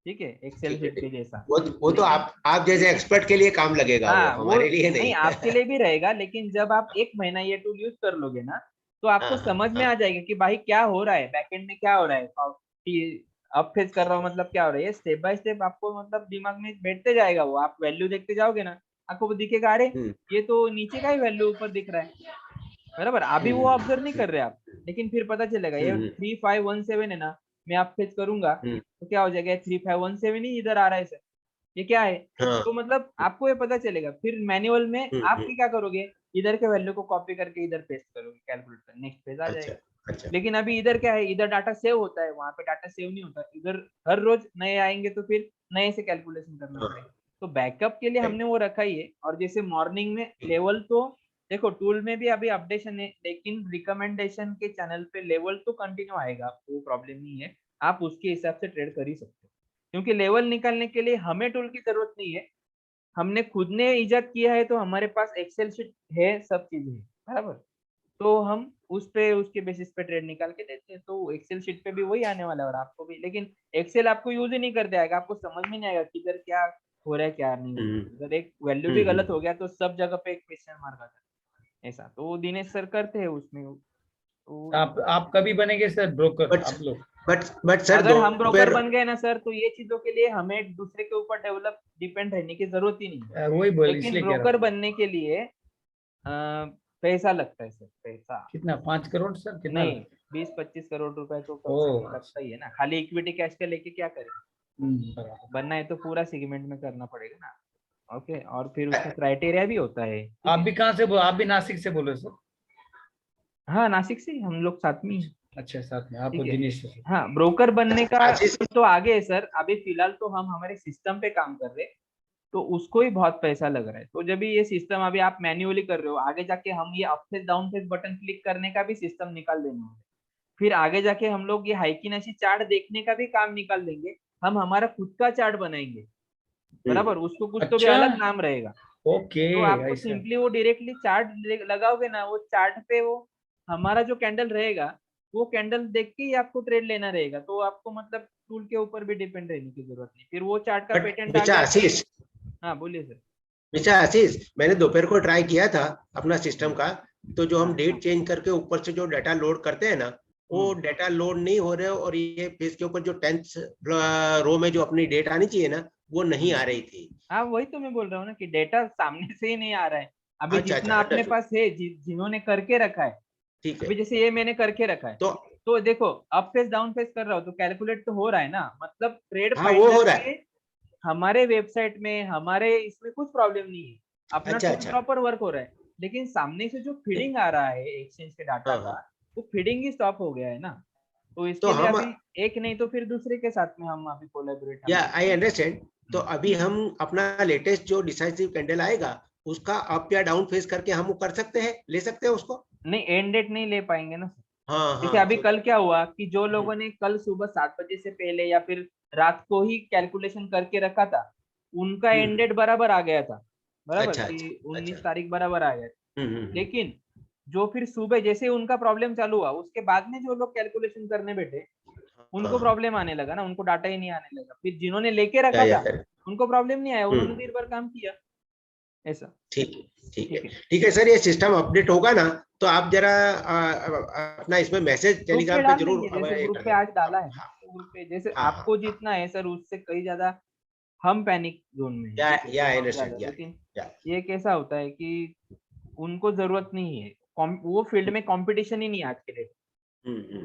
ठीक है, एक्सेल ठीक है शीट के जैसा। वो तो लेकिन आप जैसे एक्सपर्ट के लिए काम लगेगा, वो हाँ वो हमारे लिए नहीं, नहीं। आपके लिए भी रहेगा, लेकिन जब आप 1 महीना ये टूल यूज कर लोगे ना, तो आपको हाँ हाँ समझ में हाँ आ जाएगा कि भाई क्या हो रहा है, बैकएंड में क्या हो रहा है, कि अब फेज कर रहा हूँ मतलब क्या हो रहा है, ये स्टेप बाय स्टेप आपको मतलब दिमाग में बैठते जाएगा। वो आप वैल्यू देखते जाओगे ना, आपको वो दिखेगा, अरे हम्म, ये तो नीचे का ही वैल्यू ऊपर दिख रहा है, बराबर। अभी वो ऑब्जर्व नहीं कर रहे आप, लेकिन फिर पता चलेगा ये हम्म, 3517 है ना, मैं आप फेज करूंगा हम्म, तो क्या हो जाएगा, 3517 ही इधर आ रहा है सर, ये क्या है। हाँ तो मतलब आपको ये पता चलेगा, फिर मैनुअल में आप हम्म, क्या करोगे, इधर के वैल्यू को कॉपी करके इधर पेस्ट करोगे कैलकुलेटर, नेक्स्ट पेज आ अच्छा जाएगा। अच्छा लेकिन अभी इधर क्या है, इधर डाटा सेव होता है, वहां पे डाटा सेव नहीं होता, इधर हर रोज नए आएंगे तो फिर नए से कैलकुलेशन करना हाँ पड़ेगा। तो बैकअप के लिए राइट हमने वो रखा ही है। और जैसे मॉर्निंग में लेवल तो देखो टूल में भी अभी अपडेशन है, लेकिन रिकमेंडेशन के चैनल पे लेवल तो कंटिन्यू आएगा, आपको वो प्रॉब्लम नहीं है, आप उसके हिसाब से ट्रेड कर ही सकते हो। क्योंकि लेवल निकालने के लिए हमें टूल की जरूरत नहीं है, हमने खुद ने इजाद किया है, तो हमारे पास एक्सेल शीट है, सब चीजें है, बराबर। तो हम उस पे उसके बेसिस पे ट्रेड निकाल के देते हैं, तो एक्सेल शीट पे भी वही आने वाला है और आपको भी। लेकिन एक्सेल आपको यूज ही नहीं करते आएगा, आपको समझ में नहीं आएगा किधर क्या हो रहा है क्या नहीं हो रहा है। अगर एक वैल्यू भी गलत हो गया तो सब जगह पे एक क्वेश्चन मार्क आता है, ऐसा। तो वो दिनेश सर करते हैं उसमें। तो आप कभी बनेंगे सर ब्रोकर बट आप लोग? बट सर अगर हम ब्रोकर दोपहर बन गए ना सर, तो ये चीजों के लिए हमें एक दूसरे के ऊपर डेवलप डिपेंड रहने की जरूरत ही नहीं है। वही बोल लेकिन इसलिए कह रहा ब्रोकर हूँ। बनने के लिए पैसा लगता है सर, पैसा। कितना 5 करोड़ सर, कितना नहीं, लगता 20-25 करोड़ रुपए तो है? कम से कम ओह लगता ही है ना, खाली इक्विटी कैश का लेके क्या करें। बराबर। बनना है तो पूरा सेगमेंट में करना पड़ेगा ना। ओके, और फिर उसका क्राइटेरिया भी होता है, ठीक आप है। भी कहाँ से आप भी नासिक से बोले सर? हाँ, नासिक से हम लोग साथ में ही हैं, अच्छा साथ में आप ठीक है। दिनेश से। हाँ, ब्रोकर बनने का आशीष तो आगे है सर, अभी फिलहाल तो हम हमारे सिस्टम पे काम कर रहे हैं, तो उसको ही बहुत पैसा लग रहा है। तो जब ये सिस्टम अभी आप मैन्युअली कर रहे हो, आगे जाके हम ये up face down face button click करने का भी सिस्टम निकाल देंगे। फिर आगे जाके हम लोग ये हाइकिनेसी चार्ट देखने का भी काम निकाल देंगे, हम हमारा खुद का चार्ट बनाएंगे, बराबर। उसको कुछ तो भी अच्छा अलग नाम रहेगा। ओके तो आपको ऐसा। सिंपली वो डायरेक्टली चार्ट लगाओगे ना, वो चार्ट पे वो हमारा जो कैंडल रहेगा, वो कैंडल देख के ही आपको ट्रेड लेना रहेगा। तो आपको मतलब टूल के ऊपर भी डिपेंड रहने की जरूरत नहीं, फिर वो चार्ट का बट पेटेंट आ मिस्टर गया कि। आशीष हाँ बोलिए सर। मिस्टर आशीष, मैंने दोपहर को ट्राई किया था अपना सिस्टम का, तो जो हम हाँ डेट चेंज करके ऊपर से जो डाटा लोड करते हैं ना, वो डाटा लोड नहीं हो रहे, और ये पेज के ऊपर जो 10th रो में जो अपनी डेट आनी चाहिए ना, वो नहीं आ रही थी। हाँ, वही तो मैं बोल रहा हूँ ना कि डेटा सामने से ही नहीं आ रहा है। अभी अच्छा जितना अपने अंडरस्टूड, पास है, जिन्होंने करके रखा है, ठीक है। अभी जैसे ये मैंने करके रखा है, तो तो देखो अप फेस डाउन फेस कर रहा हूँ तो कैलकुलेट तो हो रहा है ना, मतलब ट्रेड हाँ वो फाइंडर हो रहा है। में हमारे वेबसाइट में हमारे इसमें कुछ प्रॉब्लम नहीं है, अपना अच्छा टूल अच्छा प्रॉपर वर्क हो रहा है। लेकिन सामने से जो फीडिंग आ रहा है एक्सचेंज के डाटा हाँ का, हाँ। वो फीडिंग ही स्टॉप हो गया है ना। तो तो इसके लिए हम अभी एक नहीं तो फिर दूसरे के साथ में हम अभी कोलैबोरेट या हम आई अंडरस्टैंड, तो अभी हम अपना लेटेस्ट जो डिसाइसिव कैंडल आएगा, उसका अप या डाउन फेस करके हम वो कर सकते हैं, ले सकते हैं उसको। नहीं, एंड डेट नहीं ले पाएंगे ना। हाँ जैसे हाँ अभी तो कल क्या हुआ कि जो लोगों ने कल सुबह 7 बजे से पहले या फिर रात को ही कैलकुलेशन करके रखा था, उनका एंड डेट बराबर आ गया था, बराबर अच्छा कि अच्छा 19 अच्छा तारीख बराबर आ गया था। हम्म। लेकिन जो फिर सुबह जैसे उनका प्रॉब्लम चालू हुआ, उसके बाद में जो लोग कैलकुलेशन करने बैठे, उनको हाँ प्रॉब्लम आने लगा ना, उनको डाटा ही नहीं आने लगा। फिर जिन्होंने लेके रखा या था, करेक्ट। उनको प्रॉब्लम नहीं आया, उन्होंने हम्म, दिन भर काम किया, ऐसा। ठीक है ठीक है ठीक है, ठीक है सर, ये सिस्टम अपडेट होगा ना, तो आप जरा अपना इसमें मैसेज ग्रुप पे टेलीग्राम पे डाल जरूर देंगे, जैसे ये ग्रुप कर पे देना। आज डाला है ना, हाँ तो ग्रुप पे जैसे हाँ हाँ आपको हाँ जितना है सर, उससे कई ज्यादा हम पैनिक जोन में है, या ठीक है, या आई बहुत ज्यादा। अंडरस्टैंड लेकिन या ये कैसा होता है कि उनको जरूरत नहीं है, वो फील्ड में कंपटीशन ही नहीं है आज के डेट।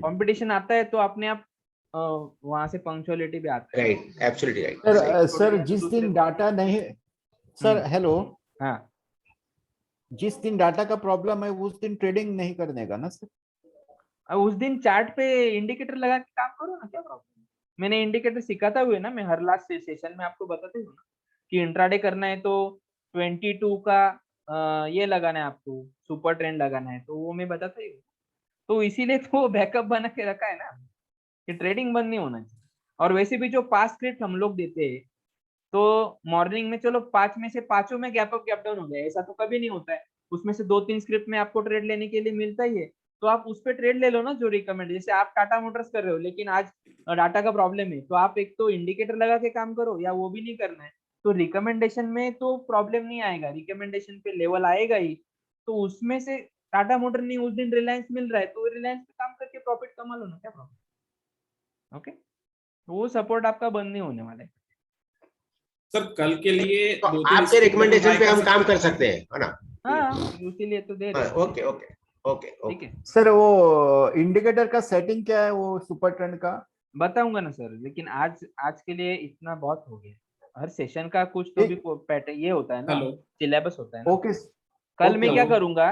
कंपटीशन आता है तो अपने आप वहां से पंक्चुअलिटी भी आता है। Right, absolutely right. सर छोड़ सर दिया तो जिस दूसरे दिन को। डाटा नहीं, सर हेलो, हाँ, जिस दिन डाटा का प्रॉब्लम है उस दिन ट्रेडिंग नहीं करने का ना सर? उस दिन चार्ट पे इंडिकेटर लगा के काम करो ना, क्या प्रॉब्लम। मैंने इंडिकेटर सिखाता हुआ ना, मैं हर लास्ट सेशन में आपको बताते हूँ ना कि इंट्राडे करना है तो 22 का ये लगाना है आपको, सुपर ट्रेंड लगाना है, तो वो मैं बताता ही हूँ। तो इसीलिए तो बैकअप बना के रखा है ना कि ट्रेडिंग बंद नहीं होना चाहिए। और वैसे भी जो पास स्क्रिप्ट हम लोग देते हैं, तो मॉर्निंग में चलो 5 में से 5 में गैप अप गैप डाउन हो गया, ऐसा तो कभी नहीं होता है। उसमें से 2-3 स्क्रिप्ट में आपको ट्रेड लेने के लिए मिलता ही है, तो आप उस पर ट्रेड ले लो ना जो रिकमेंड। जैसे आप टाटा मोटर्स कर रहे हो लेकिन आज डाटा का प्रॉब्लम है, तो आप एक तो इंडिकेटर लगा के काम करो, या वो भी नहीं करना है तो रिकमेंडेशन में तो प्रॉब्लम नहीं आएगा, रिकमेंडेशन पे लेवल आएगा ही। तो उसमें से टाटा मोटर नहीं, उस दिन रिलायंस मिल रहा है तो रिलायंस पे काम करके प्रॉफिट कमा लो ना, क्या प्रॉब्लम। ओके, वो सपोर्ट आपका बंद नहीं होने वाला है। सर कल के लिए तो 2-3 आपके स्क्रिप्ट रिकमेंडेशन ट्राई पे हम काम सकते कर सकते हैं, है ना? हाँ, इसीलिए तो दे रहे हैं। ओके ओके ओके ठीक ओके। है, सर वो इंडिकेटर का सेटिंग क्या है वो सुपर ट्रेंड का? बताऊंगा ना सर, लेकिन आज के लिए इतना बहुत हो गया। हर सेशन का कुछ तो भी पैटर्न ये होता है ना, हेलो सिलेबस होता है ना। ओके कल मैं क्या हेलो। करूंगा,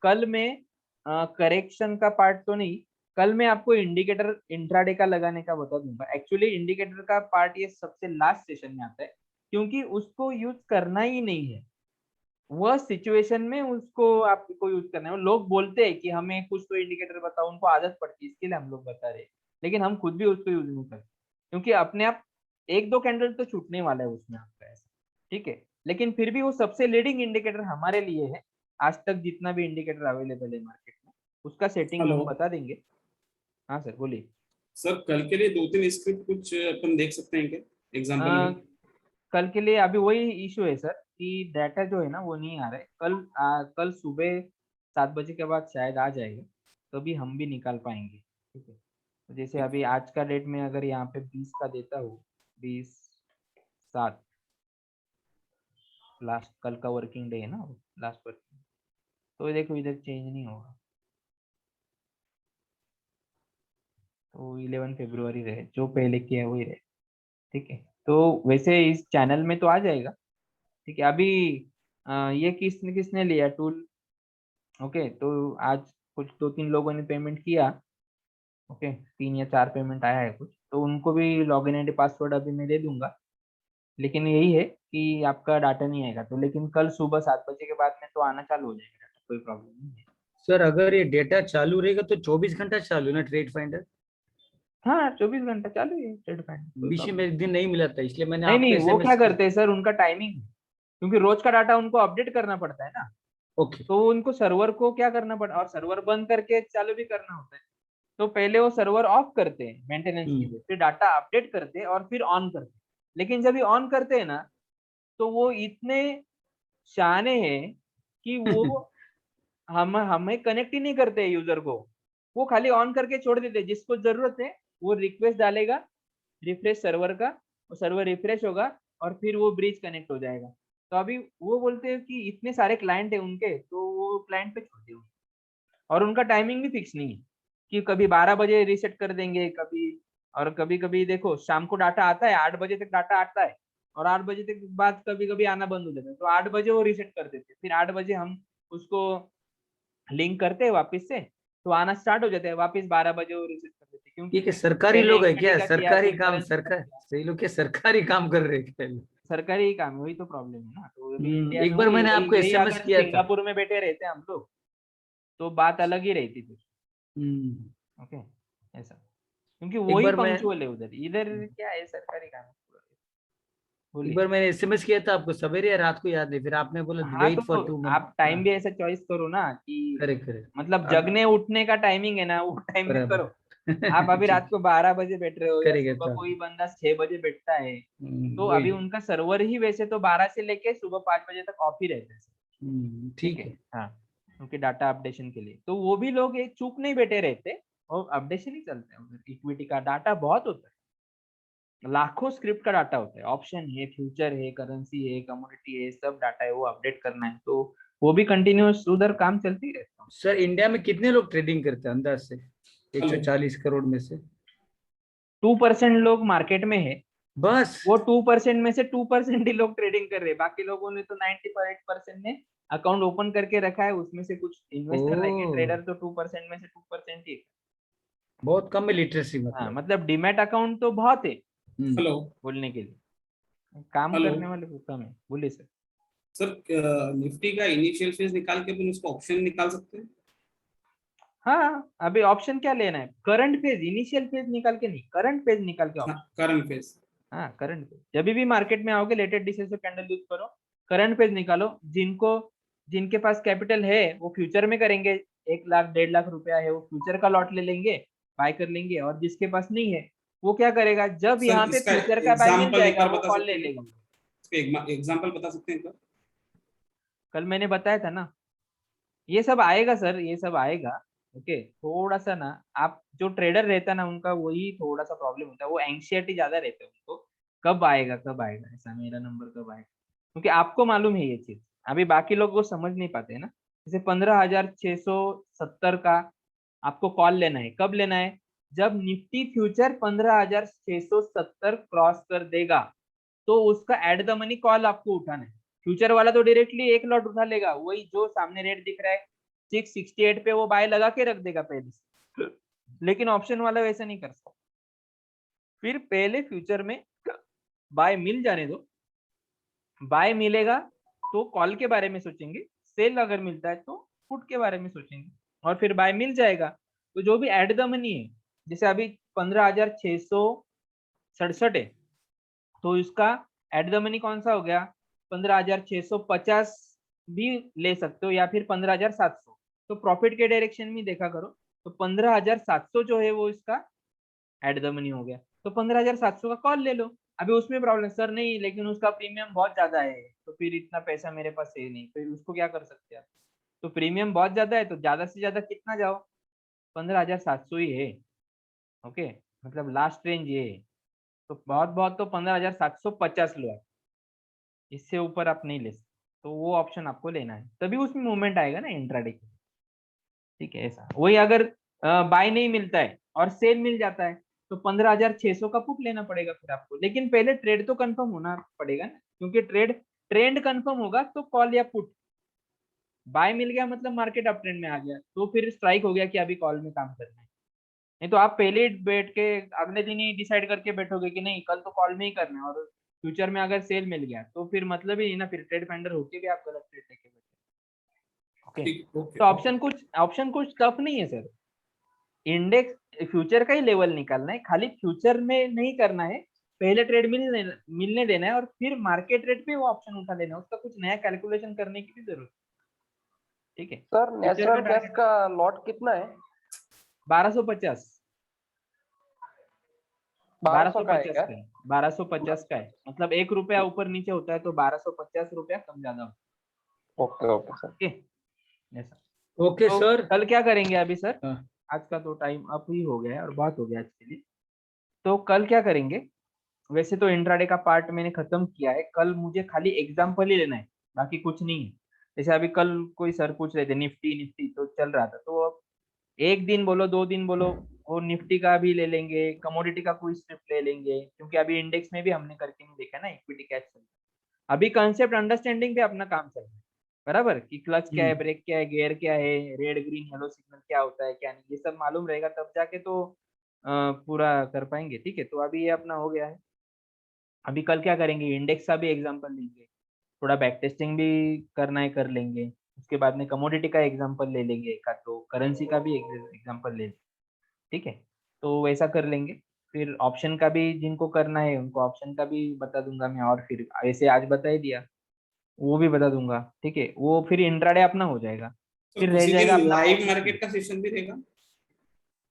कल मैं करेक्शन का पार्ट तो नहीं, कल मैं आपको इंडिकेटर इंट्राडे का लगाने का बता दूंगा। एक्चुअली इंडिकेटर का पार्ट ये सबसे लास्ट सेशन में आता है, क्योंकि उसको यूज करना ही नहीं है, वह सिचुएशन में उसको आपको यूज करना है। लोग बोलते हैं कि हमें कुछ तो इंडिकेटर बताओ, उनको आदत पड़ती है, इसके लिए हम लोग बता रहे हैं, लेकिन हम खुद भी उसको यूज नहीं करते, क्योंकि अपने आप 1-2 कैंडल तो छूटने वाला है उसमें आपका ऐसा। ठीक है, लेकिन फिर भी वो सबसे लीडिंग इंडिकेटर हमारे लिए है। आज तक जितना भी इंडिकेटर अवेलेबल है मार्केट में, उसका सेटिंग हेलो। हम बता देंगे। हाँ सर बोलिए। सर कल के लिए 2-3 स्क्रिप्ट कुछ अपन देख सकते हैं क्या एग्जांपल में? कल के लिए अभी वही इशू है सर कि डाटा जो है ना वो नहीं आ रहा है। कल सुबह 7 बजे के बाद शायद आ जाएगा, तभी हम भी निकाल पाएंगे। ठीक है, तो जैसे अभी आज का डेट में अगर यहाँ पे 20 का देता हूँ, 20/7 लास्ट, कल का वर्किंग डे है ना, लास्ट वर्किंग, तो देखो इधर चेंज नहीं होगा, तो 11 फरवरी रहे, जो पहले किया है वही रहे। ठीक है, तो वैसे इस चैनल में तो आ जाएगा। ठीक है, अभी ये किसने किसने लिया टूल? ओके, तो आज कुछ 2-3 लोगों ने पेमेंट किया। ओके, 3 या 4 पेमेंट आया है कुछ, तो उनको भी लॉगिन आईडी पासवर्ड अभी मैं दे दूंगा। लेकिन यही है कि आपका डाटा नहीं आएगा तो, लेकिन कल सुबह 7 बजे के बाद में तो आना चालू हो जाएगा डाटा, कोई प्रॉब्लम नहीं है। सर अगर ये डेटा चालू रहेगा तो 24 घंटा चालू है ना ट्रेड फाइंडर? हाँ, 24 घंटा चालू है ट्रेड फाइंडर। बीच में एक दिन नहीं मिला था, इसलिए मैंने नहीं आपको नहीं, वो SMS क्या किया। करते हैं सर, उनका टाइमिंग, क्योंकि रोज का डाटा उनको अपडेट करना पड़ता है ना, ओके। तो उनको सर्वर को क्या करना पड़ता है, और सर्वर बंद करके चालू भी करना होता है। तो पहले वो सर्वर ऑफ करते हैं मेंटेनेंस के लिए, फिर डाटा अपडेट करते हैं और फिर ऑन करते हैं। लेकिन जब ये ऑन करते हैं ना, तो वो इतने शाने हैं कि वो हमें कनेक्ट ही नहीं करते यूजर को, वो खाली ऑन करके छोड़ देते। जिसको जरूरत है वो रिक्वेस्ट डालेगा रिफ्रेश सर्वर का, वो सर्वर रिफ्रेश होगा और फिर वो ब्रिज कनेक्ट हो जाएगा। तो अभी वो बोलते हैं कि इतने सारे क्लाइंट है उनके, तो वो क्लाइंट पे छोड़ दिए, और उनका टाइमिंग भी फिक्स नहीं है कि कभी 12 बजे रीसेट कर देंगे कभी, और कभी कभी देखो शाम को डाटा आता है, 8 बजे तक डाटा आता है, और 8 बजे तक बाद कभी कभी आना बंद हो जाता है, तो 8 बजे वो रीसेट कर देते हैं, फिर 8 बजे हम उसको लिंक करते हैं वापस से, तो आना स्टार्ट हो जाता है वापस, 12 बजे वो रीसेट कर देते हैं। क्योंकि ये सरकारी पहले लोग है एक क्या? घंटे का किया, सरकारी फिर काम, currency का सरकार किया। सही लोग के सरकारी काम कर रहे हैं। सरकारी ही काम है, वही तो प्रॉब्लम है ना। तो अभी इंडिया एक में बार वही मैंने आपको वही SMS अगर किया था। सिंगापुर में बैठे रहते हम लोग तो बात अलग ही रहती थी। ओके, ऐसा, क्योंकि एक वही बार मैं पंक्चुअल है उधर, इधर क्या है, सरकारी काम है। एक बोलिए। बार मैंने SMS किया था आपको सवेरे या रात को, याद नहीं, फिर आपने बोला हाँ, वेट फॉर 2 तो मंथ। आप टाइम भी ऐसा चॉइस करो ना कि करेक्ट करेक्ट। मतलब अब जगने उठने का टाइमिंग है ना, वो टाइम में बराबर। करो। आप अभी रात ठीक, को 12 बजे बैठ रहे हो, या करेक्ट सुबह था। कोई बंदा 6 बजे बैठता है, तो अभी वही। उनका सर्वर ही वैसे तो 12 से लेके सुबह 5 बजे तक ऑफ ही रहता है। ठीक है। हाँ, क्योंकि डाटा अपडेशन के लिए, तो वो भी लोग एक चूक नहीं बैठे रहते, और अपडेशन ही चलते हैं उधर। इक्विटी का डाटा बहुत होता है, लाखों स्क्रिप्ट का डाटा होता है, ऑप्शन है, फ्यूचर है, करेंसी है, कमोडिटी है, सब डाटा है, वो अपडेट करना है, तो वो भी कंटिन्यूअस उधर काम चलती रहता है। सर इंडिया में कितने लोग ट्रेडिंग करते हैं अंदाज से 140 करोड़ में से? 2% लोग मार्केट में है, बस वो 2% में से 2% ही लोग ट्रेडिंग कर रहे हैं, बाकी लोगों ने तो 98% ने अकाउंट ओपन करके रखा है, उसमें से कुछ इन्वेस्टर रहेंगे, ट्रेडर तो 2% में से 2% ही। बहुत कम है लिटरेसी हाँ, मतलब। मतलब डीमैट अकाउंट तो बहुत है हेलो बोलने के लिए, काम हेलो करने वाले को कम है। बोलिए सर। सर निफ्टी का इनिशियल फेज निकाल के अपन उसको ऑप्शन निकाल सकते हैं? हाँ, अभी ऑप्शन क्या लेना है, करंट फेज, इनिशियल फेज निकाल के नहीं, करंट फेज निकाल के ऑप्शन। Current phase. हाँ, करंट फेज, जब भी मार्केट में आओगे लेटेस्ट डिसेसिव कैंडल यूज करो, करंट फेज निकालो। जिनको जिनके पास कैपिटल है वो फ्यूचर में करेंगे, 1 लाख 1.5 लाख रुपया है वो फ्यूचर का लॉट ले लेंगे, बाय कर लेंगे। और जिसके पास नहीं है वो क्या करेगा, जब सर यहाँ पे इसका फ्यूचर का बाय मिल एग्जांपल एक जाएगा बार वो बता कॉल सकते ले हैं? लेगा। इसका एग्जांपल बता सकते हैं एक बार? कल मैंने बताया था ना, ये सब आएगा सर, ये सब आएगा। ओके, थोड़ा सा ना आप जो ट्रेडर रहता है ना उनका वही थोड़ा सा प्रॉब्लम होता है, वो एंग्जाइटी ज्यादा रहता है उनको, कब आएगा कब आएगा, ऐसा मेरा नंबर कब आएगा। क्योंकि आपको मालूम है ये चीज, अभी बाकी लोग वो समझ नहीं पाते है ना। जैसे 15,670 का आपको कॉल लेना है, कब लेना है, जब निफ्टी फ्यूचर 15,670 क्रॉस कर देगा तो उसका एट द मनी कॉल आपको उठाना है। फ्यूचर वाला तो डायरेक्टली एक लॉट उठा लेगा, वही जो सामने रेट दिख रहा है 668 पे वो बाय लगा के रख देगा पहले से। लेकिन ऑप्शन वाला वैसा नहीं कर सकता, फिर पहले फ्यूचर में बाय मिल जाने दो, बाय मिलेगा तो कॉल के बारे में सोचेंगे, सेल अगर मिलता है तो पुट के बारे में सोचेंगे, और फिर बाय मिल जाएगा तो जो भी एट द मनी है, जैसे अभी 15,667 है तो इसका एट द मनी कौन सा हो गया, 15,650 भी ले सकते हो या फिर 15,700। तो प्रॉफिट के डायरेक्शन में देखा करो, तो 15,700 जो है वो इसका एट द मनी हो गया, तो 15,700 का कॉल ले लो। अभी उसमें प्रॉब्लम सर नहीं, लेकिन उसका प्रीमियम बहुत ज्यादा है, तो फिर इतना पैसा मेरे पास है नहीं, फिर उसको क्या कर सकते हैं आप। तो प्रीमियम बहुत ज्यादा है तो ज्यादा से ज्यादा कितना जाओ, 15,700 ही है। ओके, मतलब लास्ट रेंज ये है, तो बहुत बहुत तो 15,750 लो आप, इससे ऊपर आप नहीं ले सकते। तो वो ऑप्शन आपको लेना है, तभी उसमें मूवमेंट आएगा ना इंट्राडे के। ठीक है, ऐसा वही अगर बाय नहीं मिलता है और सेल मिल जाता है तो 15,600 का पुट लेना पड़ेगा फिर आपको, लेकिन पहले ट्रेड तो कंफर्म होना पड़ेगा ना, क्योंकि ट्रेंड कंफर्म होगा तो कॉल या पुट। बाय मिल गया मतलब मार्केट अप ट्रेंड में आ गया तो फिर स्ट्राइक हो गया कि अभी कॉल में काम करना है। नहीं तो आप पहले ही बैठ के अगले दिन ही डिसाइड करके बैठोगे कि नहीं कल तो कॉल में ही करना है, और फ्यूचर में अगर सेल मिल गया तो फिर मतलब ही नहीं ना, फिर ट्रेड फाइंडर होके भी आप गलत ट्रेड लेके बैठे। ओके, तो ऑप्शन कुछ टफ नहीं है सर, इंडेक्स फ्यूचर का ही लेवल निकालना है, खाली फ्यूचर में नहीं करना है, पहले ट्रेड मिलने देना है और फिर मार्केट रेट पे वो ऑप्शन उठा लेना है, उसका कुछ नया कैलकुलेशन करने की भी जरूरत। ठीक है सर, नेचुरल गैस का लॉट कितना है? 1250 1200 का है क्या? 1250 का है, मतलब 1 रुपया ऊपर नीचे होता है तो 1250 रुपया कम ज्यादा होता है। Okay okay sir. ओके, ऐसा। ओके तो सर, कल क्या करेंगे अभी सर, हाँ। आज का तो टाइम अप ही हो गया है और बात हो गया आज के लिए। तो कल क्या करेंगे, वैसे तो इंट्राडे का पार्ट मैंने खत्म किया है, कल मुझे खाली एग्जांपल ही लेना है, बाकी कुछ नहीं है। जैसे अभी कल कोई सर पूछ रहे थे निफ्टी तो चल रहा था, तो अब 1 दिन बोलो 2 दिन बोलो, वो निफ्टी का भी ले लेंगे, कमोडिटी का कोई स्क्रिप्ट ले लेंगे, क्योंकि अभी इंडेक्स में भी हमने करके नहीं देखा ना इक्विटी कैच चल रहा है। अभी कंसेप्ट अंडरस्टैंडिंग पे अपना काम चल रहा है, बराबर, कि क्लच क्या है, ब्रेक क्या है, गियर क्या है, रेड ग्रीन येलो सिग्नल क्या होता है क्या नहीं, ये सब मालूम रहेगा तब जाके तो पूरा कर पाएंगे। ठीक है, तो अभी ये अपना हो गया है। अभी कल क्या करेंगे, इंडेक्स का भी एग्जांपल लेंगे, थोड़ा बैक टेस्टिंग भी करना है कर लेंगे, उसके बाद में कमोडिटी का एग्जांपल ले लेंगे एक आध, तो करेंसी का भी एग्जांपल ले लेंगे। ठीक है, तो वैसा कर लेंगे। फिर ऑप्शन का भी जिनको करना है उनको ऑप्शन का भी बता दूंगा मैं, और फिर ऐसे आज बता ही दिया वो भी बता दूंगा। ठीक है, वो फिर इंट्राडे अपना हो जाएगा, तो फिर रह उसी जाएगा दिन अपना लाइव option। मार्केट का सेशन भी रहेगा?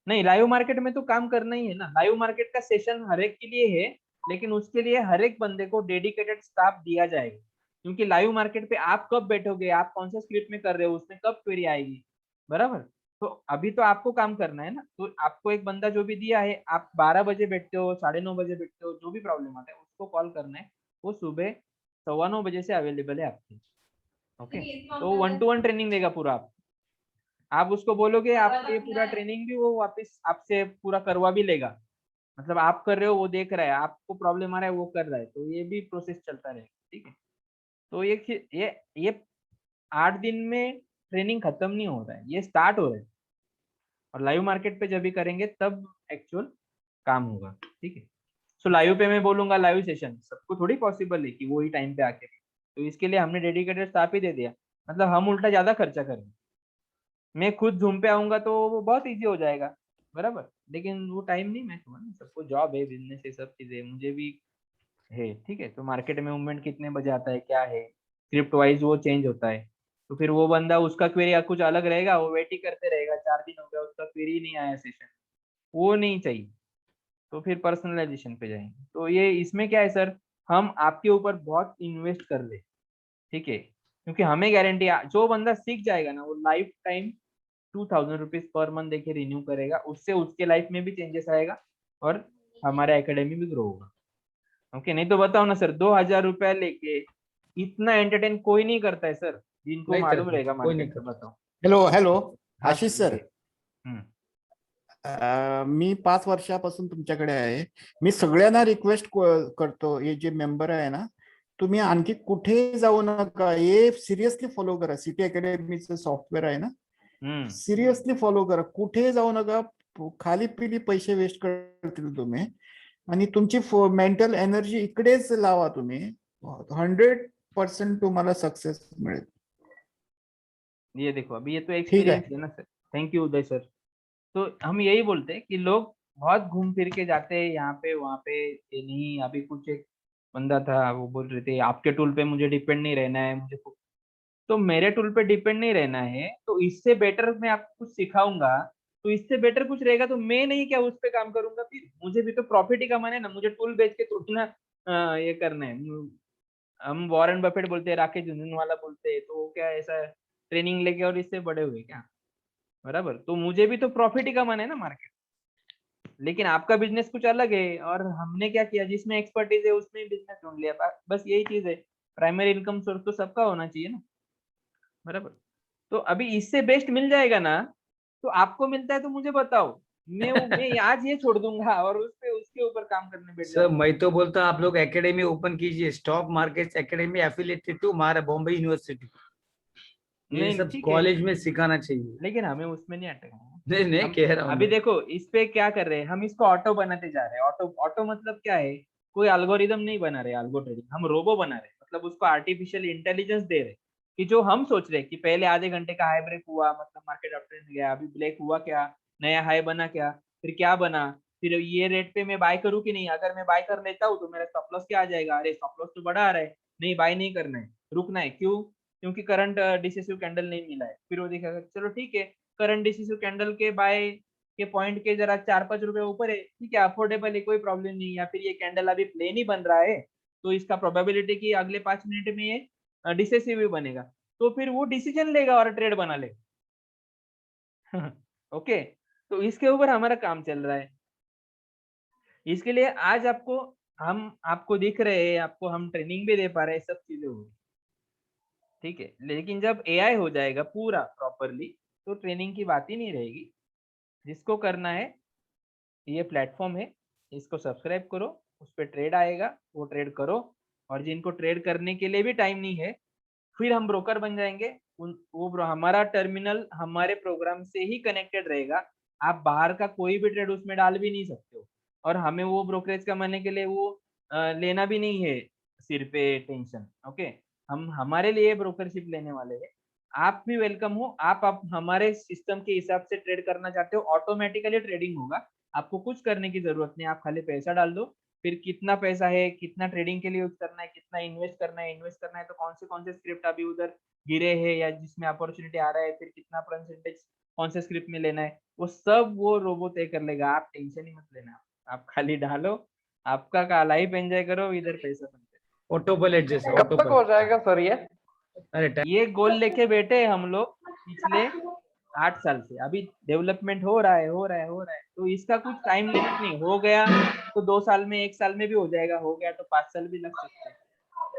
नहीं, लाइव मार्केट में तो काम करना ही है ना, लाइव मार्केट का सेशन हर एक के लिए है, लेकिन उसके लिए हर एक बंदे को डेडिकेटेड स्टाफ दिया जाएगा, क्योंकि लाइव मार्केट पे आप कब बैठोगे, आप कौन सा स्क्रिप्ट में कर रहे हो, उसमें कब क्वेरी आएगी, बराबर। तो अभी तो आपको काम करना है ना, तो आपको एक बंदा जो भी दिया है, आप 12 बजे बैठते हो 9:30 बजे बैठते हो, जो भी प्रॉब्लम आता है उसको कॉल करना है, वो सुबह 9:15 बजे से अवेलेबल है आपके। ओके, तो 1-to-1 ट्रेनिंग देगा पूरा आप उसको बोलोगे आपको ये पूरा ट्रेनिंग भी वो वापस आपसे पूरा करवा भी लेगा, मतलब आप कर रहे हो वो देख रहा है, आपको प्रॉब्लम आ रहा है वो कर रहा है, तो ये भी प्रोसेस चलता रहेगा। ठीक है, तो ये 8 दिन में ट्रेनिंग खत्म नहीं हो रहा है, ये स्टार्ट हो रहा है, और लाइव मार्केट पे जब भी करेंगे तब एक्चुअल काम होगा। ठीक है, सो लाइव पे मैं बोलूंगा लाइव सेशन सबको थोड़ी पॉसिबल है कि वो ही टाइम पे आके, तो इसके लिए हमने डेडिकेटेड स्टाफ ही दे दिया, मतलब हम उल्टा ज्यादा खर्चा करेंगे, मैं खुद झूम पे आऊंगा तो वो बहुत इजी हो जाएगा, बराबर, लेकिन वो टाइम नहीं मैच हुआ ना, सबको जॉब है, बिजनेस है, सब चीजें मुझे भी है। ठीक है, तो मार्केट में मूवमेंट कितने बजे आता है क्या है, स्क्रिप्ट वाइज वो चेंज होता है, तो फिर वो बंदा उसका क्वेरी कुछ अलग रहेगा, वो वेट ही करते रहेगा, 4 दिन हो गया उसका क्वेरी नहीं आया सेशन, वो नहीं चाहिए। तो फिर पर्सनलाइजेशन पे जाएंगे। तो ये इसमें क्या है सर, हम आपके ऊपर बहुत इन्वेस्ट कर ले, ठीक है, क्योंकि हमें गारंटी जो बंदा सीख जाएगा ना वो life time 2000 rupees per month देके रिन्यू करेगा, उससे उसके लाइफ में भी चेंजेस आएगा और हमारा एकेडमी भी ग्रो होगा। ओके, नहीं तो बताओ ना सर, 2000 रुपया लेके इतना एंटरटेन कोई नहीं करता है सर, जिनको नहीं मालूम करता, रहेगा कोई नहीं मार्केट का। करता। बताओ। हॅलो हॅलो हाँ आशिष सर, सर, हम्म, मी 5 वर्षापासून तुमच्याकडे आहे. मी सगळ्यांना रिक्वेस्ट करतो, हे जे मेंबर आहे ना, तुम्ही आणखी कुठे जाऊ नका, हे सिरियसली फॉलो करा. सिटी अकॅडमीचं सॉफ्टवेअर आहे ना, सिरियसली फॉलो करा. कुठे जाऊ नका, खाली पिली पैसे वेस्ट करतील तुम्ही, आणि तुमची मेंटल एनर्जी इकडेच लावा. तुम्ही 100% तुम्हाला सक्सेस मिळेल. ये देखो अभी ये तो ठीक एक्सपीरियंस है. है ना sir. Thank you Uday sir. तो हम यही बोलते हैं कि लोग बहुत घूम फिर के जाते हैं यहाँ पे वहाँ पे, ये नहीं। अभी कुछ एक बंदा था वो बोल रहे थे आपके टूल पे मुझे डिपेंड नहीं रहना है, मुझे तो मेरे टूल पे डिपेंड नहीं रहना है, तो इससे बेटर मैं आपको कुछ सिखाऊंगा, तो इससे बेटर कुछ रहेगा तो मैं नहीं क्या उस पे काम करूंगा, फिर मुझे भी तो प्रॉफिट ही कमाना है ना, मुझे टूल बेच के थोड़ी ना ये करना है। हम वॉरेन बफेट बोलते हैं, राकेश झुनझुनवाला बोलते हैं, तो वो क्या ऐसा ट्रेनिंग लेके और इससे बड़े हुए क्या, बराबर। तो मुझे भी तो प्रॉफिट ही कमाना है ना मार्केट, लेकिन आपका बिजनेस कुछ अलग है और हमने क्या किया, जिसमें एक्सपर्टीज है उसमें बिजनेस ढूंढ लिया। बस यही चीज है, प्राइमरी इनकम सोर्स तो सबका होना चाहिए ना, बराबर। तो अभी इससे बेस्ट मिल जाएगा ना, तो आपको मिलता है तो मुझे बताओ, मैं आज ये छोड़ दूंगा और उसके ऊपर काम करने बैठ सर जाऊंगा। मैं तो बोलता हूँ आप लोग एकेडमी ओपन कीजिए, stock market academy affiliated to हमारा बॉम्बे यूनिवर्सिटी। ये नहीं सब ठीक है, कॉलेज में सिखाना चाहिए। लेकिन हमें उसमें नहीं अटकना। नहीं नहीं हम कह रहा हूँ अभी मैं। देखो इस पे क्या कर रहे हैं, हम इसको ऑटो बनाते जा रहे हैं। ऑटो ऑटो मतलब क्या है, कोई अल्गोरिदम नहीं बना रहे, अल्गो ट्रेडिंग, हम रोबो बना रहे हैं। मतलब उसको आर्टिफिशियल इंटेलिजेंस दे रहे हैं कि जो हम सोच रहे हैं कि पहले आधे घंटे का हाई ब्रेक हुआ, मतलब मार्केट अपट्रेंड गया, अभी ब्रेक हुआ क्या, नया हाई बना क्या, फिर क्या बना, फिर ये रेट पे मैं बाय करूँ कि नहीं, अगर मैं बाय कर लेता हूँ तो मेरा स्टॉप लॉस क्या आ जाएगा, अरे स्टॉप लॉस तो बड़ा आ रहा है, नहीं बाय नहीं करना है, रुकना है। क्यों? क्योंकि करंट डिसिसिव कैंडल नहीं मिला है। फिर वो दिखेगा चलो ठीक है, करंट डिसिसिव कैंडल के बाय के पॉइंट के जरा 4-5 रुपए ऊपर है, ठीक है, अफोर्डेबल है, कोई प्रॉब्लम नहीं। या फिर ये कैंडल अभी प्लेन ही बन रहा है, तो इसका प्रोबेबिलिटी कि अगले 5 मिनट में ये डिसेसिव भी बनेगा, तो फिर वो डिसीजन लेगा और ट्रेड बना लेगा। ओके, तो इसके ऊपर हमारा काम चल रहा है। इसके लिए आज हम आपको दिख रहे हैं, आपको हम ट्रेनिंग भी दे पा रहे हैं, सब चीजें हो रही, ठीक है। लेकिन जब एआई हो जाएगा पूरा प्रॉपरली, तो ट्रेनिंग की बात ही नहीं रहेगी। जिसको करना है, ये प्लेटफॉर्म है, इसको सब्सक्राइब करो, उस पर ट्रेड आएगा, वो ट्रेड करो। और जिनको ट्रेड करने के लिए भी टाइम नहीं है, फिर हम ब्रोकर बन जाएंगे। हमारा टर्मिनल हमारे प्रोग्राम से ही कनेक्टेड रहेगा, आप बाहर का कोई भी ट्रेड उसमें डाल भी नहीं सकते हो। और हमें वो ब्रोकरेज कमाने के लिए वो लेना भी नहीं है सिर पे टेंशन। ओके, हम हमारे लिए ब्रोकरशिप लेने वाले हैं। आप भी वेलकम हो। आप हमारे सिस्टम के हिसाब से ट्रेड करना चाहते हो, ऑटोमेटिकली ट्रेडिंग होगा, आपको कुछ करने की जरूरत नहीं। आप खाली पैसा डाल दो, फिर कितना पैसा है, कितना ट्रेडिंग के लिए यूज करना है, कितना इन्वेस्ट करना है, तो कौन से स्क्रिप्ट अभी उधर गिरे हैं या जिसमें अपॉर्चुनिटी आ रहा है, फिर कितना परसेंटेज कौन से स्क्रिप्ट में लेना है, वो रोबो तय कर लेगा। आप टेंशन ही मत लेना, आप खाली डालो, आपका लाइफ एंजॉय करो, इधर पैसा बनते। ऑटो पायलट जैसे, कब ऑटो तक हो पायलट। जाएगा सर ये? अरे ये गोल लेके बैठे हैं हम लोग पिछले 8 साल से। अभी डेवलपमेंट हो रहा है, तो इसका कुछ टाइम लिमिट नहीं। हो गया तो 2 साल में, 1 साल में भी हो जाएगा, हो गया तो 5 साल भी लग सकते हैं।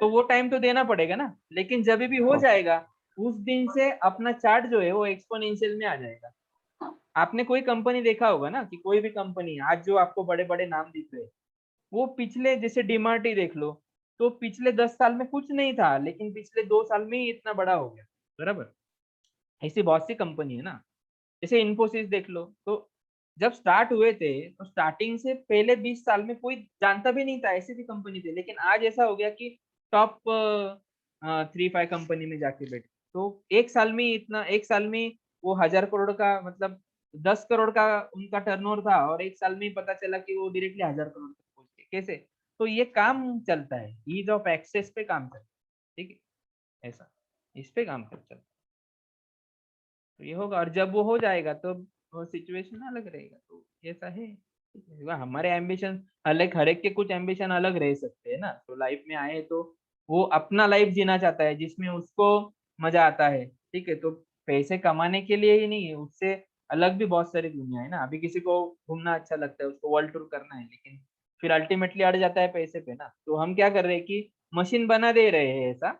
तो वो टाइम तो देना पड़ेगा ना। लेकिन जब भी हो जाएगा, उस दिन से अपना चार्ट जो है वो एक्सपोनेंशियल में आ जाएगा। आपने कोई कंपनी देखा होगा ना, कि कोई भी कंपनी आज जो आपको बड़े बड़े नाम दिख रहे हैं, वो पिछले, जैसे डीमार्ट ही देख लो, तो पिछले 10 साल में कुछ नहीं था, लेकिन पिछले 2 साल में ही इतना बड़ा हो गया, बराबर। ऐसी बहुत सी कंपनी है ना, जैसे इन्फोसिस देख लो। तो जब स्टार्ट हुए थे, तो स्टार्टिंग से पहले 20 साल में कोई जानता भी नहीं था, ऐसी भी कंपनी थी। लेकिन आज ऐसा हो गया कि टॉप 3-5 कंपनी में जाके बैठे। तो एक साल में वो 1000 करोड़ का, मतलब 10 करोड़ का उनका टर्नओवर था, और एक साल में ही पता चला कि वो डायरेक्टली 1000 करोड़ तक पहुंच गए। कैसे? तो ये काम चलता है, ईज ऑफ एक्सेस पे काम चलता है, ठीक है, ऐसा इस पे काम चलता है। तो ये होगा, और जब वो हो जाएगा तो वो सिचुएशन अलग रहेगा। तो ऐसा है, ठीक है? हमारे एम्बिशन अलग, हर एक के कुछ एम्बिशन अलग रह सकते हैं ना। तो लाइफ में आए तो वो अपना लाइफ जीना चाहता है जिसमें उसको मजा आता है, ठीक है? तो पैसे कमाने के लिए ही नहीं है, उससे अलग भी बहुत सारी दुनिया है ना। अभी किसी को घूमना अच्छा लगता है, उसको वर्ल्ड टूर करना है, लेकिन फिर अल्टीमेटली अड़ जाता है पैसे पे ना। तो हम क्या कर रहे हैं कि मशीन बना दे रहे हैं ऐसा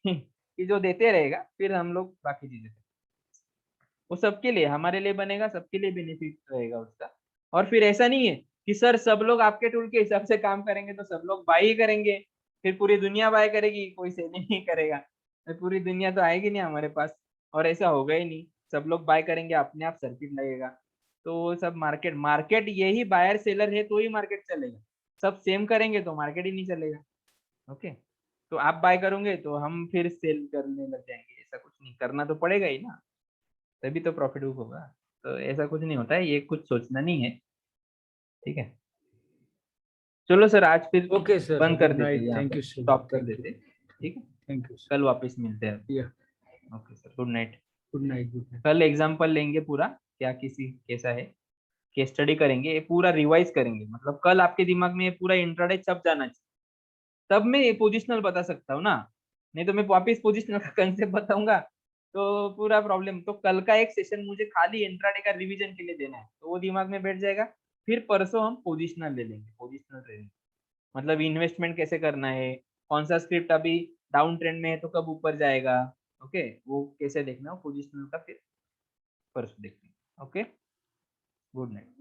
कि जो देते रहेगा, फिर हम लोग बाकी चीजें करेंगे। वो सबके लिए, हमारे लिए बनेगा, सबके लिए बेनिफिट रहेगा उसका। और फिर ऐसा नहीं है कि सर सब लोग आपके टूल के हिसाब से काम करेंगे तो सब लोग बाय ही करेंगे, फिर पूरी दुनिया बाय करेगी, कोई सेल नहीं करेगा, फिर पूरी दुनिया तो आएगी नहीं हमारे पास। और ऐसा होगा ही नहीं, सब लोग बाय करेंगे, अपने आप सर्किट लगेगा। तो वो सब मार्केट, मार्केट यही बायर सेलर है तो ही मार्केट चलेगा। सब सेम करेंगे तो मार्केट ही नहीं चलेगा। ओके, तो आप बाय करोगे तो हम फिर सेल करने लग जाएंगे, ऐसा कुछ नहीं, करना तो पड़ेगा ही ना, तभी तो प्रॉफिट बुक होगा। तो ऐसा कुछ नहीं होता है, ये कुछ सोचना नहीं है, ठीक है? चलो सर, आज फिर ओके सर, बंद कर गुड देते हैं, नाइट, यहाँ थैंक पर यू सर, स्टॉप कर थैंक देते यू, हैं, ठीक है? थैंक यू सर, कल वापस मिलते हैं। या okay sir, good night. Good night, good night. कल एग्जाम्पल लेंगे पूरा, क्या किसी कैसा है, केस स्टडी करेंगे, ये पूरा रिवाइज करेंगे। मतलब कल आपके दिमाग में ये पूरा इंट्राडे छप जाना चाहिए, तब मैं ये पोजिशनल बता सकता हूँ ना। नहीं तो मैं वापिस पोजिशनल का कंसेप्ट बताऊंगा तो पूरा प्रॉब्लम। तो कल का एक सेशन मुझे खाली इंट्राडे का रिवीजन के लिए देना है, तो वो दिमाग में बैठ जाएगा। फिर परसों हम पोजिशनल ले लेंगे, पोजिशनल ट्रेडिंग, मतलब इन्वेस्टमेंट कैसे करना है, कौन सा स्क्रिप्ट अभी डाउन ट्रेंड में है तो कब ऊपर जाएगा, ओके, वो कैसे देखना है पोजिशनल का, फिर परसों देखते हैं। Okay, good night.